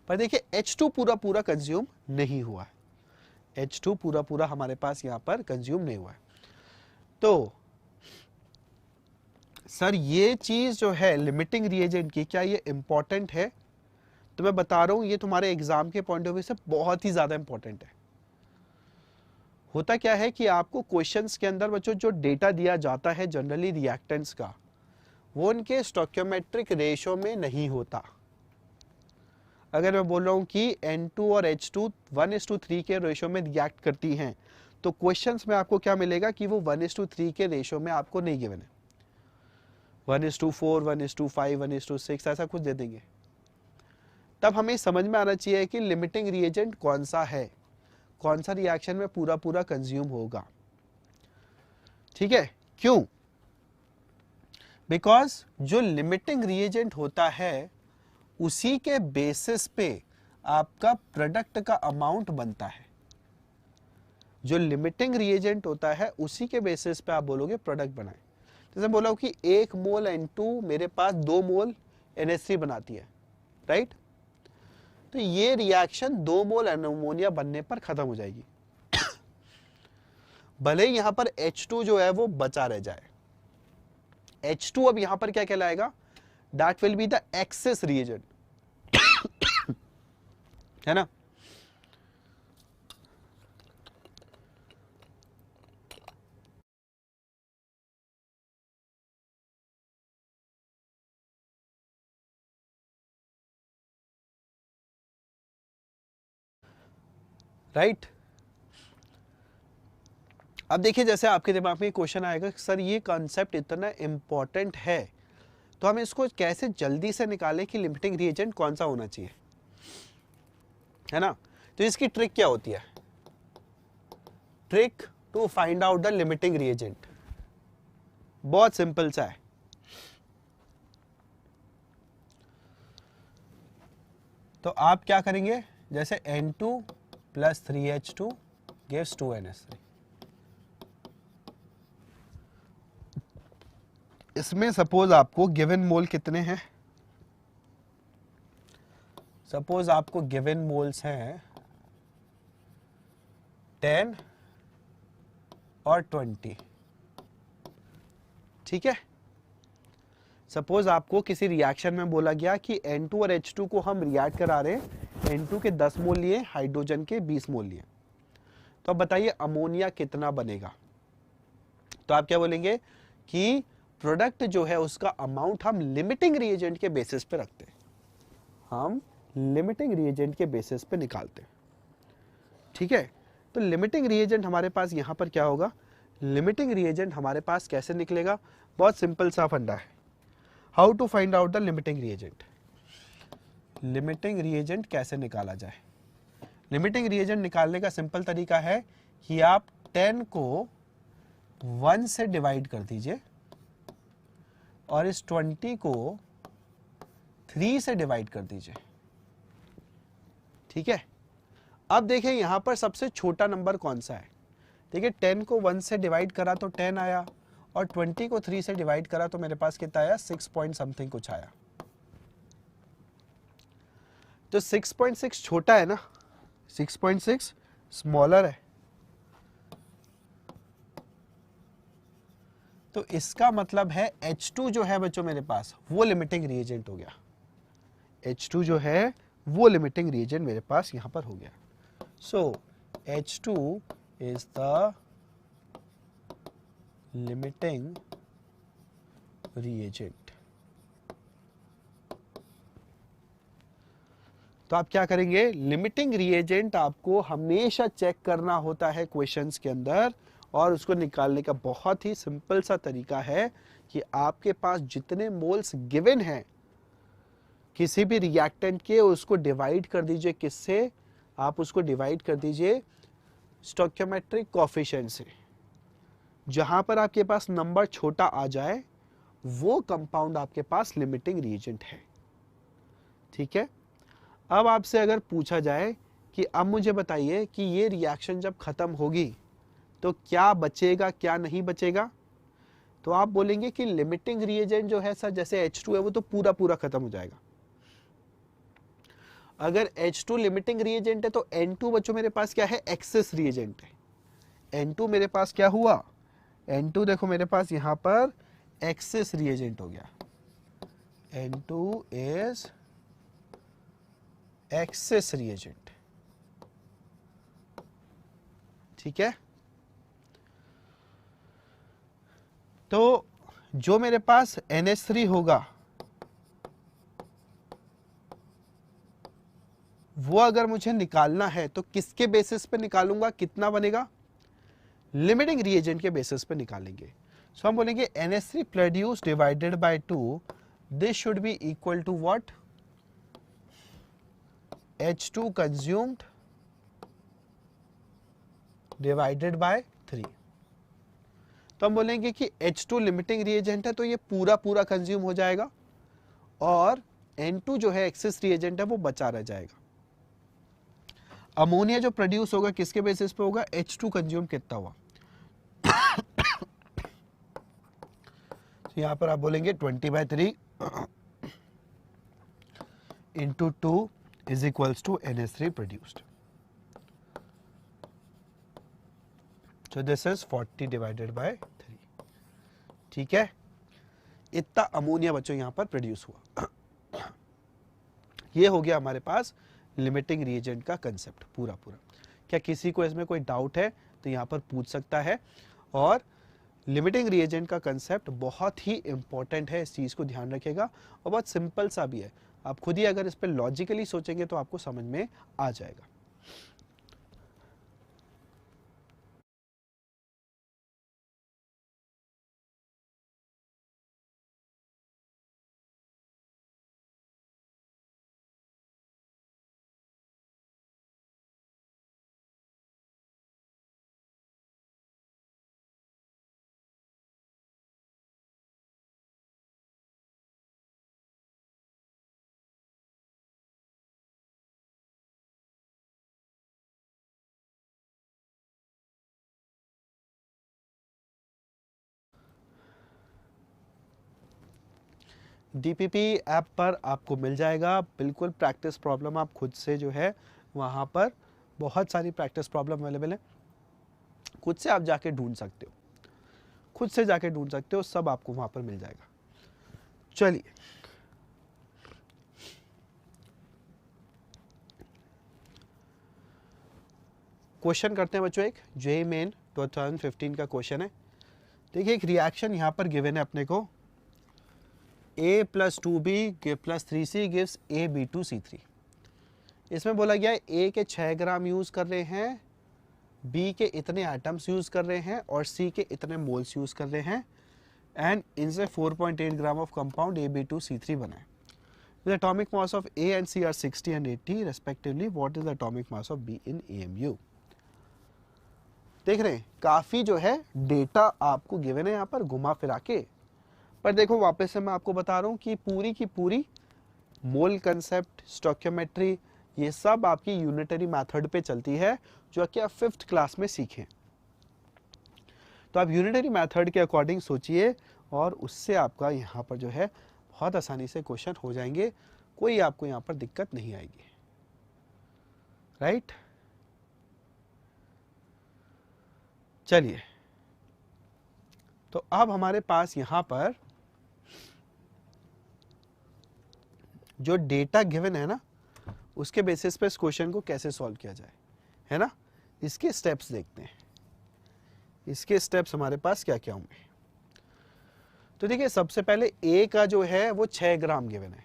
पर देखिए H2 पूरा पूरा कंज्यूम नहीं हुआ है, H2 पूरा पूरा हमारे पास यहां पर कंज्यूम नहीं हुआ है। तो सर ये चीज जो है लिमिटिंग रिएजेंट की, क्या ये इंपॉर्टेंट है? तो मैं बता रहा हूं ये तुम्हारे एग्जाम के पॉइंट ऑफ व्यू से बहुत ही ज्यादा इंपॉर्टेंट है। होता क्या है कि आपको क्वेश्चंस के अंदर बच्चों जो डेटा दिया जाता है जनरली रिएक्टेंट्स का, वो उनके स्टोइकियोमेट्रिक रेशो में नहीं होता। अगर मैं बोल रहा हूं कि N2 और H2 1:3 के रेशो में रिएक्ट करती हैं, तो क्वेश्चंस में आपको क्या मिलेगा कि वो 1:3 के रेशो में आपको नहीं गिवन है, 1:4, 1:5, 1:6 ऐसा कुछ दे देंगे। तब हमें समझ में आना चाहिए कि लिमिटिंग रिएजेंट कौन सा है, कौन सा रिएक्शन में पूरा पूरा कंज्यूम होगा, ठीक है। क्यों? बिकॉज जो लिमिटिंग रिएजेंट होता है उसी के बेसिस पे आपका प्रोडक्ट का अमाउंट बनता है। जो लिमिटिंग रिएजेंट होता है उसी के बेसिस पे आप बोलोगे प्रोडक्ट बनाए। जैसे बोला कि 1 मोल N2 मेरे पास 2 मोल NH3 बनाती है, राइट? तो ये रिएक्शन 2 मोल अमोनिया बनने पर खत्म हो जाएगी। भले ही यहां पर H2 जो है वो बचा रह जाए। H2 अब यहां पर क्या कहलाएगा? That will be the access reagent, है ना? राइट? अब देखिए जैसे आपके दिमाग में क्वेश्चन आएगा सर ये कॉन्सेप्ट इतना इंपॉर्टेंट है तो हम इसको कैसे जल्दी से निकालें कि लिमिटिंग रिएजेंट कौन सा होना चाहिए, है ना? तो इसकी ट्रिक क्या होती है? Trick to find out the limiting reagent बहुत सिंपल सा है। तो आप क्या करेंगे, जैसे N2 + 3H2 gives 2NH3, इसमें सपोज आपको गिवन मोल कितने हैं? सपोज आपको गिवन मोल्स हैं 10 और 20, ठीक है। सपोज आपको किसी रिएक्शन में बोला गया कि N2 और H2 को हम रिएक्ट करा रहे हैं, N2 के 10 मोल लिए, हाइड्रोजन के 20 मोल लिए, तो अब बताइए अमोनिया कितना बनेगा? तो आप क्या बोलेंगे कि प्रोडक्ट जो है उसका अमाउंट हम लिमिटिंग रिएजेंट के बेसिस पे रखते हैं, हम लिमिटिंग रिएजेंट के बेसिस पे निकालते हैं, ठीक है। तो लिमिटिंग रिएजेंट हमारे पास यहां पर क्या होगा? लिमिटिंग रिएजेंट हमारे पास कैसे निकलेगा? बहुत सिंपल सा फंडा है। How to find out the limiting reagent? Limiting reagent कैसे निकाला जाए? लिमिटिंग रिएजेंट निकालने का सिंपल तरीका है कि आप 10 को 1 से डिवाइड कर दीजिए और इस 20 को 3 से डिवाइड कर दीजिए, ठीक है। अब देखें यहां पर सबसे छोटा नंबर कौन सा है? देखिए 10 को 1 से डिवाइड करा तो 10 आया और 20 को 3 से डिवाइड करा तो मेरे पास कितना आया? 6 पॉइंट समथिंग कुछ आया। तो 6.6 छोटा है ना, 6.6 स्मॉलर है, तो इसका मतलब है H2 जो है बच्चों मेरे पास वो लिमिटिंग रिएजेंट हो गया। H2 जो है वो लिमिटिंग रिएजेंट मेरे पास यहां पर हो गया। सो H2 is the limiting reagent. तो आप क्या करेंगे? लिमिटिंग रिएजेंट आपको हमेशा चेक करना होता है क्वेश्चंस के अंदर, और उसको निकालने का बहुत ही सिंपल सा तरीका है कि आपके पास जितने मोल्स गिवन हैं किसी भी रिएक्टेंट के, उसको डिवाइड कर दीजिए किससे? आप उसको डिवाइड कर दीजिए स्टोइकियोमेट्रिक कोएफिशिएंट से। जहां पर आपके पास नंबर छोटा आ जाए वो कंपाउंड आपके पास लिमिटिंग रिएजेंट है। ठीक है। अब आपसे अगर पूछा जाए कि अब मुझे बताइए कि ये रिएक्शन जब खत्म होगी तो क्या बचेगा क्या नहीं बचेगा, तो आप बोलेंगे कि लिमिटिंग रिएजेंट जो है सर जैसे H2 है वो तो पूरा पूरा खत्म हो जाएगा। अगर H2 लिमिटिंग रिएजेंट है तो N2 बच्चों मेरे पास क्या है, एक्सेस रिएजेंट है। N2 मेरे पास क्या हुआ, N2 देखो मेरे पास यहां पर एक्सेस रिएजेंट हो गया। N2 इज एक्सेस रिएजेंट, ठीक है। तो जो मेरे पास NH3 होगा वो अगर मुझे निकालना है तो किसके बेसिस पे निकालूंगा, कितना बनेगा, लिमिटिंग रिएजेंट के बेसिस पे निकालेंगे। सो हम बोलेंगे NH3 produce divided by 2, this should be equal to what, H2 consumed divided by 3। तो हम बोलेंगे कि H2 लिमिटिंग रिएजेंट है तो ये पूरा पूरा कंज्यूम हो जाएगा और N2 जो है एक्सेस रिएजेंट है वो बचा रह जाएगा। अमोनिया जो प्रोड्यूस होगा किसके बेसिस पे होगा, H2 कंज्यूम कितना हुआ। तो यहां पर आप बोलेंगे 20/3 into 2 is equals to NH3 produced. So this is 40 divided by 3, ठीक है। इतना अमोनिया बच्चों यहां पर प्रोड्यूस हुआ। ये हो गया हमारे पास लिमिटिंग रिएजेंट का कंसेप्ट पूरा पूरा। क्या किसी को इसमें कोई डाउट है तो यहां पर पूछ सकता है। और लिमिटिंग रिएजेंट का कंसेप्ट बहुत ही इंपॉर्टेंट है, इस चीज को ध्यान रखिएगा और बहुत सिंपल सा भी है। आप खुद ही अगर इस पर लॉजिकली सोचेंगे तो आपको समझ में आ जाएगा। DPP ऐप पर आपको मिल जाएगा बिल्कुल प्रैक्टिस प्रॉब्लम, आप खुद से जो है वहाँ पर बहुत सारी प्रैक्टिस प्रॉब्लम अवेलेबल है, खुद से आप जाके ढूंढ सकते हो, खुद से जाके ढूंढ सकते हो, सब आपको वहाँ पर मिल जाएगा। चलिए क्वेश्चन करते हैं बच्चों, एक JEE मेन 2015 का क्वेश्चन है। देखिए एक रिएक्शन यहाँ पर गिवन है अपने को, A + 2B + 3C gives AB2C3। इसमें बोला गया है A के 6 ग्राम यूज कर रहे हैं, B के इतने एटम्स यूज कर रहे हैं और C के इतने मोल्स यूज कर रहे हैं एंड इनसे 4.8 ग्राम ऑफ कंपाउंड AB2C3 बना है। The atomic mass of A and C are 60 and 80 respectively. What is the atomic mass of B in AMU? देख रहे हैं काफी जो है डेटा आपको गिवन है यहाँ पर घुमा फिरा के, पर देखो वापस से मैं आपको बता रहा हूँ कि पूरी की पूरी मोल कंसेप्ट, स्टोइकियोमेट्री, ये सब आपकी यूनिटरी मेथड पे चलती है जो कि आप 5th क्लास में सीखें। तो आप यूनिटरी मेथड के अकॉर्डिंग सोचिए और उससे आपका यहाँ पर जो है बहुत आसानी से क्वेश्चन हो जाएंगे, कोई आपको यहाँ पर दिक्कत नहीं आएगी, राइट। चलिए तो अब हमारे पास यहाँ पर जो डेटा गिवन है ना उसके बेसिस पे इस क्वेश्चन को कैसे सॉल्व किया जाए, है ना, इसके स्टेप्स देखते हैं। इसके स्टेप्स हमारे पास क्या क्या होंगे। तो देखिए सबसे पहले A का जो है वो 6 ग्राम गिवन है,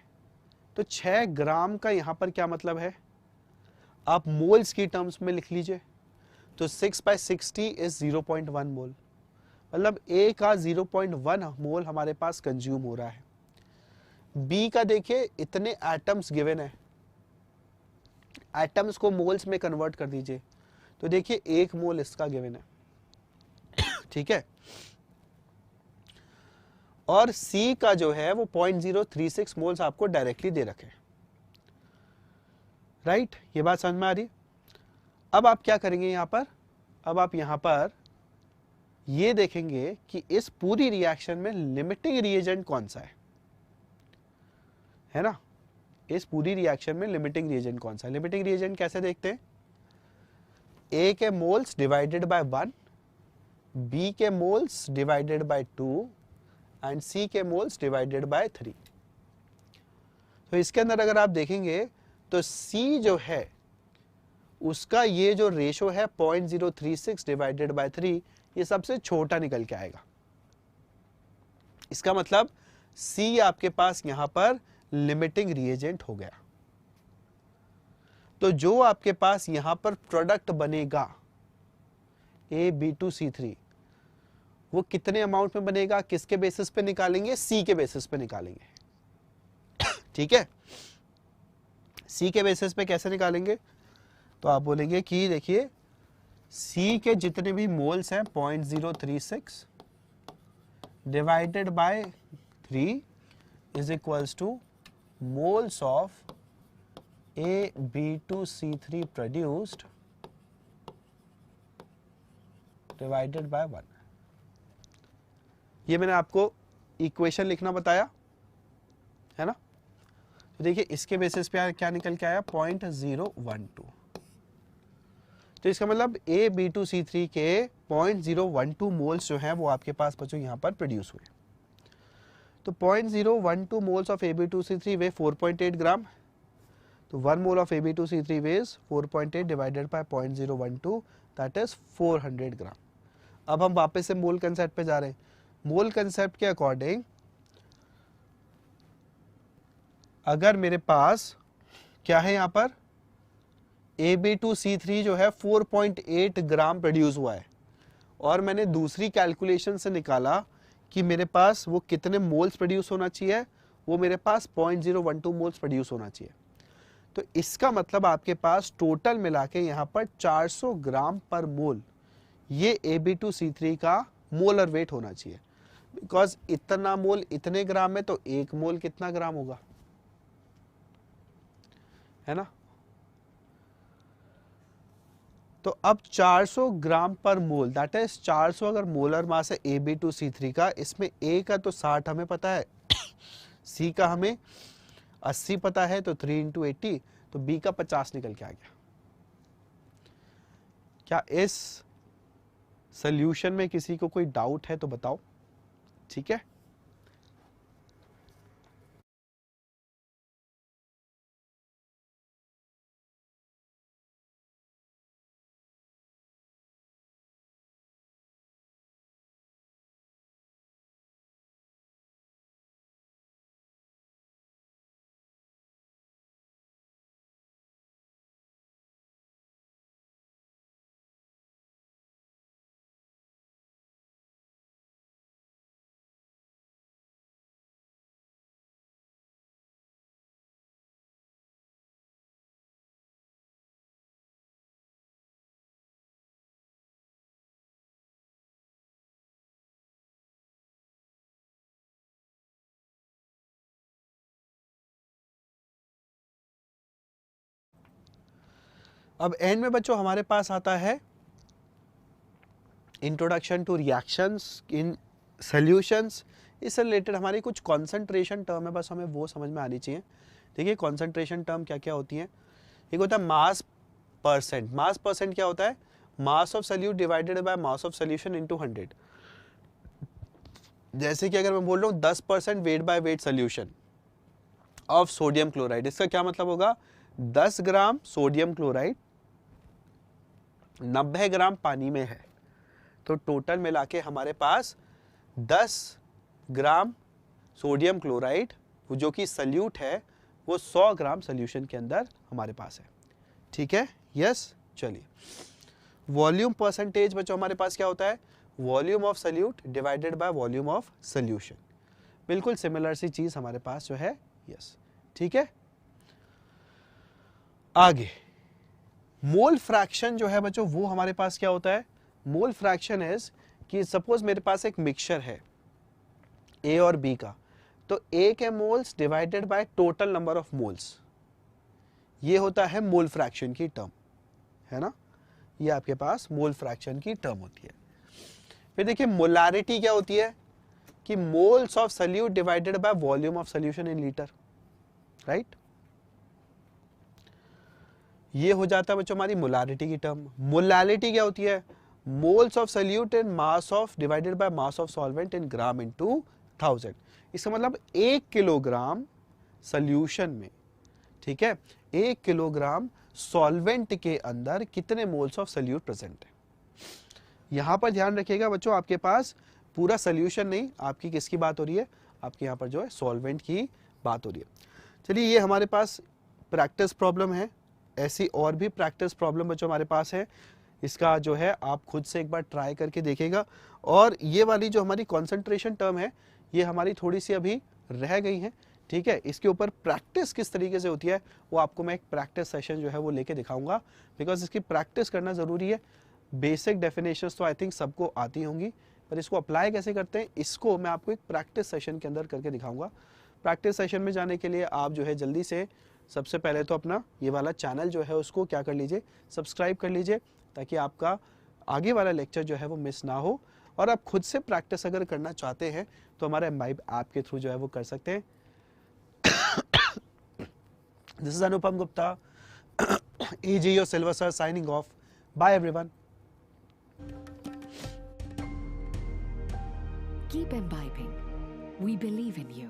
तो 6 ग्राम का यहाँ पर क्या मतलब है, आप मोल्स की टर्म्स में लिख लीजिए। तो 6/60 इज 0.1 मोल, मतलब A का 0.1 मोल हमारे पास कंज्यूम हो रहा है। B का देखिए इतने एटम्स गिवन है, एटम्स को मोल्स में कन्वर्ट कर दीजिए, तो देखिए 1 मोल इसका गिवन है, ठीक है। और C का जो है वो 0.036 मोल्स आपको डायरेक्टली दे रखे, राइट, ये बात समझ में आ रही है। अब आप क्या करेंगे यहाँ पर, अब आप यहाँ पर ये देखेंगे कि इस पूरी रिएक्शन में लिमिटिंग रिएजेंट कौन सा है ना, इस पूरी रिएक्शन में लिमिटिंग रिएजेंट कौन सा है। लिमिटिंग रिएजेंट कैसे देखते हैं, ए के मोल्स डिवाइडेड बाय 1, बी के मोल्स डिवाइडेड बाय 2 एंड सी के मोल्स डिवाइडेड बाय 3। तो इसके अंदर अगर आप देखेंगे तो सी जो है उसका ये जो रेशो है 0.036 डिवाइडेड बाय 3, ये सबसे छोटा निकल के आएगा। इसका मतलब सी आपके पास यहां पर लिमिटिंग रिएजेंट हो गया। तो जो आपके पास यहां पर प्रोडक्ट बनेगा A B2C3, वो कितने अमाउंट में बनेगा, किसके बेसिस पे निकालेंगे, सी के बेसिस पे निकालेंगे। ठीक है, सी के बेसिस पे कैसे निकालेंगे, तो आप बोलेंगे कि देखिए सी के जितने भी मोल्स हैं 0.036 divided by 3 is equals two moles of AB2C3 produced divided by 1। ये मैंने आपको इक्वेशन लिखना बताया है ना। तो देखिए इसके बेसिस पे क्या निकल के आया 0.012। तो इसका मतलब AB2C3 के 0.012 मोल्स जो हैं वो आपके पास बच्चों यहाँ पर प्रोड्यूस हुए। तो 0.012 moles of AB2C3 way 4.8 gram. तो 1 mole of AB2C3 weighs 4.8 divided by 0.012 that is 400 gram. अब हम वापस से मोल कंसेप्ट पे जा रहे हैं। मोल कंसेप्ट के अकॉर्डिंग अगर मेरे पास क्या है यहाँ पर AB2C3 जो है 4.8 ग्राम प्रोड्यूस हुआ है और मैंने दूसरी कैलकुलेशन से निकाला कि मेरे पास वो कितने मोल्स प्रोड्यूस होना चाहिए, वो मेरे पास 0.012 मोल्स प्रोड्यूस होना चाहिए। तो इसका मतलब आपके पास टोटल मिला के यहाँ पर 400 ग्राम पर मोल ये AB2C3 का मोलर वेट होना चाहिए। बिकॉज इतना मोल इतने ग्राम में, तो एक मोल कितना ग्राम होगा, है ना। तो अब 400 ग्राम पर मोल दैट इज 400 अगर मोलर मास है AB2C3 का, इसमें A का तो 60 हमें पता है, C का हमें 80 पता है, तो 3 × 80, तो B का 50 निकल के आ गया। क्या इस सॉल्यूशन में किसी को कोई डाउट है तो बताओ, ठीक है। अब एंड में बच्चों हमारे पास आता है introduction two reactions in solutions. इससे रिलेटेड हमारी कुछ कॉन्सेंट्रेशन टर्म है, बस हमें वो समझ में आनी चाहिए। देखिए कॉन्सेंट्रेशन टर्म क्या क्या होती हैं। एक होता है मास परसेंट। मास परसेंट क्या होता है, mass of solute divided by mass of solution into 100। जैसे कि अगर मैं बोल रहा हूँ 10% weight by weight solution of sodium chloride, इसका क्या मतलब होगा, 10 ग्राम सोडियम क्लोराइड 90 ग्राम पानी में है, तो टोटल मिला के हमारे पास 10 ग्राम सोडियम क्लोराइड जो कि सल्यूट है वो 100 ग्राम सोल्यूशन के अंदर हमारे पास है, ठीक है। यस, चलिए वॉल्यूम परसेंटेज बच्चों हमारे पास क्या होता है, volume of solute divided by volume of solution. बिल्कुल सिमिलर सी चीज हमारे पास जो है, यस, ठीक है। आगे मोल फ्रैक्शन जो है बच्चों वो हमारे पास क्या होता है, मोल फ्रैक्शन इज कि सपोज मेरे पास एक मिक्सचर है ए और बी का, तो ए के moles divided by total number of moles, ये होता है मोल फ्रैक्शन की टर्म, है ना, ये आपके पास मोल फ्रैक्शन की टर्म होती है। फिर देखिए मोलारिटी क्या होती है कि moles of solute divided by volume of solution in litre, right. ये हो जाता है बच्चों हमारी मोलारिटी की टर्म। मोलालिटी क्या होती है, moles of solute in mass of divided by mass of solvent in gram into 1000। इसका मतलब 1 किलोग्राम सॉल्यूशन में, ठीक है, 1 किलोग्राम सॉल्वेंट के अंदर कितने मोल्स ऑफ सॉल्यूट प्रेजेंट है। यहां पर ध्यान रखिएगा बच्चों, आपके पास पूरा सॉल्यूशन नहीं, आपकी किसकी बात हो रही है, आपके यहाँ पर जो है सॉल्वेंट की बात हो रही है। चलिए ये हमारे पास प्रैक्टिस प्रॉब्लम है, ऐसी और भी प्रैक्टिस प्रॉब्लम बच्चों हमारे पास है, इसका जो है आप खुद से एक बार ट्राई करके देखिएगा। और ये वाली जो हमारी कॉन्सेंट्रेशन टर्म है, ये हमारी थोड़ी सी अभी रह गई है, ठीक है। इसके ऊपर प्रैक्टिस किस तरीके से होती है वो आपको मैं एक प्रैक्टिस सेशन जो है वो लेके दिखाऊंगा, बिकॉज इसकी प्रैक्टिस करना ज़रूरी है। बेसिक डेफिनेशंस तो आई थिंक सबको आती होंगी, पर इसको अप्लाई कैसे करते हैं इसको मैं आपको एक प्रैक्टिस सेशन के अंदर करके दिखाऊंगा। प्रैक्टिस सेशन में जाने के लिए आप जो है जल्दी से सबसे पहले तो अपना ये वाला चैनल जो है उसको क्या कर लीजिए, सब्सक्राइब कर लीजिए, ताकि आपका आगे वाला लेक्चर जो है वो मिस ना हो। और आप खुद से प्रैक्टिस अगर करना चाहते हैं तो हमारे एम्बाइब ऐप के थ्रू जो है वो कर सकते हैं। This is Anupam Gupta, AG your silver sir, signing off. Bye everyone. Keep imbibing. We believe in you.